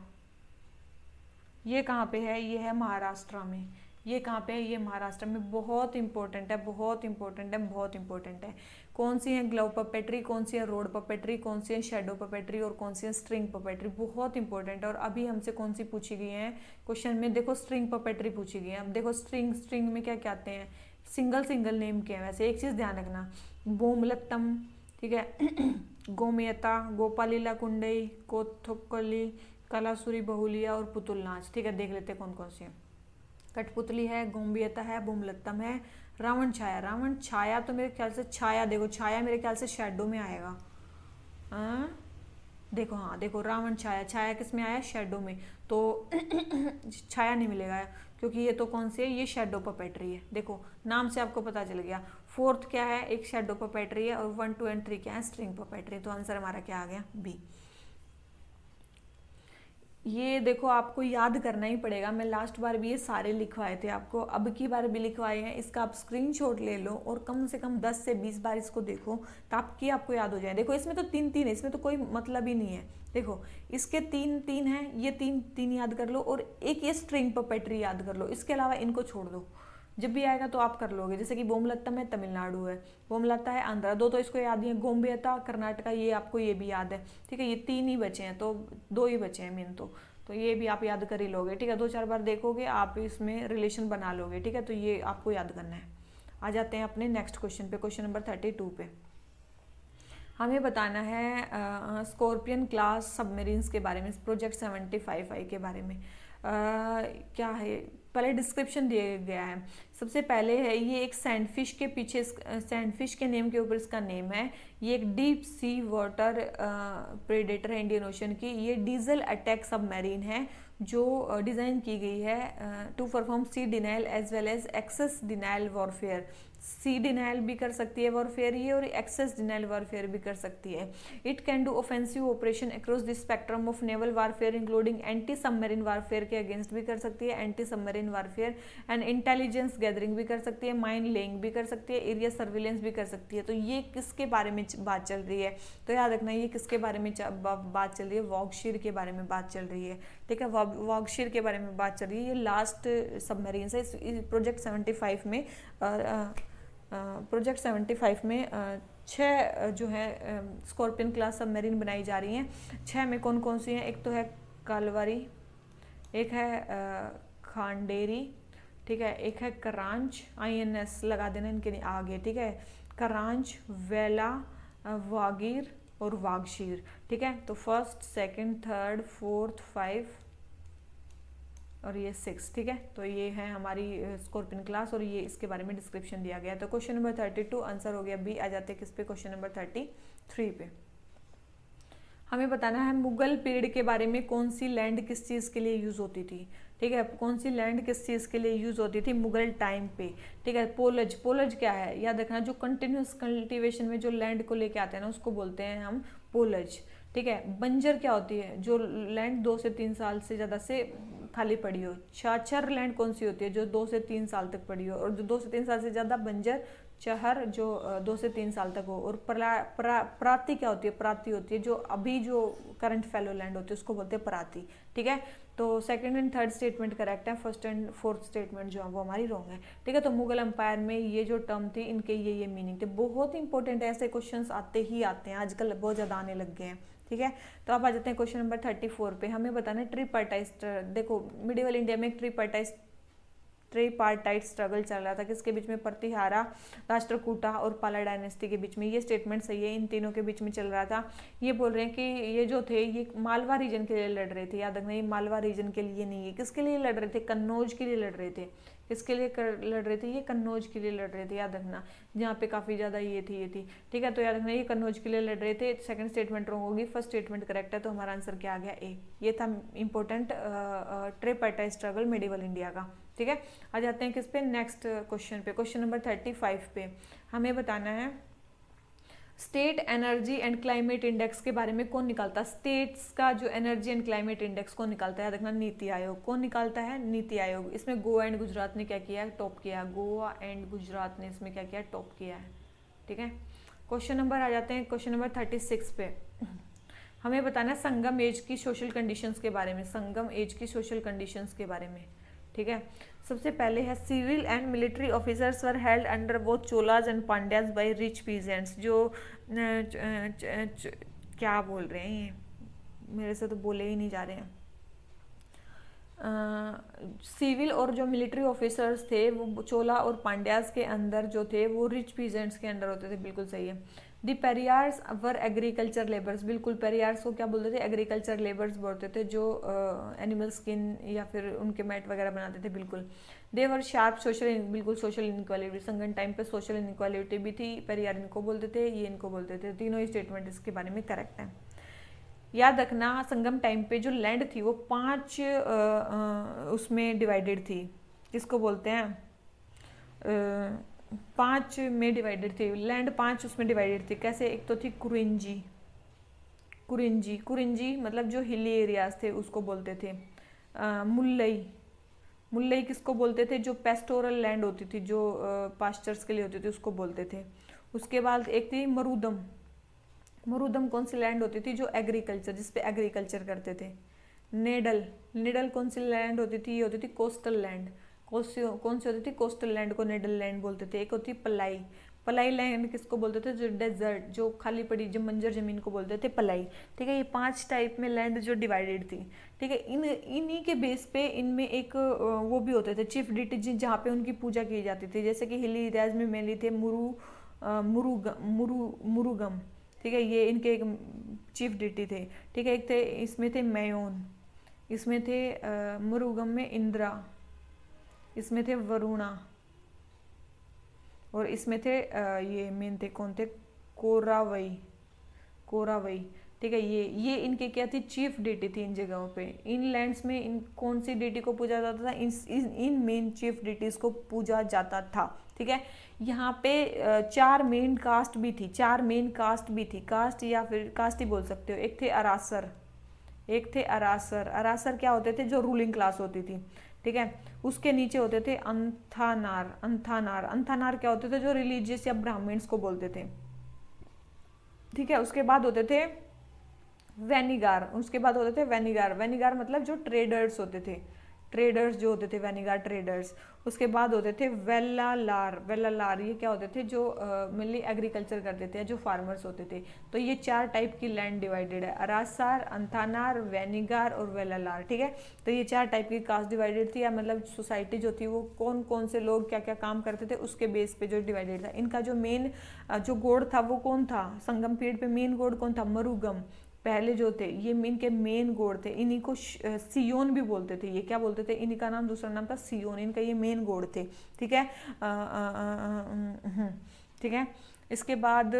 A: ये कहाँ पे है? ये है महाराष्ट्र में। ये कहाँ पे है? ये महाराष्ट्र में। बहुत इंपॉर्टेंट है, बहुत इंपॉर्टेंट है, बहुत इंपॉर्टेंट है। कौन सी है? ग्लव पपेट्री, कौन सी है रोड पपेट्री, कौन सी है शेडो पपेट्री, और कौन सी है स्ट्रिंग पपेट्री। बहुत इंपॉर्टेंट है। और अभी हमसे कौन सी पूछी गई है क्वेश्चन में? देखो स्ट्रिंग पपेट्री पूछी गई है। अब देखो स्ट्रिंग, स्ट्रिंग में क्या क्या आते हैं? सिंगल सिंगल नेम के हैं। वैसे एक चीज़ ध्यान रखना, बोमलत्तम, ठीक है, गोमयता, गोपालीला कुंडई, कोथोकली, कालासुरी बहुलिया और पुतुल नाच। ठीक है। देख लेते हैं कौन कौन सी है। कठपुतली है, गोमबियता है, बोमलत्तम है, रावण छाया। रावण छाया तो मेरे ख्याल से छाया, देखो छाया मेरे ख्याल से शेडो में आएगा। देखो, हाँ देखो, रावण छाया, छाया किस में आया? शेडो में। तो छाया नहीं मिलेगा क्योंकि ये तो कौन सी है? ये शेडो पपेट्री है। देखो नाम से आपको पता चल गया। फोर्थ क्या है? एक शेडो पपेट्री है, और 1 2 और 3 क्या है? String puppetry. तो आंसर हमारा क्या आ गया? बी। ये देखो आपको याद करना ही पड़ेगा। मैं लास्ट बार भी ये सारे लिखवाए थे आपको, अब की बार भी लिखवाए हैं। इसका आप स्क्रीनशॉट ले लो और कम से कम 10 से 20 बार इसको देखो, ताकि आपको याद हो जाए। देखो इसमें तो 3 3 है, इसमें तो कोई मतलब ही नहीं है। देखो इसके 3 3 हैं, ये 3 3 याद कर लो, और एक ये स्ट्रिंग पपेट्री याद कर लो। इसके अलावा इनको छोड़ दो, जब भी आएगा तो आप कर लोगे। जैसे कि बोमलत्तम है, तमिलनाडु है, बोमलत्ता है आंध्रा, दो तो इसको याद ही है, गोमबियता कर्नाटका, ये आपको ये भी याद है। ठीक है। ये 3 ही बचे हैं, तो 2 ही बचे हैं मेन तो ये भी आप याद कर ही लोगे। ठीक है। 2 4 बार देखोगे आप, इसमें रिलेशन बना लोगे। ठीक है। तो ये आपको याद करना है। आ जाते हैं अपने नेक्स्ट क्वेश्चन पे, क्वेश्चन नंबर 32 पे। हमें बताना है स्कॉर्पियन क्लास सबमरीन्स के बारे में, प्रोजेक्ट 75I के बारे में। क्या है? पहले डिस्क्रिप्शन दिया गया है। सबसे पहले है ये एक सैंडफिश के पीछे, सैंडफिश के नेम के ऊपर इसका नेम है। ये एक डीप सी वाटर प्रेडेटर है इंडियन ओशन की। ये डीजल अटैक सबमरीन है जो डिज़ाइन की गई है to perform sea denial as well as access denial warfare. Sea denial भी कर सकती है वॉरफेयर ये, और एक्सेस डिनाइल वॉरफेयर भी कर सकती है। It can do offensive operation across the spectrum of naval warfare including anti submarine warfare के अगेंस्ट भी कर सकती है, anti submarine warfare and intelligence gathering भी कर सकती है, माइन लेइंग भी कर सकती है, एरिया सर्विलेंस भी कर सकती है। तो ये किसके बारे में बात चल रही है? तो याद रखना ये किसके बारे में बात चल रही है? वॉर्कशायर के बारे में बात चल रही है। ठीक है। वॉर्कशायर के बारे में बात चल रही है। ये लास्ट सबमरीन है प्रोजेक्ट 75 में। प्रोजेक्ट 75 में 6 जो है स्कॉर्पियन क्लास सबमरीन बनाई जा रही हैं। 6 में कौन कौन सी हैं? एक तो है कालवारी, एक है खांडेरी, ठीक है, एक है करांच, INS लगा देना इनके आगे। ठीक है। करांच, वेला, वागीर, और वागशीर। ठीक है, तो फर्स्ट, सेकंड, थर्ड, फोर्थ, 5 और ये 6। ठीक है, तो ये है हमारी स्कॉर्पियन क्लास और ये इसके बारे में डिस्क्रिप्शन दिया गया है। तो क्वेश्चन नंबर 32 आंसर हो गया बी। आ जाते हैं किस पे, क्वेश्चन नंबर 33 पे। हमें बताना है मुगल पीरियड के बारे में, कौन सी लैंड किस चीज़ के लिए यूज़ होती थी। ठीक है, कौन सी लैंड किस चीज़ के लिए यूज़ होती थी मुगल टाइम पे। ठीक है, पोलज, पोलज क्या है याद रखना, जो कंटिन्यूस कल्टीवेशन में जो लैंड को लेके आते हैं ना उसको बोलते हैं हम पोलज। ठीक है, बंजर क्या होती है, जो लैंड 2 से 3 साल से ज़्यादा से खाली पड़ी हो। छाछर लैंड कौन सी होती है, जो 2 से 3 साल तक पड़ी हो, और जो 2 से 3 साल से ज़्यादा बंजर चहर जो 2 से 3 साल तक हो। और प्राति क्या होती है, प्राति होती है जो अभी जो करंट फैलो लैंड होती है उसको बोलते हैं प्राति। ठीक है, तो second and third statement correct है, फर्स्ट एंड फोर्थ स्टेटमेंट जो है वो हमारी रॉन्ग है। ठीक है, तो मुगल एम्पायर में ये जो टर्म थी इनके ये मीनिंग थे। बहुत इंपॉर्टेंट है, ऐसे क्वेश्चंस आते ही आते हैं, आजकल बहुत ज़्यादा आने लग गए हैं। ठीक है, तो अब आ जाते हैं क्वेश्चन नंबर 34 पे। हमें बताना है ट्रिपार्टाइट, देखो मिडिवल इंडिया में ट्रिपार्टाइट स्ट्रगल चल रहा था, किसके बीच में, प्रतिहारा, राष्ट्रकूटा और पाला डायनेस्टी के बीच में। ये स्टेटमेंट सही है, इन तीनों के बीच में चल रहा था। ये बोल रहे हैं कि ये जो थे ये मालवा रीजन के लिए लड़ रहे थे, याद रखना ये मालवा रीजन के लिए नहीं है। किसके लिए लड़ रहे थे, कन्नौज के लिए लड़ रहे थे। किसके लिए लड़ रहे थे, ये कन्नौज के लिए लड़ रहे थे, याद रखना, जहाँ पे काफ़ी ज़्यादा ये थी। ठीक है, तो याद रखना ये कन्नौज के लिए लड़ रहे थे। सेकंड स्टेटमेंट रॉन्ग होगी, फर्स्ट स्टेटमेंट करेक्ट है, तो हमारा आंसर क्या आ गया, ए। ये था इंपॉर्टेंट ट्रिपार्टाइट स्ट्रगल मिडिवल इंडिया का। ठीक है, आ जाते हैं किस पे, नेक्स्ट क्वेश्चन पे, क्वेश्चन नंबर 35 पे। हमें बताना है state energy and climate index के बारे में कौन निकालता है। स्टेट्स का जो एनर्जी एंड क्लाइमेट इंडेक्स कौन निकालता है, देखना नीति आयोग। कौन निकालता है, नीति आयोग। इसमें गोवा एंड गुजरात ने क्या किया है, टॉप किया है। गोवा एंड गुजरात ने इसमें क्या किया है, टॉप किया है। ठीक है, क्वेश्चन नंबर आ जाते हैं क्वेश्चन नंबर 36 पे। हमें बताना है संगम एज की सोशल कंडीशंस के बारे में, संगम एज की सोशल कंडीशंस के बारे में। ठीक है, सबसे पहले है civil and military officers were held under both Cholas and Pandyas by rich peasants. जो क्या बोल रहे हैं ये, मेरे से तो बोले ही नहीं जा रहे हैं। सिविल और जो मिलिट्री ऑफिसर्स थे वो चोला और पांड्याज के अंदर जो थे वो रिच पीजेंट्स के अंडर होते थे, बिल्कुल सही है। दी पेरियार्स वर एग्रीकल्चर लेबर्स, बिल्कुल पेरियार्स को क्या बोलते थे, एग्रीकल्चर लेबर्स बोलते थे, जो एनिमल स्किन या फिर उनके मैट वगैरह बनाते थे, बिल्कुल। दे वर शार्प सोशल, बिल्कुल सोशल इनक्वालिटी, संगम टाइम पे सोशल इनक्वालिटी भी थी। पेरियार इनको बोलते थे, ये इनको बोलते थे, तीनों ही स्टेटमेंट इसके बारे में करेक्ट है। याद रखना संगम टाइम पे जो लैंड थी वो 5 उसमें डिवाइडेड थी, किसको बोलते हैं, 5 में डिवाइडेड थी लैंड, 5 उसमें डिवाइडेड थी। कैसे, एक तो थी कुरिंजी, कुरिंजी, कुरिंजी मतलब जो हिली एरियाज थे उसको बोलते थे। मुल्लई, मुल्लई किसको बोलते थे, जो पेस्टोरल लैंड होती थी, जो पास्चर्स के लिए होती थी उसको बोलते थे। उसके बाद एक थी मरुदम, मरुदम कौन सी लैंड होती थी, जो एग्रीकल्चर, जिसपे एग्रीकल्चर करते थे। नेडल, नेडल कौन सी लैंड होती थी, ये होती थी कोस्टल लैंड। कौन सी होती थी, कोस्टल लैंड को नेडल लैंड बोलते थे। एक होती पलाई, पलाई लैंड किसको बोलते थे, जो डेजर्ट, जो खाली पड़ी, जो मंजर जमीन को बोलते थे पलाई। ठीक है, ये 5 टाइप में लैंड जो डिवाइडेड थी। ठीक है, इन्हीं के बेस पे इनमें एक वो भी होते थे चीफ डिटी, जहाँ पे उनकी पूजा की जाती थी। जैसे कि हिली एरियाज में मेनली थे मुरुगम। ठीक है, ये इनके एक चीफ डिटी थे। ठीक है, एक थे, इसमें थे मयोन, इसमें थे मुरुगम में इंद्रा, इसमें थे वरुणा, और इसमें थे ये मेन थे, कौन थे, कोरावई, कोरावई। ठीक है, ये इनके क्या थी, चीफ डिटी थी इन जगहों पे। इन लैंड्स में इन कौन सी डिटी को पूजा जाता था, इन मेन चीफ डिटीज को पूजा जाता था। ठीक है, यहाँ पे 4 मेन कास्ट भी थी, 4 मेन कास्ट भी थी, कास्ट या फिर कास्ट ही बोल सकते हो। एक थे अरासर, एक थे अरासर, अरासर क्या होते थे, जो रूलिंग क्लास होती थी। ठीक है, उसके नीचे होते थे अंथानार, अंथानार, अंथानार क्या होते थे, जो रिलीजियस या ब्राह्मण्स को बोलते थे। ठीक है, उसके बाद होते थे वेनिगार, उसके बाद होते थे वेनिगार, वेनिगार मतलब जो ट्रेडर्स होते थे। ट्रेडर्स जो होते थे, वेनिगार ट्रेडर्स। उसके बाद होते थे वेल्लालार। वेल्लालार ये क्या होते थे, जो मेनली एग्रीकल्चर करते थे, जो फार्मर्स होते थे। तो ये 4 टाइप की लैंड डिवाइडेड है, अरासार, अंथानार, वेनिगार और वेल्लालार। ठीक है, तो ये 4 टाइप की कास्ट डिवाइडेड थी, या मतलब सोसाइटी जो थी वो कौन कौन से लोग क्या क्या काम करते थे उसके बेस पे जो डिवाइडेड था। इनका जो मेन जो गॉड था वो कौन था, संगम पीरियड पे मेन गॉड कौन था, मरुगम पहले जो थे, ये इनके मेन गॉड थे। इन्हीं को सियोन भी बोलते थे। ये क्या बोलते थे, इन्हीं का नाम दूसरा नाम था सियोन, इनका ये मेन गॉड थे। ठीक है, ठीक है। इसके बाद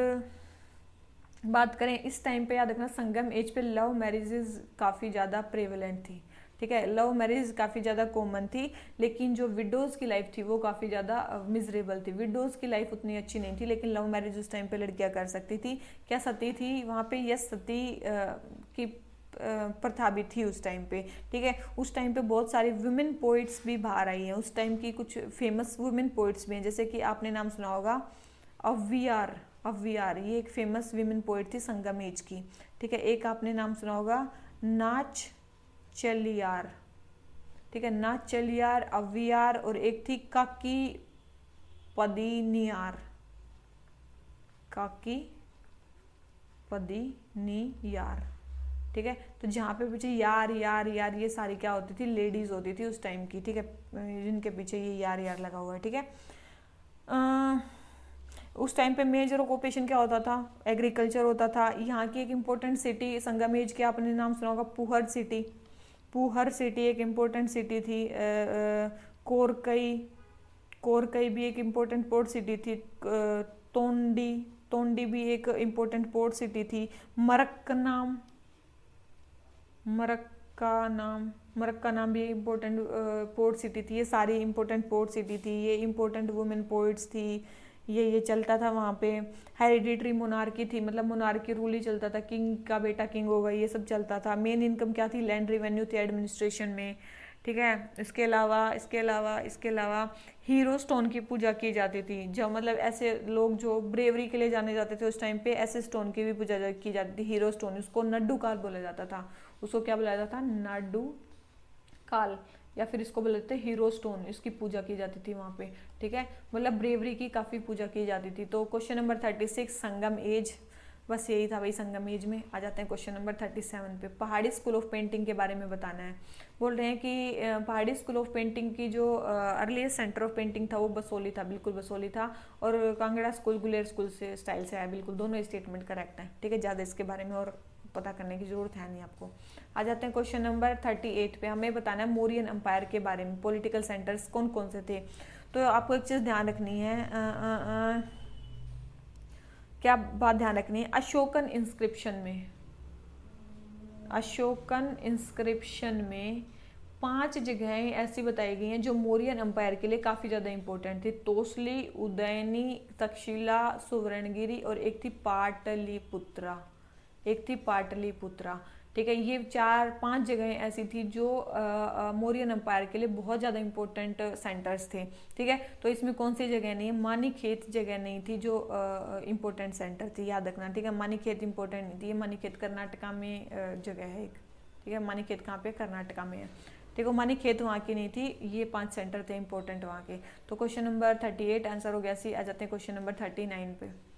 A: बात करें इस टाइम पे, याद रखना संगम एज पे लव मैरिजेज काफ़ी ज़्यादा प्रेवलेंट थी। ठीक है, लव मैरिज काफ़ी ज़्यादा कॉमन थी, लेकिन जो विडोज़ की लाइफ थी वो काफ़ी ज़्यादा मिजरेबल थी। विडोज़ की लाइफ उतनी अच्छी नहीं थी, लेकिन लव मैरिज उस टाइम पे लड़कियां कर सकती थी। क्या सती थी वहाँ पे, यस सती की प्रथा भी थी उस टाइम पे। ठीक है, उस टाइम पे बहुत सारी वुमेन पोइट्स भी बाहर आई हैं। उस टाइम की कुछ फेमस वुमेन पोइट्स भी हैं, जैसे कि आपने नाम सुना होगा अव्वियार। अव्वियार ये एक फेमस विमेन पोइट थी संगम एज की। ठीक है, एक आपने नाम सुना होगा नाच चलियार। ठीक है, नाच चलियार, अव्वियार, और एक थी काकी पदीनियार। काकी पदीनियार। ठीक है, तो जहाँ पे पीछे यार यार यार ये सारी क्या होती थी, लेडीज होती थी उस टाइम की। ठीक है, जिनके पीछे ये यार यार लगा हुआ है। ठीक है, उस टाइम पे मेजर ऑक्यूपेशन क्या होता था, एग्रीकल्चर होता था। यहाँ की एक इम्पोर्टेंट सिटी संगम एज के आपने नाम सुना होगा पुहर सिटी। पुहर सिटी एक इम्पोर्टेंट सिटी थी। कोरकई, कोरकई भी एक इम्पोर्टेंट पोर्ट सिटी थी। तोंडी, तोंडी भी एक इम्पोर्टेंट पोर्ट सिटी थी। मरक्कनाम, मरक्का नाम भी इम्पोर्टेंट पोर्ट सिटी थी। ये सारी इम्पोर्टेंट पोर्ट सिटी थी, ये इम्पोर्टेंट वुमेन पोर्ट्स थी। ये चलता था वहाँ पे। हेरिडिटरी मोनार्की थी, मतलब मोनार्की रूल ही चलता था, किंग का बेटा किंग होगा, ये सब चलता था। मेन इनकम क्या थी, लैंड रेवेन्यू थी एडमिनिस्ट्रेशन में। ठीक है, इसके अलावा हीरो स्टोन की पूजा की जाती थी। जो मतलब ऐसे लोग जो ब्रेवरी के लिए जाने जाते थे उस टाइम पे, ऐसे स्टोन की भी पूजा की जाती थी, हीरो स्टोन। उसको नड्डू काल बोला जाता था। उसको क्या बोला जाता था, नाडू काल, या फिर इसको बोलते थे हीरो स्टोन। इसकी पूजा की जाती थी वहाँ पे। ठीक है, मतलब ब्रेवरी की काफ़ी पूजा की जाती थी। तो क्वेश्चन नंबर 36 संगम एज, बस यही था भाई संगम एज में। आ जाते हैं क्वेश्चन नंबर 37 पे। पहाड़ी स्कूल ऑफ पेंटिंग के बारे में बताना है। बोल रहे हैं कि पहाड़ी स्कूल ऑफ पेंटिंग की जो अर्लीस्ट सेंटर ऑफ पेंटिंग था वो बसोली था, बिल्कुल बसोली था। और कांगड़ा स्कूल गुलेर स्कूल से स्टाइल से आया, बिल्कुल दोनों स्टेटमेंट करेक्ट है। ठीक है, ज़्यादा इसके बारे में और पता करने की जरूरत है नहीं आपको। आ जाते हैं क्वेश्चन नंबर 38 पे। हमें बताना है मौर्यन एम्पायर के बारे में, पॉलिटिकल सेंटर्स कौन कौन से थे। तो आपको एक चीज़ ध्यान रखनी है, क्या बात ध्यान रखनी है, अशोकन इंस्क्रिप्शन में, अशोकन इंस्क्रिप्शन में 5 जगहें ऐसी बताई गई हैं जो मौर्यन एम्पायर के लिए काफ़ी ज़्यादा इंपॉर्टेंट थी। तोसली, उदयनी, तक्षशिला, सुवर्णगिरी, और एक थी पाटलिपुत्रा। एक थी पाटलिपुत्रा। ठीक है, ये 4-5 जगहें ऐसी थी जो मौर्यन एम्पायर के लिए बहुत ज़्यादा इंपॉर्टेंट सेंटर्स थे। ठीक है, तो इसमें कौन सी जगह नहीं है, मानीखेत जगह नहीं थी जो इम्पोर्टेंट सेंटर थी, याद रखना। ठीक है, मानीखेत इंपॉर्टेंट नहीं थी, ये मानीखेत कर्नाटका में जगह है एक। ठीक है, मानीखेत कहाँ पे, कर्नाटका में है। देखो मानीखेत वहाँ की नहीं थी, ये 5 सेंटर थे इंपॉर्टेंट वहाँ के। तो क्वेश्चन नंबर 38 आंसर हो गया सी। आ जाते हैं क्वेश्चन नंबर 39 पे।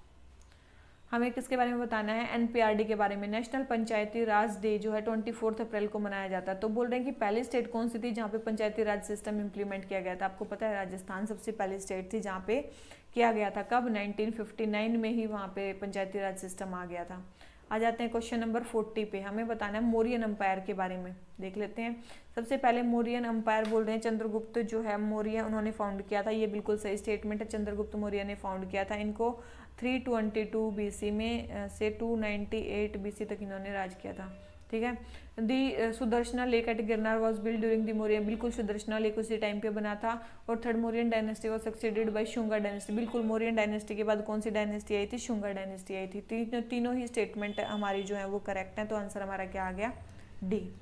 A: हमें किसके बारे में बताना है, एनपीआरडी के बारे में। नेशनल पंचायती राज डे जो है 24 अप्रैल को मनाया जाता है। तो बोल रहे हैं कि पहली स्टेट कौन सी थी जहाँ पे पंचायती राज सिस्टम इम्प्लीमेंट किया गया था। आपको पता है राजस्थान सबसे पहली स्टेट थी जहाँ पे किया गया था। कब, 1959 में ही वहाँ पे पंचायती राज सिस्टम आ गया था। आ जाते हैं क्वेश्चन नंबर 40 पे। हमें बताना है मौर्यन एम्पायर के बारे में, देख लेते हैं। सबसे पहले मौर्यन एम्पायर बोल रहे हैं चंद्रगुप्त जो है मौर्य, उन्होंने फाउंड किया था। ये बिल्कुल सही स्टेटमेंट है, चंद्रगुप्त मौर्य ने फाउंड किया था। इनको 322 बीसी में से 298 बीसी तक इन्होंने राज किया था। ठीक है, the Sudarshana lake at Girnar was build during the Maurya, बिल्कुल सुदर्शना लेक उसी टाइम पे बना था। और third Mauryan dynasty was succeeded by Shunga dynasty, बिल्कुल मौर्यन डायनेस्टी के बाद कौन सी डायनेस्टी आई थी, शुंगा डायनेस्टी आई थी। तीनों ही स्टेटमेंट हमारी जो है वो करेक्ट है। तो आंसर हमारा क्या आ गया, डी।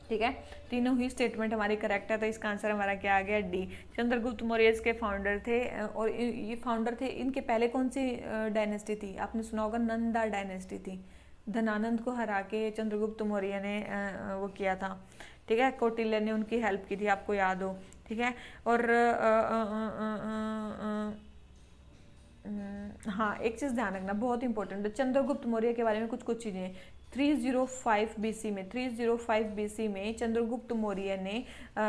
A: ठीक है, तीनों ही स्टेटमेंट हमारी करेक्ट है, तो इसका आंसर हमारा क्या आ गया, डी। चंद्रगुप्त मौर्य के फाउंडर थे। और ये फाउंडर थे, इनके पहले कौन सी डायनेस्टी थी, आपने सुना होगा नंदा डायनेस्टी थी। धनानंद को हरा के चंद्रगुप्त मौर्य ने वो किया था। ठीक है, कौटिल्य ने उनकी हेल्प की थी, आपको याद हो, ठीक है। और हाँ, एक चीज़ ध्यान रखना बहुत इंपॉर्टेंट है, चंद्रगुप्त मौर्य के बारे में कुछ कुछ चीज़ें। 305 बीसी में 305 बीसी में चंद्रगुप्त मौर्य ने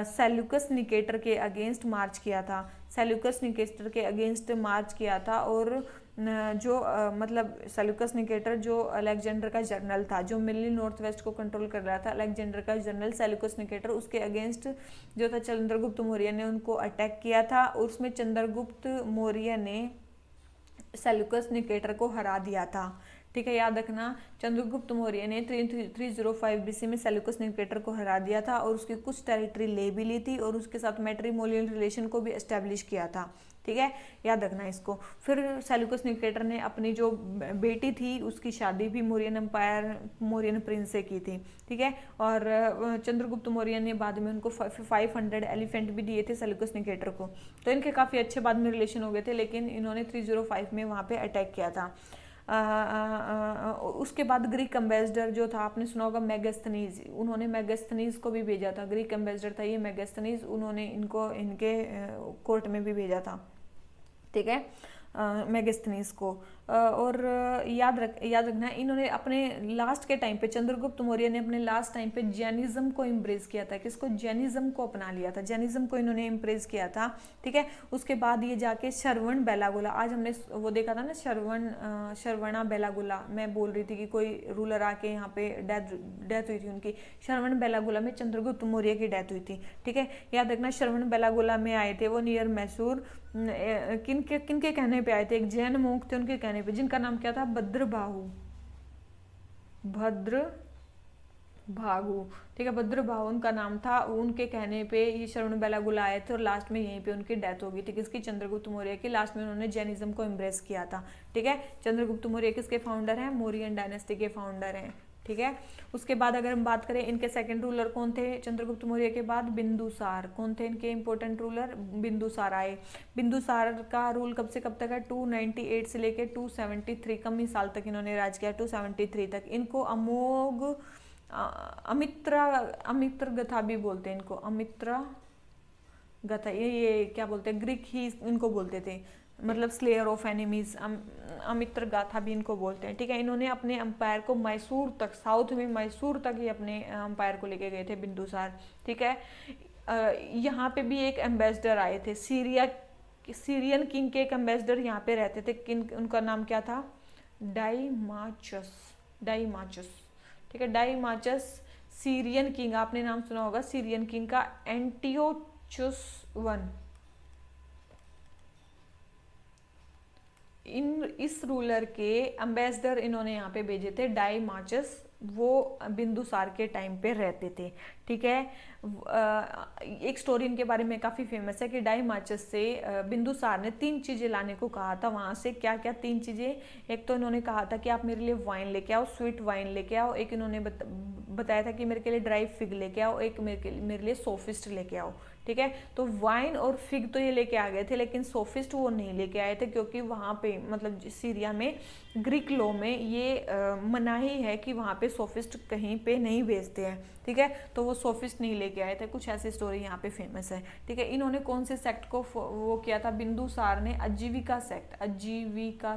A: सेल्यूकस निकेटर के अगेंस्ट मार्च किया था, सेल्यूकस निकेटर के अगेंस्ट मार्च किया था। और जो मतलब सेल्यूकस निकेटर जो अलेक्जेंडर का जनरल था, जो मिडल नॉर्थ वेस्ट को कंट्रोल कर रहा था, अलेक्जेंडर का जनरल सेल्यूकस निकेटर, उसके अगेंस्ट जो था चंद्रगुप्त मौर्य ने उनको अटैक किया था। और उसमें चंद्रगुप्त मौर्य ने सेल्यूकस निकेटर को हरा दिया था, ठीक है, याद रखना। चंद्रगुप्त मौर्य ने 305 बीसी में सेल्यूकस निकेटर को हरा दिया था और उसकी कुछ टेरिटरी ले भी ली थी और उसके साथ मैट्रिमोनियल रिलेशन को भी एस्टेब्लिश किया था, ठीक है, याद रखना इसको। फिर सेल्यूकस निकेटर ने अपनी जो बेटी थी उसकी शादी भी मौर्यन एम्पायर मौर्यन प्रिंस से की थी, ठीक है। और चंद्रगुप्त मौर्य ने बाद में उनको 500 एलिफेंट भी दिए थे सेल्यूकस निकेटर को। तो इनके काफ़ी अच्छे बाद में रिलेशन हो गए थे, लेकिन इन्होंने 305 में वहाँ पे अटैक किया था। उसके बाद ग्रीक एम्बेसडर जो था, आपने सुना होगा मेगास्थनीज, उन्होंने मेगास्थनीज को भी भेजा था, ग्रीक एम्बेसडर था ये मेगास्थनीज, उन्होंने इनको इनके कोर्ट में भी भेजा था, ठीक है, मेगास्थनीज को। और याद रखना इन्होंने अपने लास्ट के टाइम पे, चंद्रगुप्त मौर्य ने अपने लास्ट टाइम पे जैनिज्म को इम्प्रेस किया था, किसको, जैनिज्म को अपना लिया था, जैनिज्म को इन्होंने इम्प्रेस किया था, ठीक है। उसके बाद ये जाके श्रवण बेलागोला, आज हमने वो देखा था ना, श्रवणा बेलागोला, मैं बोल रही थी कि कोई रूलर आके यहाँ पे डेथ हुई थी उनकी, श्रवण बेलागोला में चंद्रगुप्त मौर्य की डेथ हुई थी, ठीक है, याद रखना। श्रवण बेलागोला में आए थे वो, नियर मैसूर, किनके कहने पे आए थे, एक जैन मोंक थे उनके कहने पे, जिनका नाम क्या था, भद्रबाहु, ठीक है, भद्रबाहु उनका नाम था। उनके कहने पे ये श्रवण बेलागोला आए थे और लास्ट में यहीं पे उनकी डेथ हो गई थी, किसकी, चंद्रगुप्त मौर्य की। लास्ट में उन्होंने जैनिज्म को एम्ब्रेस किया था, ठीक है। चंद्रगुप्त मौर्य किसके फाउंडर हैं, मौर्यन डायनेस्टी के फाउंडर हैं, ठीक है। उसके बाद अगर हम बात करें इनके सेकंड रूलर कौन थे चंद्रगुप्त मौर्य के बाद, बिंदुसार, कौन थे इनके इंपॉर्टेंट रूलर, बिंदुसार आए। बिंदुसार का रूल कब से कब तक है, 298 से लेके 273, कम ही साल तक इन्होंने राज किया, 273 तक। इनको अमोघ अमित्र गथा भी बोलते हैं, इनको अमित्र गथा, ये क्या बोलते हैं, ग्रीक ही इनको बोलते थे, मतलब स्लेयर ऑफ एनिमीज, अमित्र गाथा भी इनको बोलते हैं, ठीक है। इन्होंने अपने अंपायर को मैसूर तक, साउथ में मैसूर तक ही अपने अंपायर को लेके गए थे बिंदुसार, ठीक है। यहाँ पे भी एक एम्बेसडर आए थे, सीरियन किंग के एक एम्बेसडर यहाँ पे रहते थे, किन, उनका नाम क्या था, डाईमाचस, ठीक है, डाईमाचस। सीरियन किंग, आपने नाम सुना होगा सीरियन किंग का, एंटियोचस वन। इस रूलर के एम्बेसडर इन्होंने यहाँ पे भेजे थे, डाईमाचस, वो बिंदुसार के टाइम पे रहते थे, ठीक है। एक स्टोरी इनके बारे में काफ़ी फेमस है कि डाईमाचस से बिंदुसार ने 3 चीज़ें लाने को कहा था वहाँ से। क्या क्या 3 चीज़ें, एक तो इन्होंने कहा था कि आप मेरे लिए वाइन लेके आओ, स्वीट वाइन लेके आओ, एक इन्होंने बताया था कि मेरे के लिए ड्राई फिग लेके आओ, एक मेरे लिए सोफिस्ट लेके आओ, ठीक है। तो वाइन और फिग तो ये लेके आ गए थे, लेकिन सोफिस्ट वो नहीं लेके आए थे, क्योंकि वहाँ पे मतलब सीरिया में ग्रीक लॉ में ये मनाही है कि वहाँ पे सोफिस्ट कहीं पे नहीं बेचते हैं, ठीक है। तो वो सोफिस्ट नहीं लेके आए थे, कुछ ऐसी स्टोरी यहाँ पे फेमस है, ठीक है। इन्होंने कौन से सेक्ट को वो किया था, बिंदुसार ने आजीविका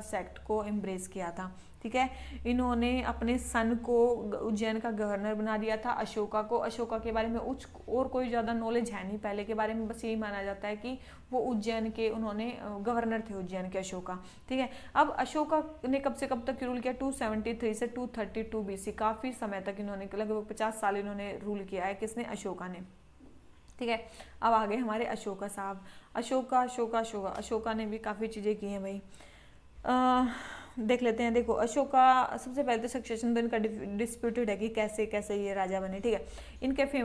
A: सेक्ट को एम्ब्रेस किया था, ठीक है। इन्होंने अपने सन को उज्जैन का गवर्नर बना दिया था, अशोका को। अशोका के बारे में और कोई ज़्यादा नॉलेज है नहीं पहले के बारे में, बस यही माना जाता है कि वो उज्जैन के उन्होंने गवर्नर थे उज्जैन के, अशोका, ठीक है। अब अशोका ने कब से कब तक रूल किया, 273 से 232 बीसी, काफ़ी समय तक इन्होंने, लगभग 50 साल इन्होंने रूल किया है, किसने, अशोका ने, ठीक है। अब आ गए हमारे अशोका साहब। अशोका ने भी काफ़ी चीज़ें की हैं भाई, देख लेते हैं। देखो अशोका, सबसे पहले तो सक्सेशन तो इनका डिस्प्यूटेड है कि कैसे कैसे ये राजा बने, ठीक है।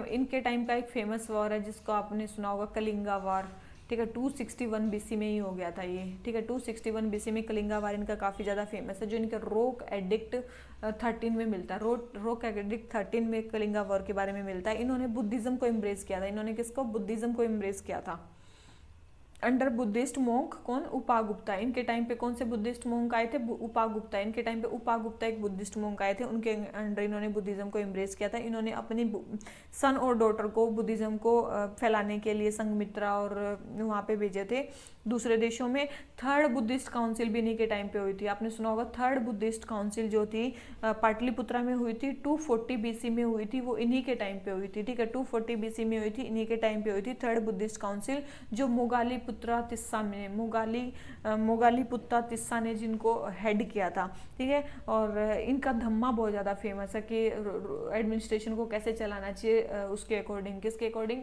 A: इनके टाइम का एक फेमस वॉर है जिसको आपने सुना होगा, कलिंगा वॉर, ठीक है, 261 बीसी में ही हो गया था ये, ठीक है। 261 बीसी में कलिंगा वॉर इनका काफ़ी ज़्यादा फेमस है, जो इनका रोक एडिक्ट 13 में मिलता है, रोक एडिक्ट 13 में कलिंगा वॉर के बारे में मिलता है। इन्होंने बुद्धिज़्म को इम्ब्रेस किया था, इन्होंने किसको, बुद्धिज़्म को इम्ब्रेस किया था अंडर बुद्धिस्ट मोंक कौन, उपागुप्ता। इनके टाइम पे कौन से बुद्धिस्ट मोंक आए थे, उपागुप्ता। इनके टाइम पे उपागुप्ता एक बुद्धिस्ट मोंक आए थे, उनके अंडर इन्होंने बुद्धिज्म को एम्ब्रेस किया था। इन्होंने अपनी सन और डॉटर को बुद्धिज्म को फैलाने के लिए संघमित्रा और वहाँ पे भेजे थे दूसरे देशों में। थर्ड बुद्धिस्ट काउंसिल भी इन्हीं के टाइम पे हुई थी। आपने सुना होगा थर्ड बुद्धिस्ट काउंसिल जो थी पाटलिपुत्रा में हुई थी, 240 बीसी में हुई थी, वो इन्हीं के टाइम पे हुई थी। ठीक है, 240 बीसी में हुई थी, इन्हीं के टाइम पे हुई थी थर्ड बुद्धिस्ट काउंसिल, जो मोगालीपुत्रा तिस्सा में मोगालीपुत्रा तिस्सा ने जिनको हेड किया था। ठीक है, और इनका धम्मा बहुत ज़्यादा फेमस है कि एडमिनिस्ट्रेशन को कैसे चलाना चाहिए उसके अकॉर्डिंग, किसके अकॉर्डिंग,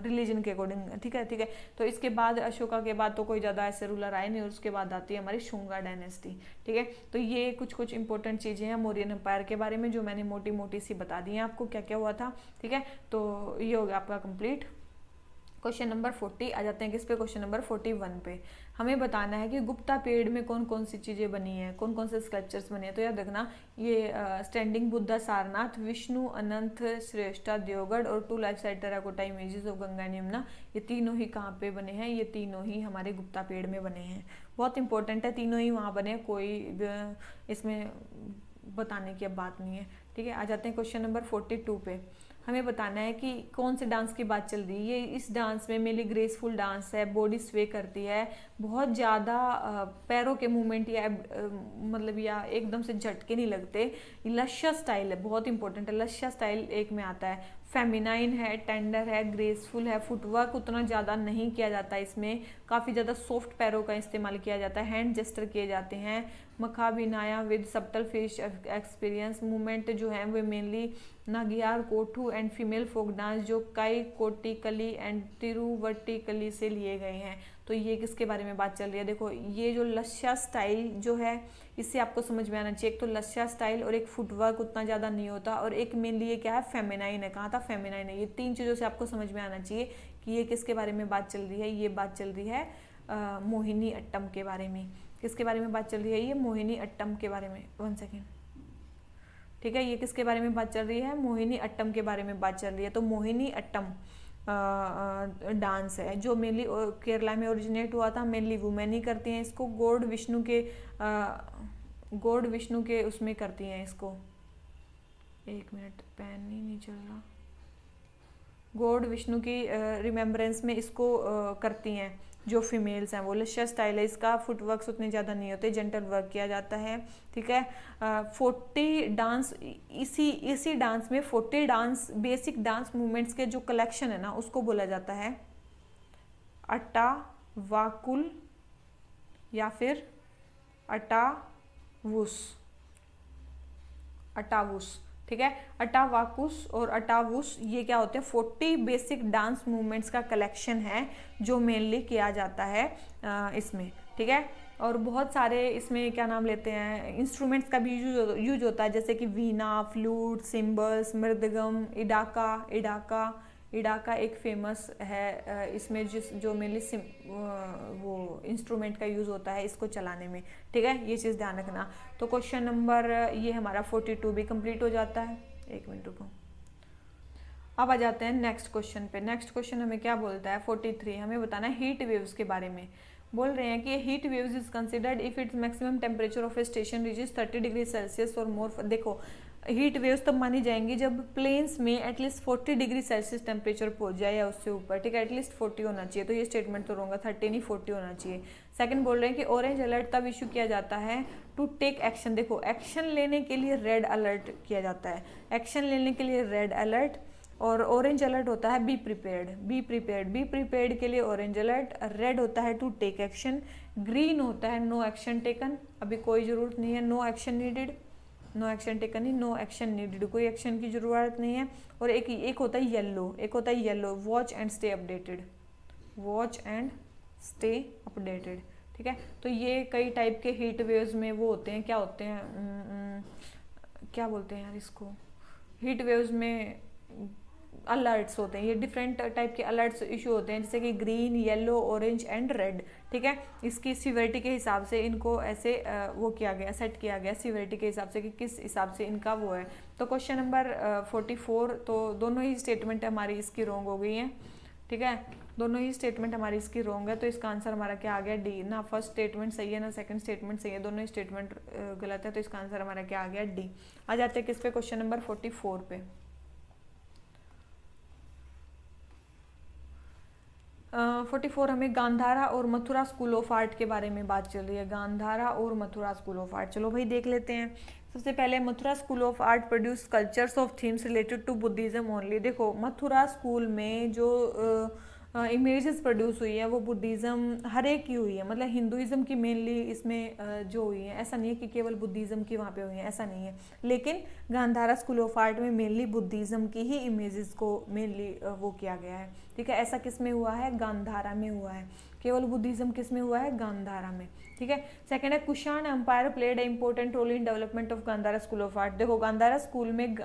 A: रिलीजन के अकॉर्डिंग। ठीक है, ठीक है। तो इसके बाद अशोका के बाद तो कोई ज़्यादा ऐसे रूलर आए नहीं, और उसके बाद आती है हमारी शुंगा डायनेस्टी। ठीक है, तो ये कुछ इंपॉर्टेंट चीज़ें हैं मौर्यन एम्पायर के बारे में जो मैंने मोटी मोटी सी बता दी हैं आपको क्या क्या हुआ था। ठीक है, तो ये हो गया आपका कंप्लीट। क्वेश्चन नंबर 40 आ जाते हैं किस पे, क्वेश्चन नंबर 41 पे। हमें बताना है कि गुप्ता पीरियड में कौन कौन सी चीज़ें बनी हैं, कौन कौन से स्कल्पचर्स बने हैं। तो याद रखना, ये स्टैंडिंग बुद्धा सारनाथ, विष्णु अनंत श्रेष्ठा देवगढ़ और 2 life side terracotta images of Ganga and Yamuna, ये तीनों ही कहाँ पे बने हैं, ये तीनों ही हमारे गुप्ता पीरियड में बने हैं। बहुत इंपॉर्टेंट है, तीनों ही वहाँ बने, कोई इसमें बताने की अब बात नहीं है। ठीक है, आ जाते हैं क्वेश्चन नंबर 42 पे। हमें बताना है कि कौन से डांस की बात चल रही है। ये इस डांस में मेनली ग्रेसफुल डांस है, बॉडी स्वे करती है, बहुत ज़्यादा पैरों के मूवमेंट या मतलब या एकदम से झटके नहीं लगते। लश्या स्टाइल है, बहुत इंपॉर्टेंट है, लश्या स्टाइल एक में आता है। फेमिनाइन है, टेंडर है, ग्रेसफुल है, फुटवर्क उतना ज़्यादा नहीं किया जाता इसमें, काफ़ी ज़्यादा सॉफ्ट पैरों का इस्तेमाल किया जाता है, हैंड जेस्टर किए जाते हैं। मखाबिनाया with subtle face experience, movement जो है वो mainly Nangiyar, Koothu and female folk dance जो काई कोटिकली एंड तिरुवट्टिकली से लिए गए हैं। तो ये किसके बारे में बात चल रही है, देखो ये जो लश्या स्टाइल जो है इससे आपको समझ में आना चाहिए। एक तो लश्या स्टाइल और एक फुटवर्क उतना ज़्यादा नहीं होता, और एक मेनली ये क्या है, फेमिनाइन है। कहाँ था, फेमिनाइन है। ये तीन चीज़ों से आपको समझ में आना चाहिए कि ये किसके बारे में बात चल रही है। ये बात चल रही है मोहिनी अट्टम के बारे में। किसके बारे में बात चल रही है, ये मोहिनी अट्टम के बारे में। 1 सेकेंड। ठीक है, ये किसके बारे में बात चल रही है, मोहिनी अट्टम के बारे में बात चल रही है। तो मोहिनी अट्टम डांस है जो मेनली केरला में ओरिजिनेट हुआ था, मेनली वुमेन ही करती हैं इसको। गॉड विष्णु के उसमें करती हैं इसको। 1 मिनट, पेन ही नहीं चल रहा। गॉड विष्णु की रिमेम्बरेंस में इसको करती हैं जो फीमेल्स हैं वो। लश्या स्टाइल है इसका, फुटवर्क्स उतने ज़्यादा नहीं होते, जेंटल वर्क किया जाता है। ठीक है, 40 डांस, इसी डांस में 40 डांस बेसिक डांस मूवमेंट्स के जो कलेक्शन है ना उसको बोला जाता है अट्टावाकुल या फिर अटावुस। ठीक है, अटावाकुस और अटावुस ये क्या होते हैं, 40 बेसिक डांस मूवमेंट्स का कलेक्शन है जो मेनली किया जाता है इसमें। ठीक है, और बहुत सारे इसमें क्या नाम लेते हैं, इंस्ट्रूमेंट्स का भी यूज होता है, जैसे कि वीणा, फ्लूट, सिम्बल्स, मृदगम, इडाका एक फेमस है इसमें जो मेनली वो इंस्ट्रूमेंट का यूज़ होता है इसको चलाने में। ठीक है, ये चीज़ ध्यान रखना। तो क्वेश्चन नंबर ये हमारा 42 भी कंप्लीट हो जाता है। 1 मिनट रुको। अब आ जाते हैं नेक्स्ट क्वेश्चन पे। नेक्स्ट क्वेश्चन हमें क्या बोलता है, 43 हमें बताना है हीट वेव्स के बारे में। बोल रहे हैं कि heat waves is considered if its maximum temperature of A station reaches 30 degree Celsius और मोर। देखो हीट वेव्स तब मानी जाएंगी जब प्लेन्स में एटलीस्ट 40 डिग्री सेल्सियस टेम्परेचर पहुंच जाए या उससे ऊपर। ठीक है, एटलीस्ट 40 होना चाहिए। तो ये स्टेटमेंट तो होगा 30 नहीं 40 होना चाहिए। सेकंड बोल रहे हैं कि ऑरेंज अलर्ट तब इशू किया जाता है टू टेक एक्शन। देखो एक्शन लेने के लिए रेड अलर्ट किया जाता है, एक्शन लेने के लिए रेड अलर्ट, और ऑरेंज अलर्ट होता है बी प्रिपेयर्ड के लिए ऑरेंज अलर्ट। रेड होता है टू टेक एक्शन, ग्रीन होता है नो एक्शन टेकन, अभी कोई ज़रूरत नहीं है, no action needed, no action taken ही नो एक्शन नीडेड, कोई एक्शन की ज़रूरत नहीं है। और एक होता है yellow, watch and stay updated. ठीक है, तो ये कई टाइप के हीट वेव्स में वो होते हैं, क्या होते हैं, क्या बोलते हैं यार इसको, हीट वेव्स में अलर्ट्स होते हैं। ये डिफरेंट टाइप के अलर्ट्स इशू होते हैं, जैसे कि green, yellow, orange and red. ठीक है, इसकी सीवियरिटी के हिसाब से इनको ऐसे वो किया गया, सेट किया गया सीवियरिटी के हिसाब से कि किस हिसाब से इनका वो है। तो क्वेश्चन नंबर 44, तो दोनों ही स्टेटमेंट हमारी इसकी रॉन्ग हो गई हैं। ठीक है, दोनों ही स्टेटमेंट हमारी इसकी रॉन्ग है, तो इसका आंसर हमारा क्या आ गया, डी। ना फर्स्ट स्टेटमेंट सही है ना सेकंड स्टेटमेंट सही है, दोनों ही स्टेटमेंट गलत है, तो इसका आंसर हमारा क्या आ गया, डी। आ जाते हैं किस पे, क्वेश्चन नंबर 44 पे। 44 हमें गांधारा और मथुरा स्कूल ऑफ आर्ट के बारे में बात चल रही है, गांधारा और मथुरा स्कूल ऑफ आर्ट। चलो भाई देख लेते हैं। सबसे पहले Mathura school of art produce cultures of themes related to Buddhism only. देखो मथुरा स्कूल में जो इमेजेस प्रोड्यूस हुई है वो बुद्धिज्म हर एक की हुई है, मतलब हिंदुइज्म की मेनली इसमें जो हुई है, ऐसा नहीं है कि केवल बुद्धिज्म की वहाँ पे हुई है, ऐसा नहीं है। लेकिन गांधारा स्कूल ऑफ आर्ट में मेनली बुद्धिज्म की ही इमेजेस को मेनली वो किया गया है, ठीक है। ऐसा किस में हुआ है, गांधारा में हुआ है। केवल बुद्धिज्म किस में हुआ है, गांधारा में, ठीक है। सेकंड है Kushan empire played a important role in development of Gandhara school of art. देखो गांधारा स्कूल में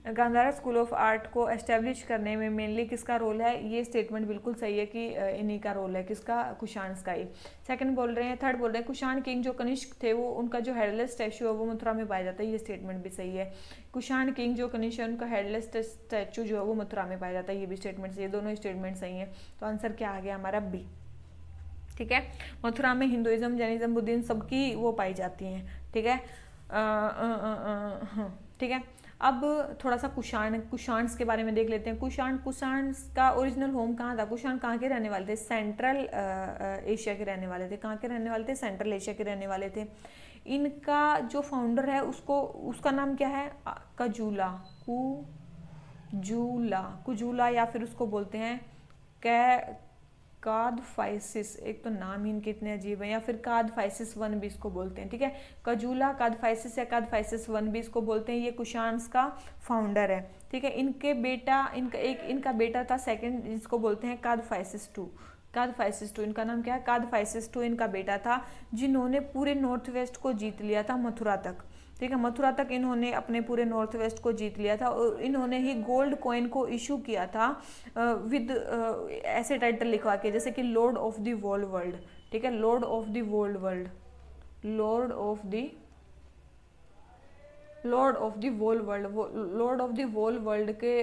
A: गांधारा स्कूल ऑफ आर्ट को एस्टेब्लिश करने में मेनली किसका रोल है, ये स्टेटमेंट बिल्कुल सही है कि इन्हीं का रोल है, किसका, कुषाण का ही। सेकंड बोल रहे हैं, थर्ड बोल रहे हैं कुषाण किंग जो कनिष्क थे वो उनका जो हेडलेस स्टैचू है वो मथुरा में पाया जाता है, ये स्टेटमेंट भी सही है। कुषाण किंग जो कनिष्क है उनका हेडलेस स्टैचू जो है वो मथुरा में पाया जाता है, ये भी स्टेटमेंट सही है, दोनों स्टेटमेंट सही है। तो आंसर क्या आ गया हमारा, बी, ठीक है। मथुरा में हिंदुइज्म जैनिज्म बुद्धिज्म सबकी वो पाई जाती हैं, ठीक है। ठीक है। अब थोड़ा सा कुषाण के बारे में देख लेते हैं। कुषाण का ओरिजिनल होम कहाँ था, कुषाण कहाँ के रहने वाले थे, सेंट्रल एशिया के रहने वाले थे। कहाँ के रहने वाले थे, सेंट्रल एशिया के रहने वाले थे। इनका जो फाउंडर है उसका नाम क्या है, कुजूला या फिर उसको बोलते हैं कादफाइसिस, एक तो नाम ही इनके इतने अजीब है, या फिर कादफाइसिस वन भी इसको बोलते हैं, ठीक है। कजूला, कादफाइसिस या कादफाइसिस वन भी इसको बोलते हैं। ये कुषाण का फाउंडर है, ठीक है। इनका बेटा था सेकंड, जिसको बोलते हैं कादफाइसिस टू। इनका नाम क्या है, कादफाइसिस टू इनका बेटा था, जिन्होंने पूरे नॉर्थ वेस्ट को जीत लिया था, मथुरा तक, ठीक है। मथुरा तक इन्होंने अपने पूरे नॉर्थ वेस्ट को जीत लिया था, और इन्होंने ही गोल्ड कॉइन को इशू किया था विद ऐसे टाइटल लिखवा के, जैसे कि lord of the whole world, ठीक है, lord of the whole world के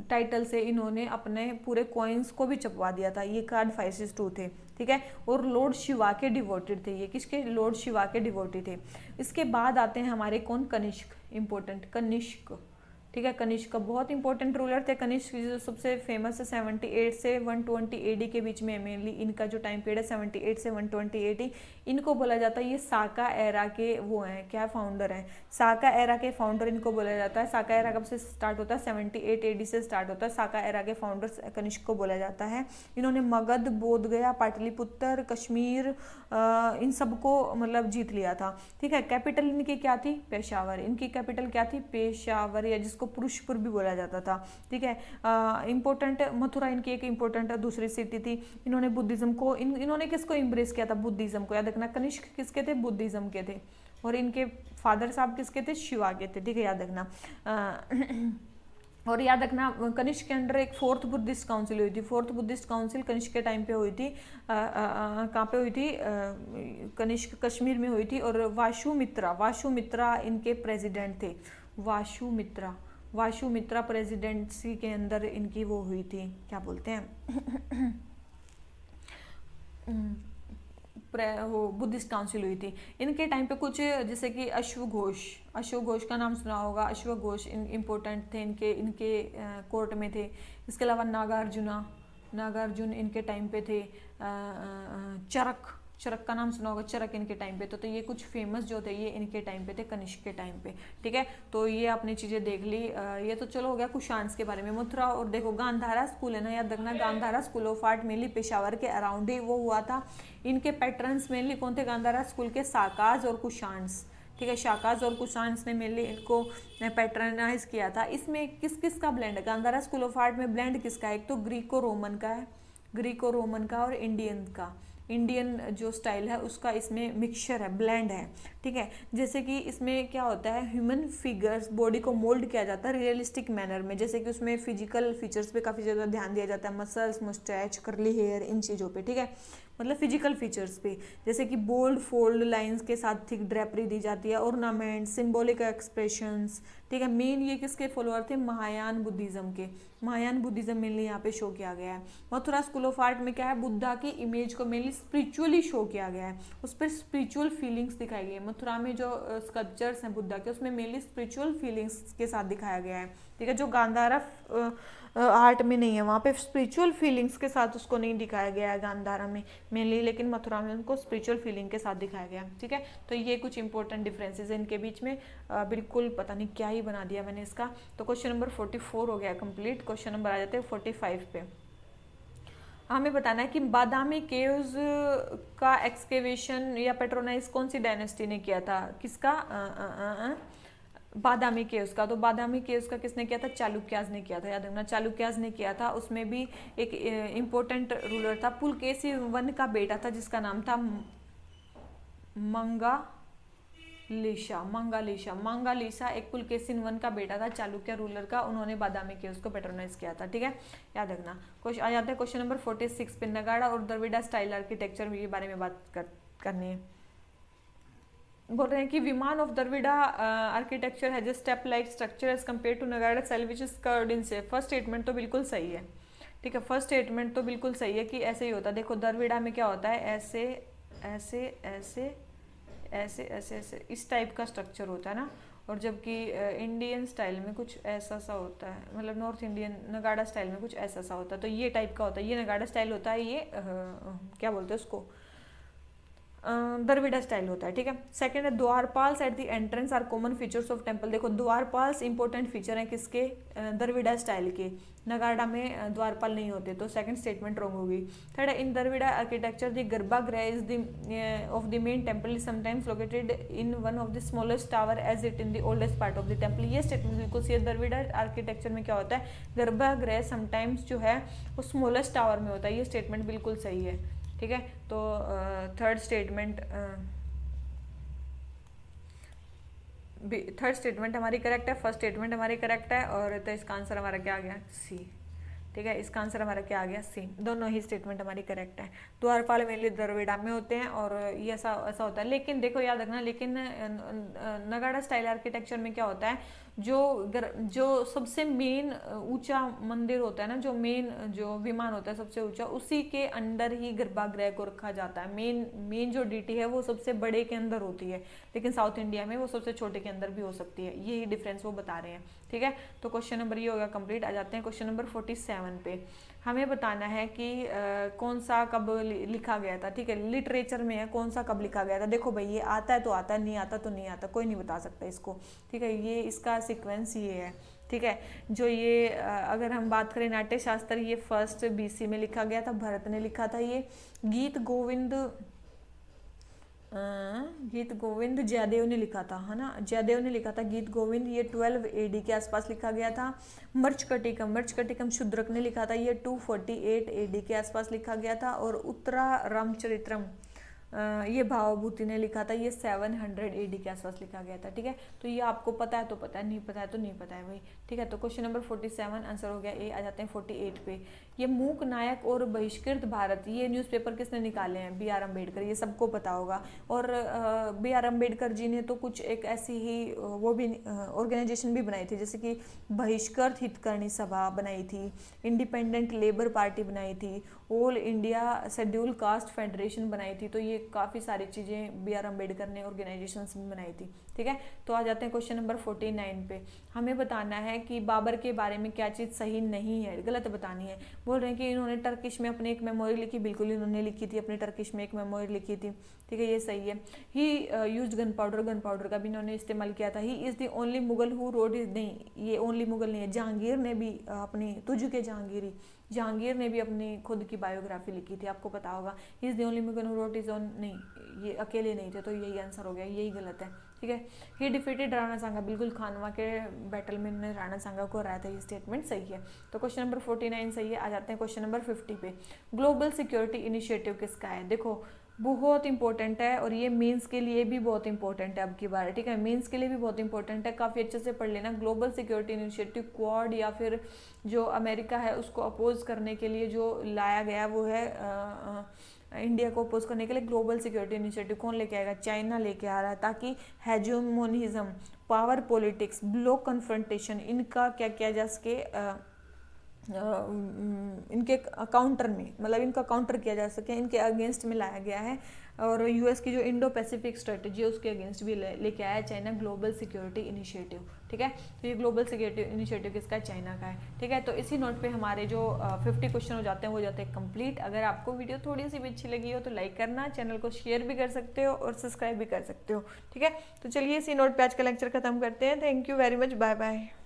A: टाइटल से इन्होंने अपने पूरे कॉइन्स को भी छपवा दिया था। ये कादफाइसिस टू थे, ठीक है। और लॉर्ड शिवा के डिवोटेड थे, ये किसके, लॉर्ड शिवा के डिवोटी थे। इसके बाद आते हैं हमारे कौन, कनिष्क, इंपॉर्टेंट कनिष्क, ठीक है। कनिष्क बहुत इंपॉर्टेंट रूलर थे। कनिष्क जो सबसे फेमस है 78 से 120 एडी के बीच में, मेनली इनका जो टाइम पीरियड है 78 से 120 एडी, इनको बोला जाता है ये साका एरा के वो हैं, क्या फाउंडर हैं, साका एरा के फाउंडर इनको बोला जाता है। साका एरा कब से स्टार्ट होता है, 78 एडी से स्टार्ट होता है। साका एरा के फाउंडर कनिष्क को बोला जाता है। इन्होंने मगध, बोधगया, पाटलिपुत्र, कश्मीर इन सबको मतलब जीत लिया था, ठीक है। कैपिटल इनकी क्या थी, पेशावर, इनकी कैपिटल क्या थी, पेशावर, या जिसको पुरुषपुर भी बोला जाता था, ठीक है। इंपॉर्टेंट मथुरा इनकी एक इंपॉर्टेंट दूसरी सिटी थी। इन्होंने बुद्धिज्म को इन्होंने किसको इम्ब्रेस किया था, बुद्धिज्म को, याद रखना। कनिष्क किसके थे, बुद्धिज्म के थे, और इनके फादर साहब किसके थे, शिवा के थे, ठीक है, याद रखना। और याद रखना कनिष्क के अंडर एक फोर्थ बुद्धिस्ट काउंसिल हुई थी। फोर्थ बुद्धिस्ट काउंसिल कनिष्क के टाइम पे हुई थी, कहाँ पे हुई थी, कनिष्क कश्मीर में हुई थी। और वाशुमित्रा इनके प्रेसिडेंट थे। वाशुमित्रा प्रेसिडेंसी के अंदर इनकी वो हुई थी, क्या बोलते हैं वो बुद्धिस्ट काउंसिल हुई थी। इनके टाइम पे कुछ जैसे कि अश्वघोष का नाम सुना होगा, अश्वघोष इम्पोर्टेंट थे, इनके कोर्ट में थे। इसके अलावा नागार्जुन इनके टाइम पे थे। चरक का नाम सुना होगा, चरक इनके टाइम पे तो ये कुछ फेमस जो थे ये इनके टाइम पे थे, कनिष्क के टाइम पे, ठीक है। तो ये आपने चीजें देख ली। ये तो चलो हो गया कुषाण के बारे में। मथुरा और देखो गांधारा स्कूल है ना, याद रखना, Gandhara school of art mainly Peshawar के अराउंड ही वो हुआ था। इनके पैटर्न्स मेनली कौन थे, गांधारा स्कूल के साकाज और कुषाण, ठीक है। शाकाज और कुषाण ने मेनली इनको पैटर्नाइज किया था। इसमें किस का ब्लेंड है, गांधारा स्कूल ऑफ आर्ट में ब्लेंड किसका है, एक तो ग्रीको रोमन का और इंडियन जो स्टाइल है उसका इसमें मिक्सचर है, ब्लेंड है, ठीक है। जैसे कि इसमें क्या होता है, ह्यूमन फिगर्स, बॉडी को मोल्ड किया जाता है रियलिस्टिक मैनर में, जैसे कि उसमें फिजिकल फीचर्स पे काफ़ी ज़्यादा ध्यान दिया जाता है, मसल्स, मुस्टैच, कर्ली हेयर, इन चीज़ों पे, ठीक है। मतलब फिजिकल फीचर्स पे, जैसे कि बोल्ड फोल्ड लाइंस के साथ थिक ड्रेपरी दी जाती है, ऑर्नामेंट, सिंबॉलिक एक्सप्रेशंस, ठीक है। मेन ये किसके फॉलोअर थे, महायान बुद्धिज्म के। महायान बुद्धिज्म मेनली यहाँ पे शो किया गया है। मथुरा स्कूल ऑफ आर्ट में क्या है, बुद्धा की इमेज को मेनली स्पिरिचुअली शो किया गया है, उस पर स्पिरिचुअल फीलिंग्स दिखाई गई है। मथुरा में जो स्कल्पचर्स हैं बुद्धा के, उसमें मेनली स्पिरिचुअल फीलिंग्स के साथ दिखाया गया है। ठीक है, जो गांधारा आर्ट में नहीं है, वहाँ पे स्पिरिचुअल फीलिंग्स के साथ उसको नहीं दिखाया गया है गांधारा में मेनली, लेकिन मथुरा में उनको स्पिरिचुअल फीलिंग के साथ दिखाया गया। ठीक है, तो ये कुछ इंपॉर्टेंट डिफरेंसेस है इनके बीच में। बिल्कुल पता नहीं क्या ही बना दिया मैंने इसका। तो क्वेश्चन नंबर 44 हो गया कंप्लीट। क्वेश्चन नंबर आ जाते हैं 45 पे। हमें बताना है कि बादामी केव्स का एक्सकेवेशन या पेट्रोनाइज कौन सी डायनेस्टी ने किया था, किसका, बादामी केव्स का। तो बादामी केव्स का किसने किया था, चालुक्याज ने किया था, याद रखना चालुक्याज ने किया था। उसमें भी एक इम्पोर्टेंट रूलर था, पुलकेशी वन का बेटा था जिसका नाम था मंगालीशा एक पुलकेशिन वन का बेटा था, चालुक्य रूलर का। उन्होंने बादामी केव्स को पेट्रोनाइज किया था। ठीक है, याद रखना। आ जाते हैं क्वेश्चन नंबर 46 पे। नगाड़ा और द्रविड़ा स्टाइल आर्किटेक्चर के बारे में बात करनी है। बोल रहे हैं कि विमान ऑफ द्रविड़ा आर्किटेक्चर है जो step like structure as compare to Nagara style which is curved in shape. First statement तो बिल्कुल सही है। ठीक है, फर्स्ट स्टेटमेंट तो बिल्कुल सही है कि ऐसे ही होता है। देखो द्रविड़ा में क्या होता है, ऐसे ऐसे ऐसे ऐसे ऐसे ऐसे इस टाइप का स्ट्रक्चर होता है ना, और जबकि इंडियन स्टाइल में कुछ ऐसा सा होता है, मतलब नॉर्थ इंडियन नगाड़ा स्टाइल में कुछ ऐसा सा होता है। तो ये टाइप का होता है, ये नगाड़ा स्टाइल होता है, ये क्या बोलते हैं उसको, द्रविड़ा स्टाइल होता है। ठीक है, सेकंड है dvarapalas at the entrance are common features of temple. देखो द्वारपाल्स इंपॉर्टेंट फीचर हैं किसके, द्रविड़ा स्टाइल के। नगाड़ा में द्वारपाल नहीं होते, तो सेकंड स्टेटमेंट रॉन्ग होगी। थर्ड है in Dravida architecture the garbhagriha is the of the main temple is sometimes located in one of the smallest tower as it in the oldest part of the temple. ये statement बिल्कुल सही है। Dravida architecture में क्या होता है, गर्भागृह समटाइम्स जो है वो स्मॉलेस्ट टावर में होता है। ये स्टेटमेंट बिल्कुल सही है। ठीक है, तो थर्ड स्टेटमेंट हमारी करेक्ट है, फर्स्ट स्टेटमेंट हमारी करेक्ट है, और तो इसका आंसर हमारा क्या आ गया, सी। ठीक है, इसका आंसर हमारा क्या आ गया, सी। दोनों ही स्टेटमेंट हमारी करेक्ट है। द्वारपाल मेनली द्रविड़ा में होते हैं और ये ऐसा होता है। लेकिन देखो याद रखना, लेकिन नगाड़ा स्टाइल आर्किटेक्चर में क्या होता है, जो सबसे मेन ऊंचा मंदिर होता है ना, जो मेन जो विमान होता है सबसे ऊंचा, उसी के अंदर ही गर्भागृह को रखा जाता है। मेन जो डीटी है वो सबसे बड़े के अंदर होती है, लेकिन साउथ इंडिया में वो सबसे छोटे के अंदर भी हो सकती है। यही डिफरेंस वो बता रहे हैं। ठीक है, तो क्वेश्चन नंबर ये होगा कंप्लीट। आ जाते हैं क्वेश्चन नंबर 47 पे। हमें बताना है कि कौन सा कब लिखा गया था। ठीक है, लिटरेचर में है कौन सा कब लिखा गया था। देखो भाई, ये आता है तो आता है, नहीं आता तो नहीं आता, कोई नहीं बता सकता इसको। ठीक है, ये इसका सीक्वेंस ये है। ठीक है, जो ये अगर हम बात करें नाट्य शास्त्र, ये फर्स्ट BC में लिखा गया था, भरत ने लिखा था। ये गीत गोविंद जयदेव ने लिखा था, है ना, जयदेव ने लिखा था गीत गोविंद। ये 12 AD के आसपास लिखा गया था। मर्चकटिकम शूद्रक ने लिखा था, ये 248 AD के आसपास लिखा गया था। और उत्तरा रामचरित्रम ये भावभूति ने लिखा था, ये 700 AD के आसपास लिखा गया था। ठीक है, तो ये आपको पता है तो पता है, नहीं पता है तो नहीं पता है भाई। ठीक है, तो क्वेश्चन नंबर 47 आंसर हो गया ए। आ जाते हैं 48 पे। ये मूक नायक और बहिष्कृत भारत, ये न्यूज़पेपर किसने निकाले हैं, BR अम्बेडकर। ये सबको पता होगा। और BR अम्बेडकर जी ने तो कुछ एक ऐसी ही वो भी ऑर्गेनाइजेशन भी बनाई थी, जैसे कि बहिष्कृत हितकर्णी सभा बनाई थी, इंडिपेंडेंट लेबर पार्टी बनाई थी, all India schedule caste federation बनाई थी। तो ये काफ़ी सारी चीज़ें BR अम्बेडकर ने ऑर्गेनाइजेशंस में बनाई थी। ठीक है, तो आ जाते हैं क्वेश्चन नंबर 49 पे। हमें बताना है कि बाबर के बारे में क्या चीज़ सही नहीं है, गलत बतानी है। बोल रहे हैं कि इन्होंने टर्किश में अपनी एक मेमोरी लिखी, बिल्कुल इन्होंने लिखी थी, अपनी टर्किश में एक मेमोरी लिखी थी। ठीक है, ये सही है। ही यूज्ड गन पाउडर का भी इन्होंने इस्तेमाल किया था। He is the only Mughal who wrote is, नहीं, ये ओनली मुगल नहीं है, जहांगीर ने भी अपनी जहांगीर ने भी अपनी खुद की बायोग्राफी लिखी थी, आपको पता होगा। He is the only Mughal who wrote is on, नहीं, ये अकेले नहीं थे, तो यही आंसर हो गया, यही गलत है। ठीक है, ही डिफीटेड राणा सांगा, बिल्कुल खानवा के बैटल में इन्होंने राणा सांगा को हराया था, ये स्टेटमेंट सही है। तो क्वेश्चन नंबर 49 सही है। आ जाते हैं क्वेश्चन नंबर 50 पे। ग्लोबल सिक्योरिटी इनिशिएटिव किसका है। देखो बहुत इंपॉर्टेंट है, और ये मीन्स के लिए भी बहुत इंपॉर्टेंट है अब की बार। ठीक है, मीन्स के लिए भी बहुत इंपॉर्टेंट है, काफ़ी अच्छे से पढ़ लेना। ग्लोबल सिक्योरिटी इनिशिएटिव क्वाड या फिर जो अमेरिका है उसको अपोज करने के लिए जो लाया गया वो है इंडिया को अपोज करने के लिए ग्लोबल सिक्योरिटी इनिशिएटिव कौन लेके आएगा? चाइना लेके आ रहा है, ताकि हेजोमोनिज्म, पावर पॉलिटिक्स, ब्लॉक कन्फ्रंटेशन, इनका क्या किया जा सके, इनके काउंटर में, मतलब इनका काउंटर किया जा सके, इनके अगेंस्ट में लाया गया है। और यूएस की जो इंडो पैसिफिक स्ट्रेटेजी है उसके अगेंस्ट भी लेके आया है चाइना ग्लोबल सिक्योरिटी इनिशिएटिव। ठीक है, तो ये ग्लोबल सिक्योरिटी इनिशिएटिव किसका है? चाइना का है। ठीक है, तो इसी नोट पे हमारे जो 50 क्वेश्चन हो जाते हैं वो हो जाते हैं कंप्लीट। अगर आपको वीडियो थोड़ी सी भी अच्छी लगी हो तो लाइक करना, चैनल को शेयर भी कर सकते हो और सब्सक्राइब भी कर सकते हो। ठीक है, तो चलिए इसी नोट पे आज का लेक्चर खत्म करते हैं। Thank you very much, bye bye.